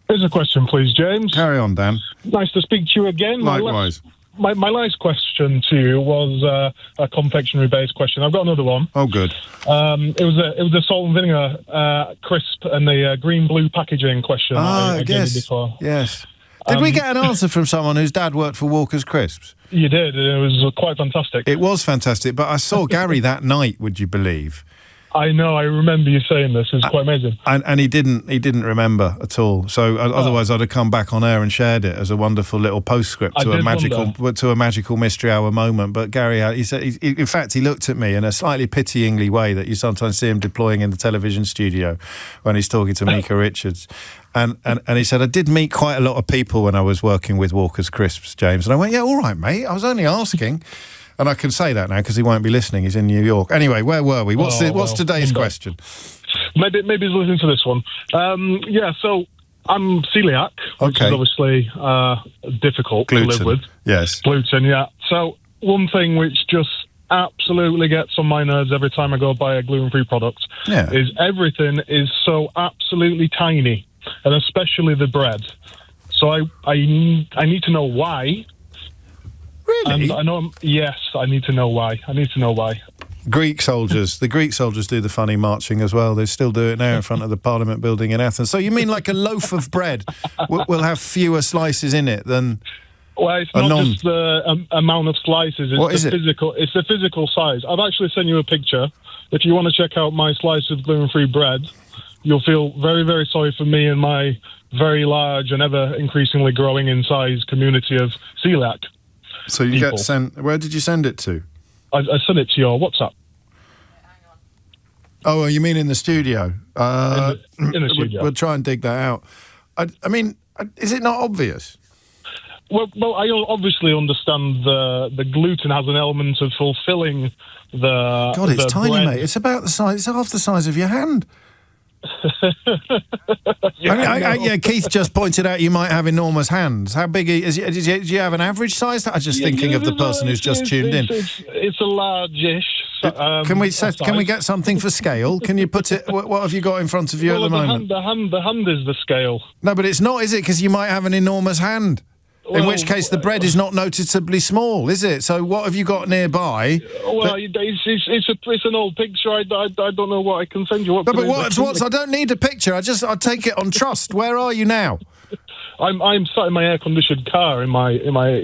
Here's a question, please, James. Carry on, Dan. Nice to speak to you again. Likewise. My last question to you was a confectionery-based question. I've got another one. Oh, good. It was a salt and vinegar crisp and the green-blue packaging question. I gave you before. Yes. Did we get an answer from someone whose dad worked for Walker's Crisps? You did. It was quite fantastic. It was fantastic, but I saw Gary that night, would you believe? I know. I remember you saying this. It's quite amazing. And he didn't remember at all. So otherwise, I'd have come back on air and shared it as a wonderful little postscript to a magical mystery hour moment. But Gary, he said, in fact, he looked at me in a slightly pityingly way that you sometimes see him deploying in the television studio when he's talking to Mika Richards. And he said, I did meet quite a lot of people when I was working with Walker's Crisps, James. And I went, yeah, all right, mate. I was only asking. And I can say that now because he won't be listening. He's in New York. Anyway, where were we? What's today's question? Maybe he's listening to this one. So I'm celiac, which is obviously difficult to live with. Yes. Gluten, yeah. So one thing which just absolutely gets on my nerves every time I go buy a gluten-free product is everything is so absolutely tiny, and especially the bread. So I need to know why. Really? And yes, I need to know why. Greek soldiers. The Greek soldiers do the funny marching as well. They still do it now in front of the Parliament building in Athens. So you mean like a loaf of bread will have fewer slices in it than... Well, it's not just the amount of slices. It's It's the physical size. I've actually sent you a picture. If you want to check out my slice of gluten-free bread, you'll feel very, very sorry for me and my very large and ever increasingly growing in size community of celiac. So you get sent... Where did you send it to? I sent it to your WhatsApp. Oh, you mean in the studio? In the studio. We'll try and dig that out. I mean, is it not obvious? Well, I obviously understand the gluten has an element of fulfilling the... God, it's tiny, bread. mate. It's about the size... It's half the size of your hand. Keith just pointed out you might have enormous hands. How big is it? Do you have an average size? I'm just thinking of the person who's just tuned in. It's a large-ish Can we get something for scale? Can you put it? What have you got in front of you at the moment? The hand is the scale. No, but it's not, is it? Because you might have an enormous hand. In which case, the bread is not noticeably small, is it? So, what have you got nearby? Well, it's an old picture. I don't know what I can send you. I don't need a picture. I take it on trust. Where are you now? I'm sat in my air-conditioned car in my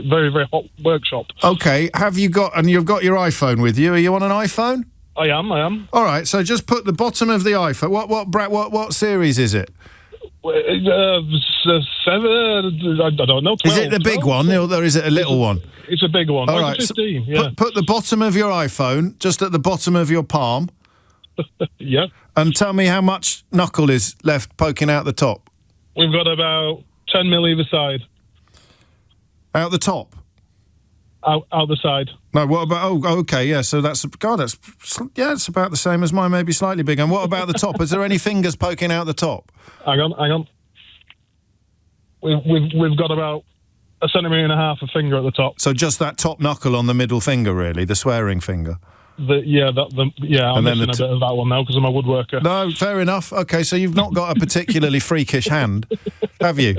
very, very hot workshop. Okay, you've got your iPhone with you? Are you on an iPhone? I am. All right, so just put the bottom of the iPhone. What series is it? 7, I don't know. 12, is it the big 12? one, or is it a little one? It's a big one. All right, 15, so yeah. put the bottom of your iPhone just at the bottom of your palm. Yeah. And tell me how much knuckle is left poking out the top. We've got about 10 mil either side. Out the top? Out the side. No, what about... Oh, okay, yeah, so it's about the same as mine, maybe slightly bigger. And what about the top? Is there any fingers poking out the top? Hang on. We've got about 1.5 centimetre of finger at the top. So just that top knuckle on the middle finger, really, the swearing finger? I'm missing a bit of that one now because I'm a woodworker. No, fair enough. Okay, so you've not got a particularly freakish hand, have you?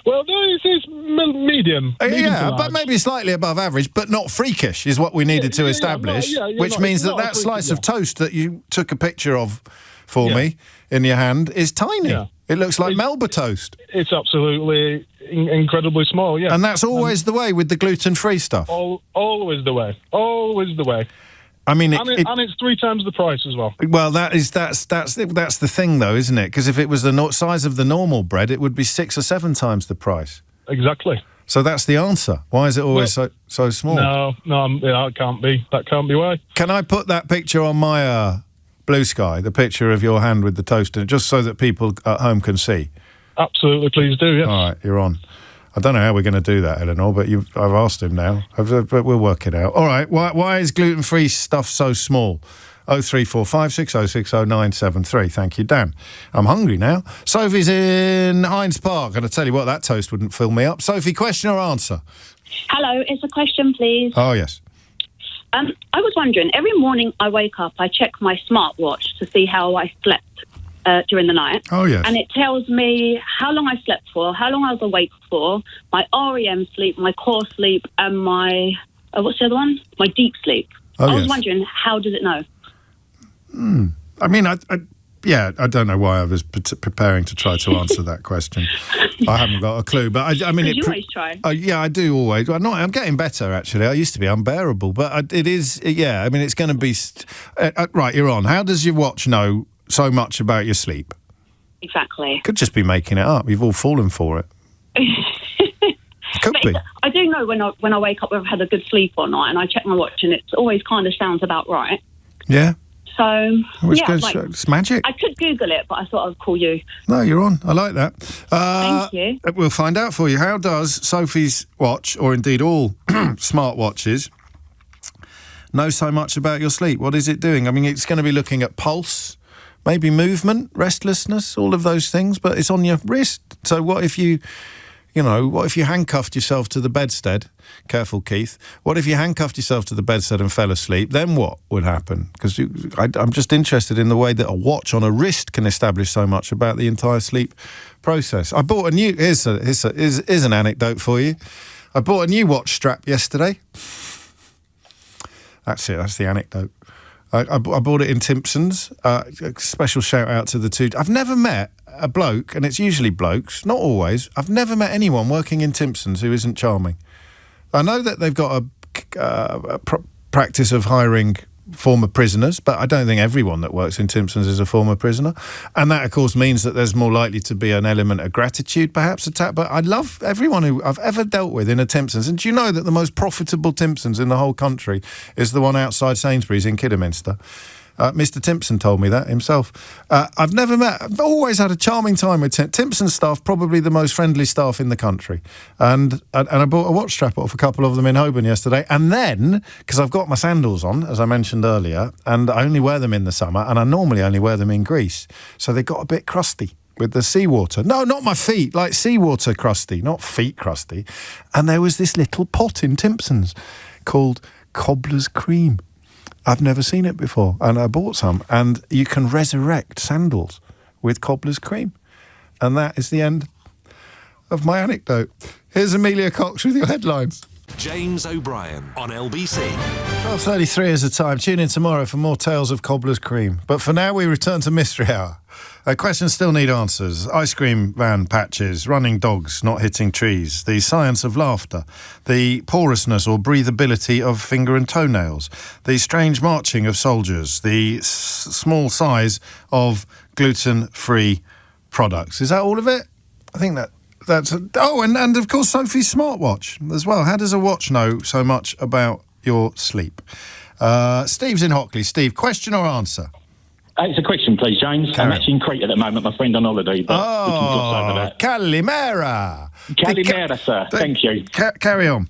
Well, no, it's medium. But maybe slightly above average, but not freakish is what we needed to establish, which means that slice of toast that you took a picture of for me in your hand is tiny. Yeah. It looks like Melba toast. It's absolutely incredibly small, yeah. And that's always the way with the gluten-free stuff? Always the way. Always the way. I mean, and it's 3 times the price as well. Well, that's the thing, though, isn't it? Because if it was the size of the normal bread, it would be 6 or 7 times the price. Exactly. So that's the answer. Why is it always so small? No, it can't be. That can't be why. Can I put that picture on my Blue Sky, the picture of your hand with the toast in it, just so that people at home can see? Absolutely, please do. Yes. All right, you're on. I don't know how we're going to do that, Eleanor, but I've asked him now. But we'll work it out. All right, why is gluten-free stuff so small? 03456060973. Thank you, Dan. I'm hungry now. Sophie's in Hynes Park, and I tell you what, that toast wouldn't fill me up. Sophie, question or answer? Hello, it's a question, please. Oh, yes. I was wondering, every morning I wake up, I check my smartwatch to see how I slept during the night. Oh, yes. And it tells me how long I slept for, how long I was awake for, my REM sleep, my core sleep, and my, what's the other one? My deep sleep. I was wondering, how does it know? I mean, I don't know why I was preparing to try to answer that question. I haven't got a clue, but I mean, you always try. Yeah, I do always. Well, I'm getting better actually. I used to be unbearable, but it is. Yeah, I mean, it's going to be right. You're on. How does your watch know so much about your sleep? Exactly. Could just be making it up. You've all fallen for it. Could be. I do know when I wake up whether I've had a good sleep or not, and I check my watch, and it always kind of sounds about right. Yeah. So, it's magic. I could Google it, but I thought I'd call you. No, you're on. I like that. Thank you. We'll find out for you. How does Sophie's watch, or indeed all smart watches, know so much about your sleep? What is it doing? I mean, it's going to be looking at pulse, maybe movement, restlessness, all of those things, but it's on your wrist. So what if you handcuffed yourself to the bedstead? Careful, Keith. What if you handcuffed yourself to the bedstead and fell asleep? Then what would happen? Because I'm just interested in the way that a watch on a wrist can establish so much about the entire sleep process. I bought a new... Here's an anecdote for you. I bought a new watch strap yesterday. That's it. That's the anecdote. I bought it in Timpson's. A special shout out to the two... I've never met a bloke, and it's usually blokes, not always. I've never met anyone working in Timpson's who isn't charming. I know that they've got a practice of hiring former prisoners, but I don't think everyone that works in Timpson's is a former prisoner. And that, of course, means that there's more likely to be an element of gratitude, perhaps, attached. But I love everyone who I've ever dealt with in a Timpson's. And do you know that the most profitable Timpson's in the whole country is the one outside Sainsbury's in Kidderminster? Mr. Timpson told me that himself. I've always had a charming time with Timpson staff, probably the most friendly staff in the country. And I bought a watch strap off a couple of them in Holborn yesterday. And then, because I've got my sandals on, as I mentioned earlier, and I only wear them in the summer, and I normally only wear them in Greece, so they got a bit crusty with the seawater. No, not my feet, like seawater crusty, not feet crusty. And there was this little pot in Timpson's called Cobbler's Cream. I've never seen it before, and I bought some. And you can resurrect sandals with cobbler's cream. And that is the end of my anecdote. Here's Amelia Cox with your headlines. James O'Brien on LBC. 12:33 is the time. Tune in tomorrow for more tales of cobbler's cream. But for now, we return to Mystery Hour. Questions still need answers. Ice cream van patches, running dogs not hitting trees, the science of laughter, the porousness or breathability of finger and toenails, the strange marching of soldiers, the small size of gluten-free products. Is that all of it? I think that's... and of course Sophie's smartwatch as well. How does a watch know so much about your sleep? Steve's in Hockley. Steve, question or answer? It's a question, please, James. I'm actually in Crete at the moment, my friend on holiday, but we can gloss over that. Calimera! Calimera, sir. Thank you. Carry on.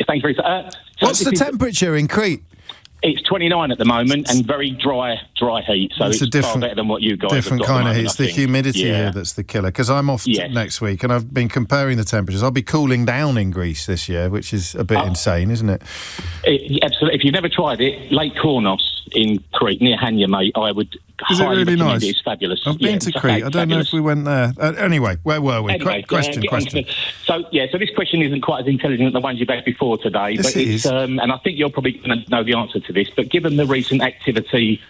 Thank you very much. What's the temperature in Crete? It's 29 at the moment and very dry heat, so it's far better than what you guys have got. Different kind of heat. It's the humidity here that's the killer, because I'm off next week and I've been comparing the temperatures. I'll be cooling down in Greece this year, which is a bit insane, isn't it? Absolutely. If you've never tried it, Lake Kornos in Crete, near Hania, mate, I would highly really recommend nice? it. It's fabulous. I've been to Crete. I don't know if we went there. Anyway, where were we? Anyway, question. So this question isn't quite as intelligent as the ones you've had before today, Yes, but it's and I think you're probably going to know the answer to this, but given the recent activity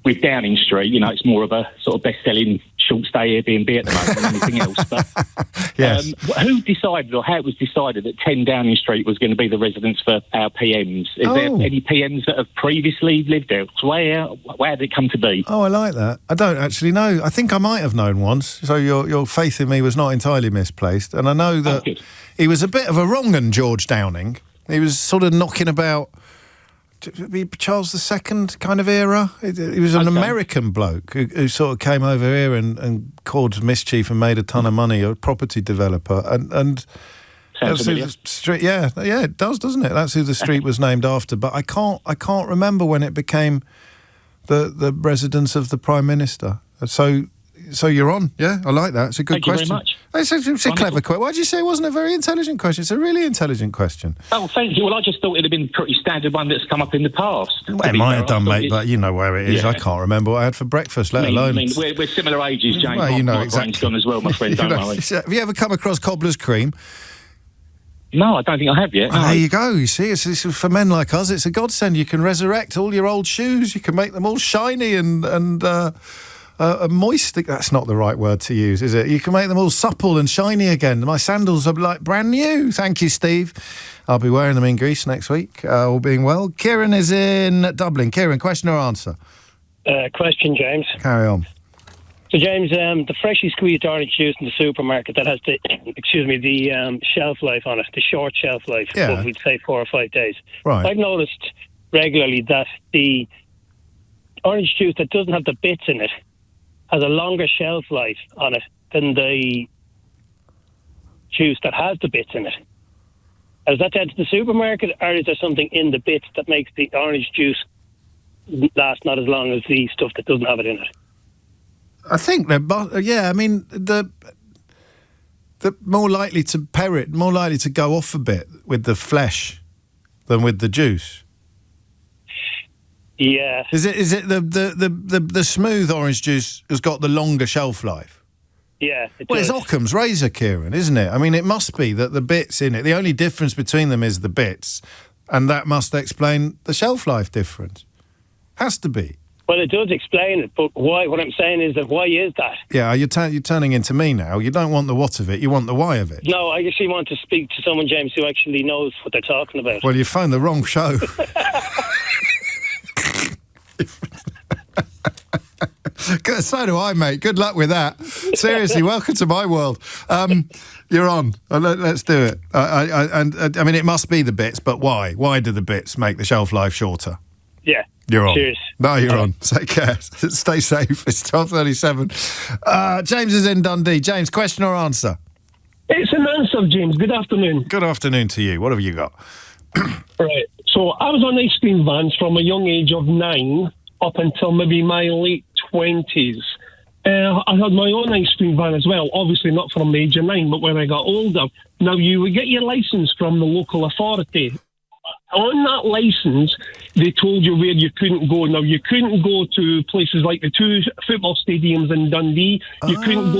with Downing Street, it's more of a sort of best-selling short-stay Airbnb at the moment than anything else. But yes. Who decided, or how it was decided, that 10 Downing Street was going to be the residence for our PMs? Is there any PMs that have previously lived elsewhere? Where did it come to be? Oh, I like that. I don't actually know. I think I might have known once, so your faith in me was not entirely misplaced. And I know that he was a bit of a wrong-un, George Downing. He was sort of knocking about... Charles II kind of era. He was an American bloke who sort of came over here and caused mischief and made a ton of money, a property developer. And that's who the street, yeah, it does, doesn't it? That's who the street was named after. But I can't remember when it became the residence of the Prime Minister. So you're on, yeah? I like that. It's a good question. Thank you very much. It's a clever question. Why did you say it wasn't a very intelligent question? It's a really intelligent question. Oh, thank you. Well, I just thought it'd have been a pretty standard one that's come up in the past. Well, it might have done, mate, but you know where it is. Yeah. I can't remember what I had for breakfast, let alone... we're similar ages, James. Well, you know my exactly. brain's gone as well, my friend, don't worry. Have you ever come across cobbler's cream? No, I don't think I have yet. Well, there you go. You see, it's for men like us, it's a godsend. You can resurrect all your old shoes. You can make them all shiny and moist. That's not the right word to use, is it? You can make them all supple and shiny again. My sandals are like brand new. Thank you, Steve. I'll be wearing them in Greece next week, all being well. Kieran is in Dublin. Kieran, question or answer? Question, James. Carry on. So, James, the freshly squeezed orange juice in the supermarket that has the shelf life on it, the short shelf life, yeah. we'd say 4 or 5 days. Right. I've noticed regularly that the orange juice that doesn't have the bits in it has a longer shelf life on it than the juice that has the bits in it. Is that down to the supermarket, or is there something in the bits that makes the orange juice last not as long as the stuff that doesn't have it in it? I think they're, I mean, they're more likely to more likely to go off a bit with the flesh than with the juice. Yeah. Is it the smooth orange juice has got the longer shelf life? Yeah. It's Occam's razor, Kieran, isn't it? I mean, it must be that the bits in it, the only difference between them is the bits, and that must explain the shelf life difference. Has to be. Well, it does explain it, but why? What I'm saying is that why is that? Yeah, you're turning into me now. You don't want the what of it, you want the why of it. No, I actually want to speak to someone, James, who actually knows what they're talking about. Well, you phoned the wrong show. So do I, mate. Good luck with that. Seriously, welcome to my world. You're on. Let's do it. I mean, it must be the bits, but why? Why do the bits make the shelf life shorter? Yeah. You're on. Cheers. No, you're on. Take care. Stay safe. It's 12:37. James is in Dundee. James, question or answer? It's an answer, James. Good afternoon. Good afternoon to you. What have you got? Right. So I was on ice cream vans from a young age of 9 up until maybe my late 20s. I had my own ice cream van as well, obviously not from the age of 9, but when I got older. Now, you would get your licence from the local authority, on that licence, they told you where you couldn't go. Now, you couldn't go to places like the 2 football stadiums in Dundee. You couldn't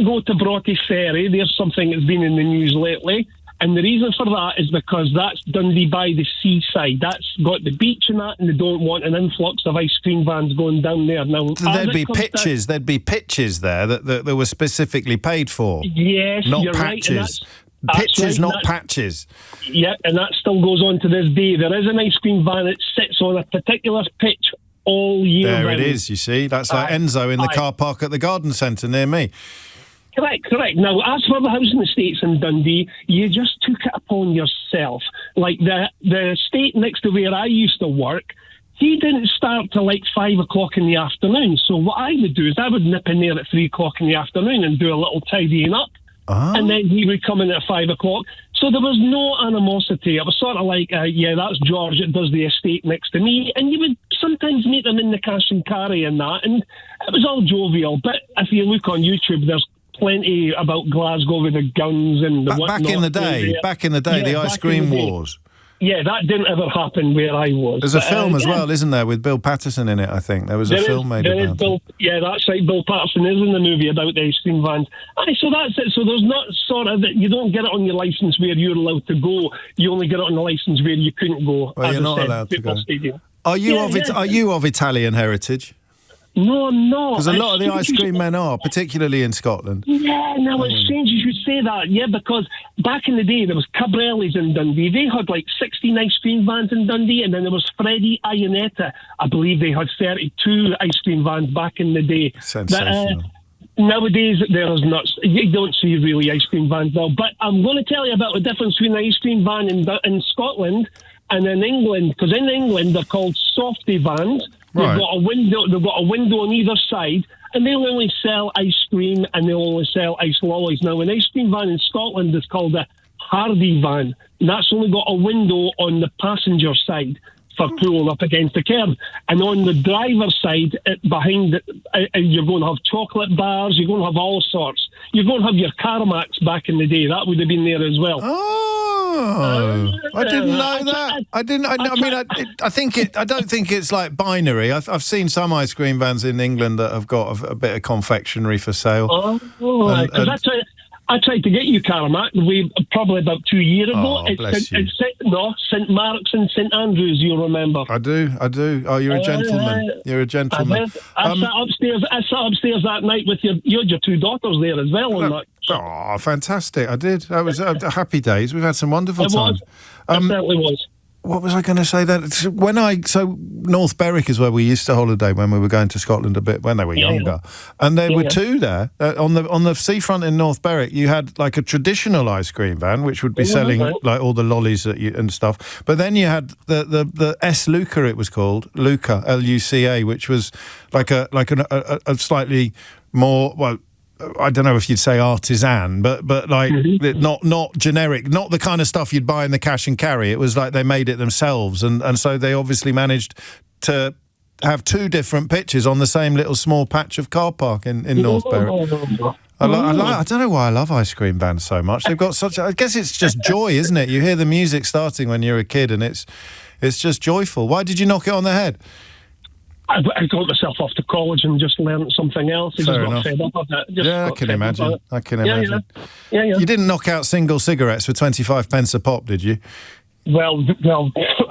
go to Broughty Ferry. There's something that's been in the news lately. And the reason for that is because that's Dundee by the seaside. That's got the beach and that, and they don't want an influx of ice cream vans going down there. Now, there'd be pitches there that were specifically paid for. Yes, not you're patches. Right. Pitches, right, not patches. Yeah, and that still goes on to this day. There is an ice cream van that sits on a particular pitch all year round. There it is, you see. That's like Enzo in the car park at the garden centre near me. Correct. Now, as for the housing estates in Dundee, you just took it upon yourself. Like the estate next to where I used to work, he didn't start till like 5 o'clock in the afternoon. So what I would do is I would nip in there at 3 o'clock in the afternoon and do a little tidying up. And then he would come in at 5 o'clock. So there was no animosity. It was sort of like, that's George that does the estate next to me. And you would sometimes meet them in the cash and carry and that. And it was all jovial. But if you look on YouTube, there's plenty about Glasgow with the guns and the whatnot. Back in the day, the ice cream wars. Yeah, that didn't ever happen where I was. There's a film as well, isn't there, with Bill Patterson in it, I think. There was a film made about it. Yeah, that's right. Bill Patterson is in the movie about the ice cream vans. So that's it. So there's not sort of that you don't get it on your licence where you're allowed to go. You only get it on the licence where you couldn't go. Well, you're not allowed to go. Stadium. Are you of Italian heritage? No, I'm not. Because a lot of the ice cream men are, particularly in Scotland. Yeah, now it's strange you should say that. Yeah, because back in the day, there was Cabrelli's in Dundee. They had like 16 ice cream vans in Dundee, and then there was Freddie Ionetta. I believe they had 32 ice cream vans back in the day. Sensational. Nowadays, there is not. You don't see really ice cream vans now. But I'm going to tell you about the difference between an ice cream van in Scotland and in England. Because in England, they're called softy vans. They've got a window. They've got a window on either side, and they'll only sell ice cream and they'll only sell ice lollies. Now, an ice cream van in Scotland is called a Hardy van, and that's only got a window on the passenger side for pulling up against the curb. And on the driver's side, behind you're going to have chocolate bars. You're going to have all sorts. You're going to have your Carmax back in the day. That would have been there as well. Oh, I didn't know that. I didn't. I don't think it's like binary. I've seen some ice cream vans in England that have got a bit of confectionery for sale. Because I tried to get you Carmack probably about 2 years ago. It's St Mark's and St Andrews. You'll remember. I do. Oh, you're a gentleman. You're a gentleman. I sat upstairs that night with your 2 daughters there as well. Oh, fantastic! I did. That was happy days. We've had some wonderful times. It certainly was. What was I going to say? So North Berwick is where we used to holiday when we were going to Scotland a bit when they were younger, and there were 2 there on the seafront in North Berwick. You had like a traditional ice cream van which would be selling like all the lollies and stuff, but then you had the S Luca, it was called Luca, Luca, which was like a slightly more I don't know if you'd say artisan, but like not generic, not the kind of stuff you'd buy in the cash and carry. It was like they made it themselves, and so they obviously managed to have 2 different pitches on the same little small patch of car park in North Berwick. I don't know why I love ice cream vans so much. They've got such. I guess it's just joy, isn't it? You hear the music starting when you're a kid, and it's just joyful. Why did you knock it on the head? I got myself off to college and just learned something else. I got fed up of that. I can imagine. Yeah. You didn't knock out single cigarettes for 25 pence a pop, did you? Well,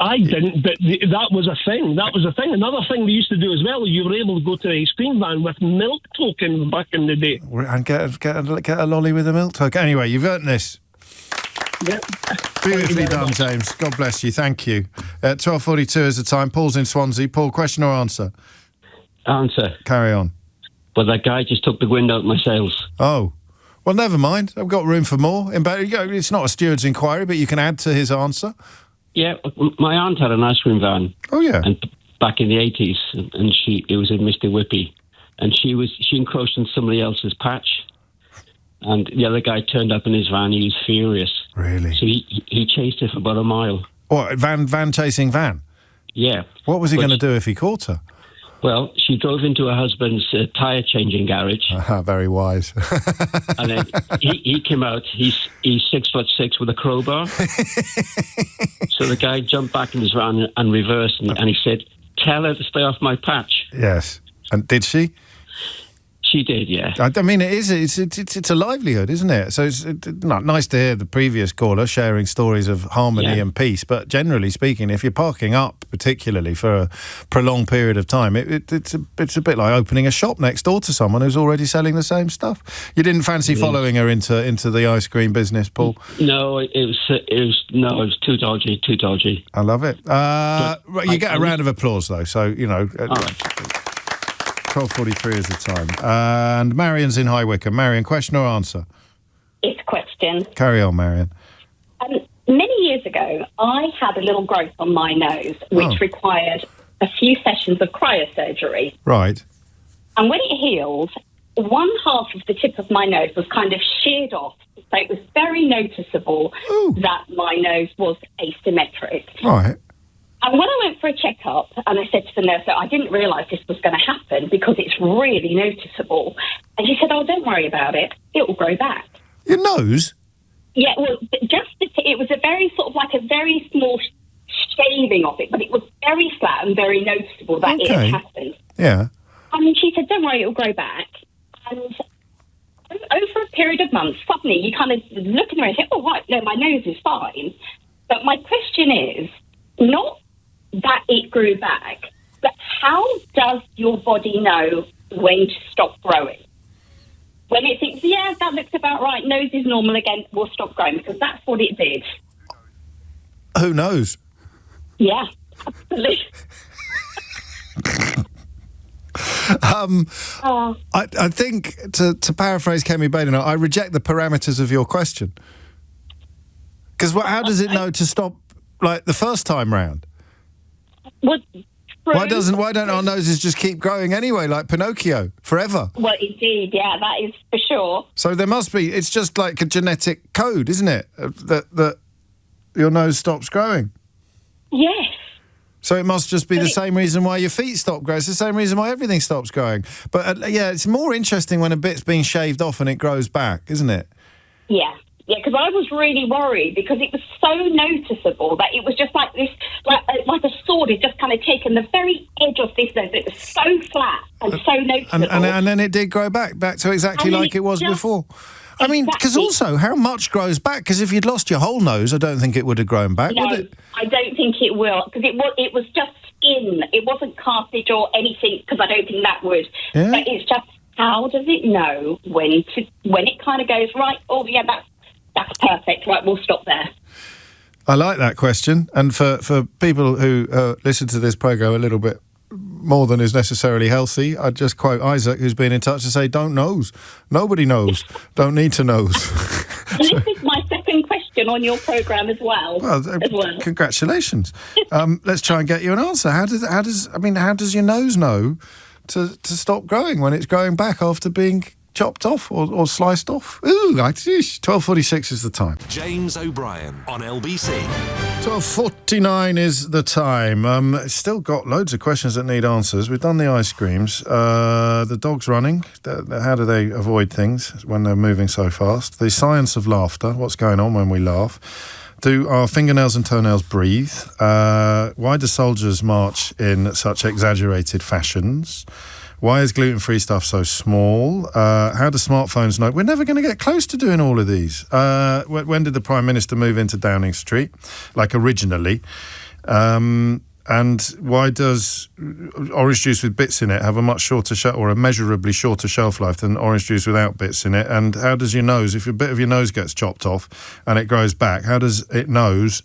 I didn't, but that was a thing. Another thing we used to do as well, you were able to go to the ice cream van with milk tokens back in the day. And get a lolly with a milk token. Anyway, you've earned this. Yep. Beautifully done, James. God bless you. Thank you. 12:42 is the time. Paul's in Swansea. Paul, question or answer? Answer. Carry on. But that guy just took the wind out of my sails. Oh. Well, never mind. I've got room for more. It's not a steward's inquiry, but you can add to his answer. Yeah, my aunt had an ice cream van. Oh, yeah. And back in the 80s, and it was in Mr. Whippy. And she encroached on somebody else's patch. And the other guy turned up in his van. He was furious. Really? So he chased her for about a mile. What, van chasing van? Yeah. What was he going to do if he caught her? Well, she drove into her husband's tyre-changing garage. Very wise. And then he came out. He's 6'6" with a crowbar. So the guy jumped back in his van and reversed, and he said, "Tell her to stay off my patch." Yes. And did she? She did, yeah. I mean, it's a livelihood, isn't it? So it's nice to hear the previous caller sharing stories of harmony and peace. But generally speaking, if you're parking up, particularly for a prolonged period of time, it's a bit like opening a shop next door to someone who's already selling the same stuff. You didn't fancy following her into the ice cream business, Paul? No, it was too dodgy. I love it. You get a round of applause though, so you know. All right. 12:43 is the time. And Marion's in High Wycombe. Marion, question or answer? It's a question. Carry on, Marion. Many years ago, I had a little growth on my nose, which required a few sessions of cryosurgery. Right. And when it healed, one half of the tip of my nose was kind of sheared off. So it was very noticeable that my nose was asymmetric. Right. And when I went for a checkup, and I said to the nurse that I didn't realise this was going to happen because it's really noticeable. And she said, "Oh, don't worry about it. It will grow back." Your nose? Yeah, well, it was a very sort of like a very small shaving of it, but it was very flat and very noticeable that it had happened. Yeah. And she said, "Don't worry, it will grow back." And over a period of months, suddenly you kind of look in the mirror and say, "Oh, right, no, my nose is fine." But my question is, not that it grew back, but how does your body know when to stop growing? When it thinks, yeah, that looks about right, nose is normal again, we'll stop growing, because that's what it did. Who knows? Yeah, absolutely. I think, to paraphrase Kemi Baden, I reject the parameters of your question. Because how does it know to stop, like, the first time round? Why don't our noses just keep growing anyway, like Pinocchio, forever? Well, indeed, yeah, that is for sure. So there must be, it's just like a genetic code, isn't it? That your nose stops growing. Yes. So it must just be the same reason why your feet stop growing. It's the same reason why everything stops growing. But it's more interesting when a bit's been shaved off and it grows back, isn't it? Yeah. Yeah, because I was really worried because it was so noticeable that it was just like this, like a sword had just kind of taken the very edge of this nose. It was so flat and so noticeable. And then it did grow back to exactly like it was before. I mean, because also, how much grows back? Because if you'd lost your whole nose, I don't think it would have grown back, would it? I don't think it will, because it was just skin. It wasn't cartilage or anything, because I don't think that would. Yeah? But it's just, how does it know when it kind of goes, right, oh, yeah, that's perfect. Right, we'll stop there. I like that question. And for people who listen to this programme a little bit more than is necessarily healthy, I'd just quote Isaac, who's been in touch, to say, don't nose. Nobody knows. Don't need to nose. This is my second question on your programme as well. Congratulations. Let's try and get you an answer. How does your nose know to stop growing when it's growing back after being chopped off or sliced off? 12:46 is the time. James O'Brien on LBC. 12:49 is the time. Still got loads of questions that need answers. We've done the ice creams. The dog's running. How do they avoid things when they're moving so fast? The science of laughter. What's going on when we laugh? Do our fingernails and toenails breathe? Why do soldiers march in such exaggerated fashions? Why is gluten-free stuff so small? How do smartphones know? We're never going to get close to doing all of these. When did the Prime Minister move into Downing Street, like originally? And why does orange juice with bits in it have a much shorter or a measurably shorter shelf life than orange juice without bits in it? And how does your nose, if a bit of your nose gets chopped off and it grows back, how does it knows?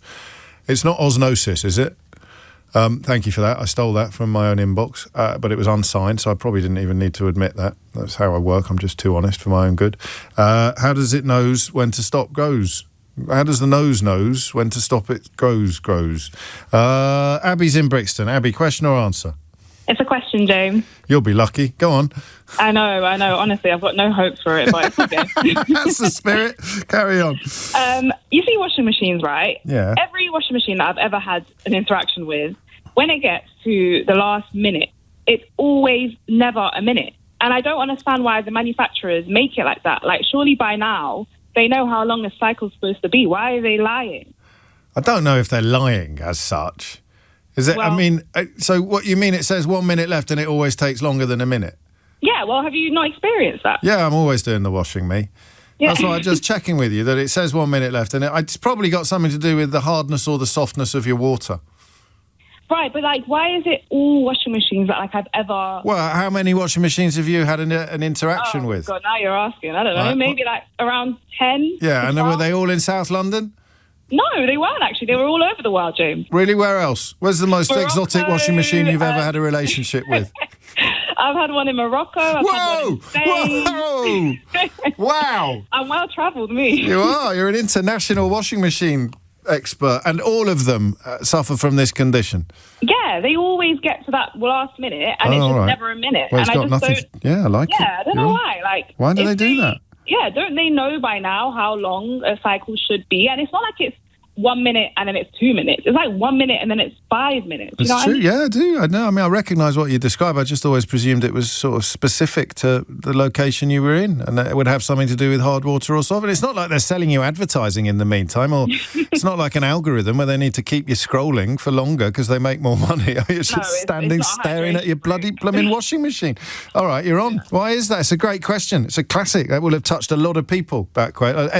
It's not osmosis, is it? Thank you for that. I stole that from my own inbox, but it was unsigned, so I probably didn't even need to admit that. That's how I work. I'm just too honest for my own good. How does it knows when to stop grows? How does the nose knows when to stop it grows? Abby's in Brixton. Abby, question or answer? It's a question, James. You'll be lucky. Go on. I know. Honestly, I've got no hope for it, but it's okay. That's the spirit. Carry on. You see washing machines, right? Yeah. Every washing machine that I've ever had an interaction with, when it gets to the last minute, it's always never a minute. And I don't understand why the manufacturers make it like that. Like, surely by now, they know how long a cycle's supposed to be. Why are they lying? I don't know if they're lying as such. Is it? Well, I mean, so what you mean? It says 1 minute left, and it always takes longer than a minute. Yeah. Well, have you not experienced that? Yeah, I'm always doing the washing, me. Yeah. That's why I'm just checking with you that it says 1 minute left, and it's probably got something to do with the hardness or the softness of your water. Right, but why is it all washing machines that I've ever? Well, how many washing machines have you had an interaction with? God, now you're asking. I don't know. Maybe around 10. Yeah, and were they all in South London? No, they weren't actually. They were all over the world, James. Really? Where else? Where's the most Morocco, exotic washing machine you've ever had a relationship with? I've had one in Morocco. I've had one in Spain. Whoa! Wow! I'm well travelled, me. You are. You're an international washing machine expert, and all of them suffer from this condition. Yeah, they always get to that last minute, and it's just never a minute. Well, it's and got nothing. Yeah, I like it. Yeah, I don't know why. Why do they do that? Yeah, don't they know by now how long a cycle should be? And it's not like it's 1 minute and then it's 2 minutes. It's like 1 minute and then it's 5 minutes. It's true. Yeah, I do. I know. I mean, I recognise what you describe. I just always presumed it was sort of specific to the location you were in, and that it would have something to do with hard water or soft. And it's not like they're selling you advertising in the meantime, or it's not like an algorithm where they need to keep you scrolling for longer because they make more money. You're just staring at your bloody blooming washing machine. All right, you're on. Why is that? It's a great question. It's a classic. That will have touched a lot of people. That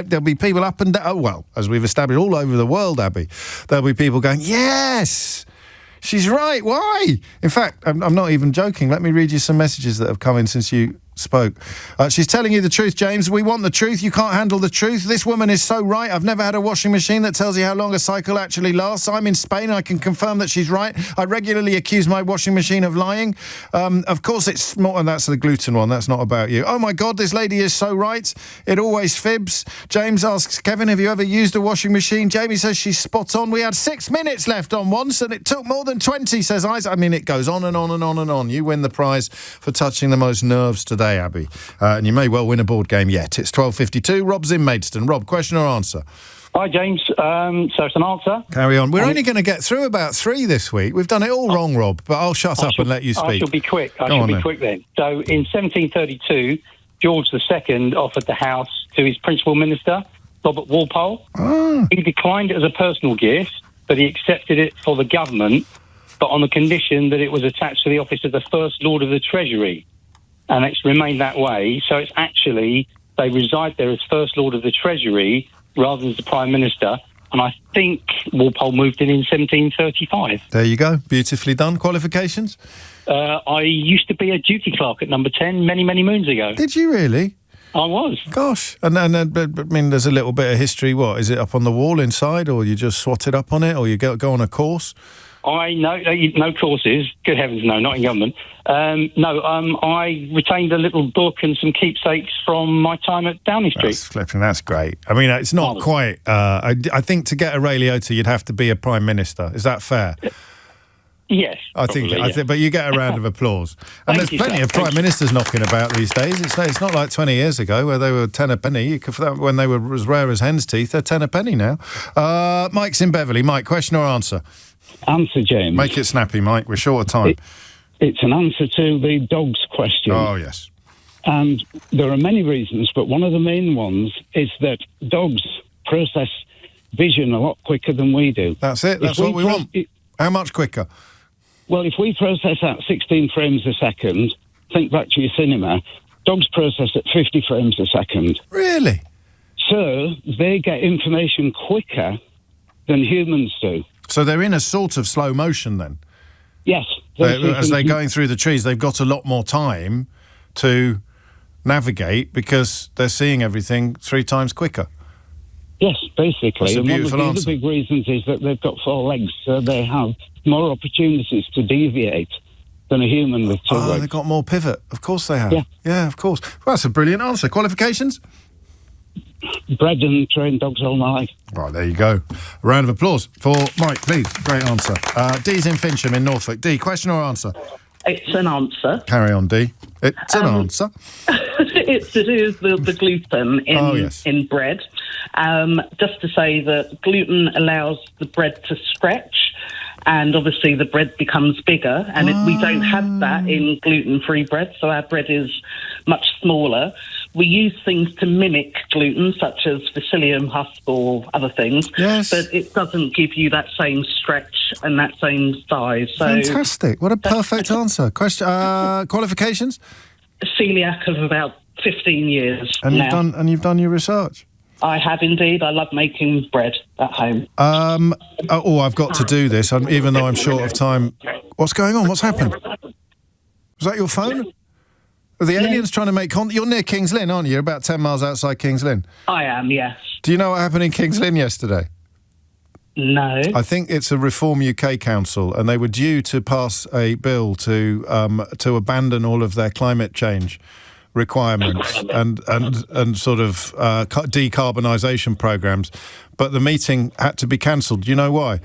there'll be people up and down. Oh, well, as we've established, all over the world, Abby. There'll be people going, yes, she's right. Why? In fact, I'm not even joking. Let me read you some messages that have come in since you spoke. She's telling you the truth, James. We want the truth. You can't handle the truth. This woman is so right. I've never had a washing machine that tells you how long a cycle actually lasts. I'm in Spain. I can confirm that she's right. I regularly accuse my washing machine of lying. Of course, it's more, and that's the gluten one. That's not about you. Oh my God, this lady is so right. It always fibs. James asks, Kevin, have you ever used a washing machine? Jamie says she's spot on. We had 6 minutes left on once, and it took more than 20, says Isaac. I mean, it goes on and on and on and on. You win the prize for touching the most nerves today, Abby. And you may well win a board game yet. It's 12:52. Rob's in Maidstone. Rob, question or answer? Hi, James. So it's an answer. Carry on. We're only going to get through about 3 this week. We've done it all wrong, Rob, but I'll shut up and let you speak. I shall be quick. Quick then. So in 1732, George II offered the house to his principal minister, Robert Walpole. He declined it as a personal gift, but he accepted it for the government, but on the condition that it was attached to the office of the First Lord of the Treasury. And it's remained that way. So it's actually, they reside there as First Lord of the Treasury rather than as the Prime Minister. And I think Walpole moved in 1735. There you go. Beautifully done. Qualifications? I used to be a duty clerk at Number 10 many, many moons ago. Did you really? I was. Gosh. And I mean, there's a little bit of history. What, is it up on the wall inside, or you just swatted up on it, or you go on a course? No courses. Good heavens, no, not in government. I retained a little book and some keepsakes from my time at Downing Street. That's great. I mean, it's not quite... I think to get a Ray Liotta, you'd have to be a Prime Minister. Is that fair? Yes. I think, but you get a round of applause. And there's plenty of Prime Ministers knocking about these days. It's not like 20 years ago where they were 10 a penny. When they were as rare as hen's teeth, they're 10 a penny now. Mike's in Beverley. Mike, question or answer? Answer, James. Make it snappy, Mike. We're short of time. It's an answer to the dogs question. Oh, yes. And there are many reasons, but one of the main ones is that dogs process vision a lot quicker than we do. That's it. That's what we want. How much quicker? Well, if we process at 16 frames a second, think back to your cinema, dogs process at 50 frames a second. Really? So they get information quicker than humans do. So they're in a sort of slow motion then? Yes. As they're going through the trees, they've got a lot more time to navigate because they're seeing everything 3 times quicker. Yes, basically. That's a beautiful and one of the other big reasons is that they've got 4 legs, so they have more opportunities to deviate than a human with 2 legs. They've got more pivot. Of course they have. Yeah, of course. Well, that's a brilliant answer. Qualifications? Bred and trained dogs all my life. Right, there you go. A round of applause for Mike, please. Great answer. Dee's in Fincham in Norfolk. Dee, question or answer? It's an answer. Carry on, Dee. It's an answer. It's to do with the gluten in bread. Just to say that gluten allows the bread to stretch, and obviously the bread becomes bigger, and we don't have that in gluten-free bread, so our bread is much smaller. we use things to mimic gluten, such as psyllium husk or other things. Yes. But it doesn't give you that same stretch and that same size. So fantastic! What a perfect answer. Question: qualifications? Celiac of about 15 years. And now. you've done your research. I have indeed. I love making bread at home. I've got to do this, even though I'm short of time. What's going on? What's happened? Was that your phone? Are the aliens trying to make You're near King's Lynn, aren't you? You're about 10 miles outside King's Lynn. I am, yes. Do you know what happened in King's Lynn yesterday? No. I think it's a Reform UK council, and they were due to pass a bill to abandon all of their climate change requirements and sort of decarbonisation programmes, but the meeting had to be cancelled. Do you know why?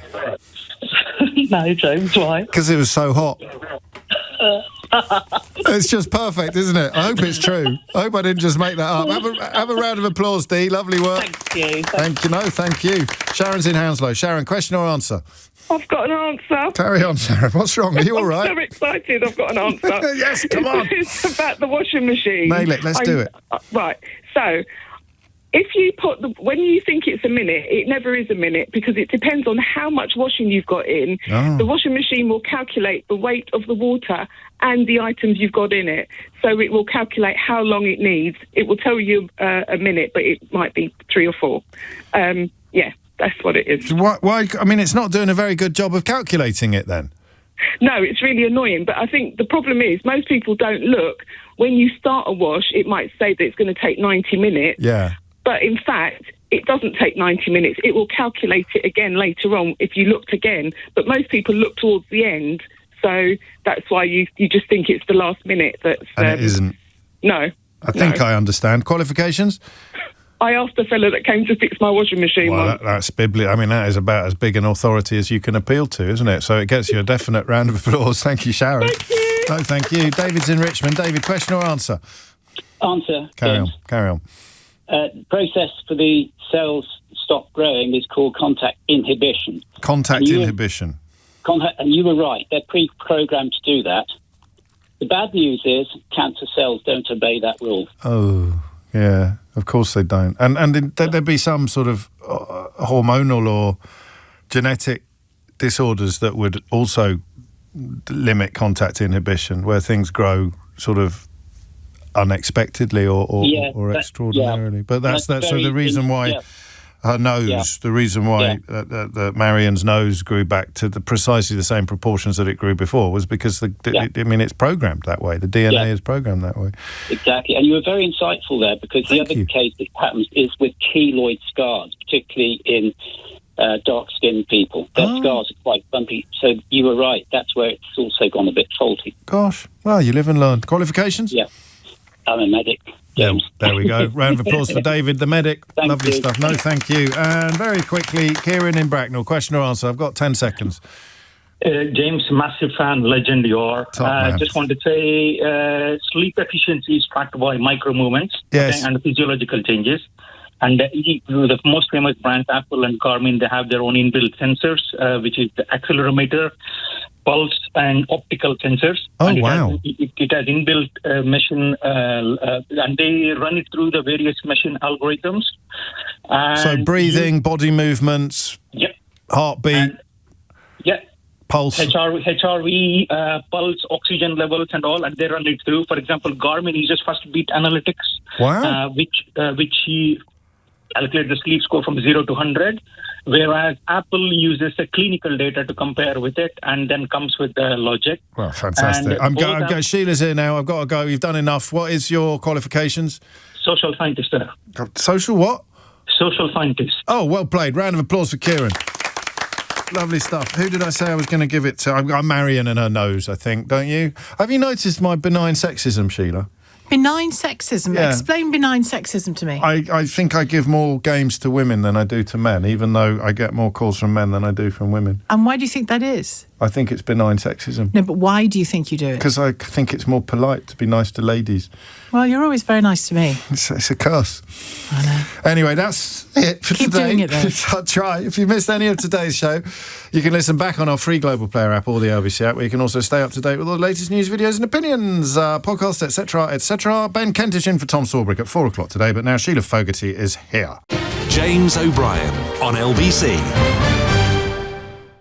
No, James, why? Because it was so hot. It's just perfect, isn't it? I hope it's true. I hope I didn't just make that up. Have a round of applause, Dee. Lovely work. Thank you. Thank you. Sharon's in Hounslow. Sharon, question or answer? I've got an answer. Carry on, Sharon. What's wrong? Are you all right? I'm so excited. I've got an answer. Yes, come on. It's about the washing machine. Nail it. Let's do it. Right. So, if you when you think it's a minute, it never is a minute because it depends on how much washing you've got in. Oh. The washing machine will calculate the weight of the water and the items you've got in it. So it will calculate how long it needs. It will tell you a minute, but it might be 3 or 4. Yeah, that's what it is. So why? I mean, it's not doing a very good job of calculating it then. No, it's really annoying. But I think the problem is most people don't look. When you start a wash, it might say that it's going to take 90 minutes. Yeah. But in fact, it doesn't take 90 minutes. It will calculate it again later on if you looked again. But most people look towards the end. So that's why you just think it's the last minute. And it isn't. No. I think I understand. Qualifications? I asked the fella that came to fix my washing machine once. That's biblical. I mean, that is about as big an authority as you can appeal to, isn't it? So it gets you a definite round of applause. Thank you, Sharon. Thank you. No, thank you. David's in Richmond. David, question or answer? Answer. Carry on. Process for the cells stop growing is called contact inhibition. Contact inhibition. And you were right. They're pre-programmed to do that. The bad news is cancer cells don't obey that rule. Oh, yeah. Of course they don't. And there'd be some sort of hormonal or genetic disorders that would also limit contact inhibition, where things grow sort of unexpectedly or extraordinarily. But that's so the reason why her nose, the reason why that Marion's nose grew back to precisely the same proportions that it grew before was because it's programmed that way. The DNA is programmed that way. Exactly, and you were very insightful there because the other case that happens is with keloid scars, particularly in dark-skinned people. Their scars are quite bumpy. So you were right. That's where it's also gone a bit faulty. Gosh, well, you live and learn. Qualifications? Yeah. I'm a medic. James. There we go. Round of applause for David, the medic. Lovely stuff. No, thank you. And very quickly, Kieran in Bracknell. Question or answer? I've got 10 seconds. James, massive fan, legend you are. Just want to say sleep efficiency is tracked by micro movements and physiological changes. And the most famous brands, Apple and Garmin, they have their own inbuilt sensors, which is the accelerometer, pulse, and optical sensors. Oh, and wow. It has inbuilt machine, and they run it through the various machine algorithms. So breathing, body movements, heartbeat, pulse. HRV, pulse, oxygen levels and all, and they run it through. For example, Garmin uses first beat analytics, which he calculates the sleep score from 0 to 100, whereas Apple uses the clinical data to compare with it and then comes with the logic. Well, fantastic. I'm going. Sheila's here now. I've got to go. You've done enough. What is your qualifications? Social scientist, sir. Social what? Social scientist. Oh, well played. Round of applause for Kieran. Lovely stuff. Who did I say I was going to give it to? I'm Marion and her nose, I think, don't you? Have you noticed my benign sexism, Sheila? Benign sexism? Yeah. Explain benign sexism to me. I think I give more games to women than I do to men, even though I get more calls from men than I do from women. And why do you think that is? I think it's benign sexism. No, but why do you think you do it? Because I think it's more polite to be nice to ladies. Well, you're always very nice to me. It's a curse. I know. Anyway, that's it for Keep today. doing it, though. I'll try. If you missed any of today's show, you can listen back on our free Global Player app or the LBC app, where you can also stay up to date with all the latest news, videos and opinions, podcasts, etc., etc. Ben Kentish in for Tom Sawbrick at 4 o'clock today, but now Sheila Fogarty is here. James O'Brien on LBC.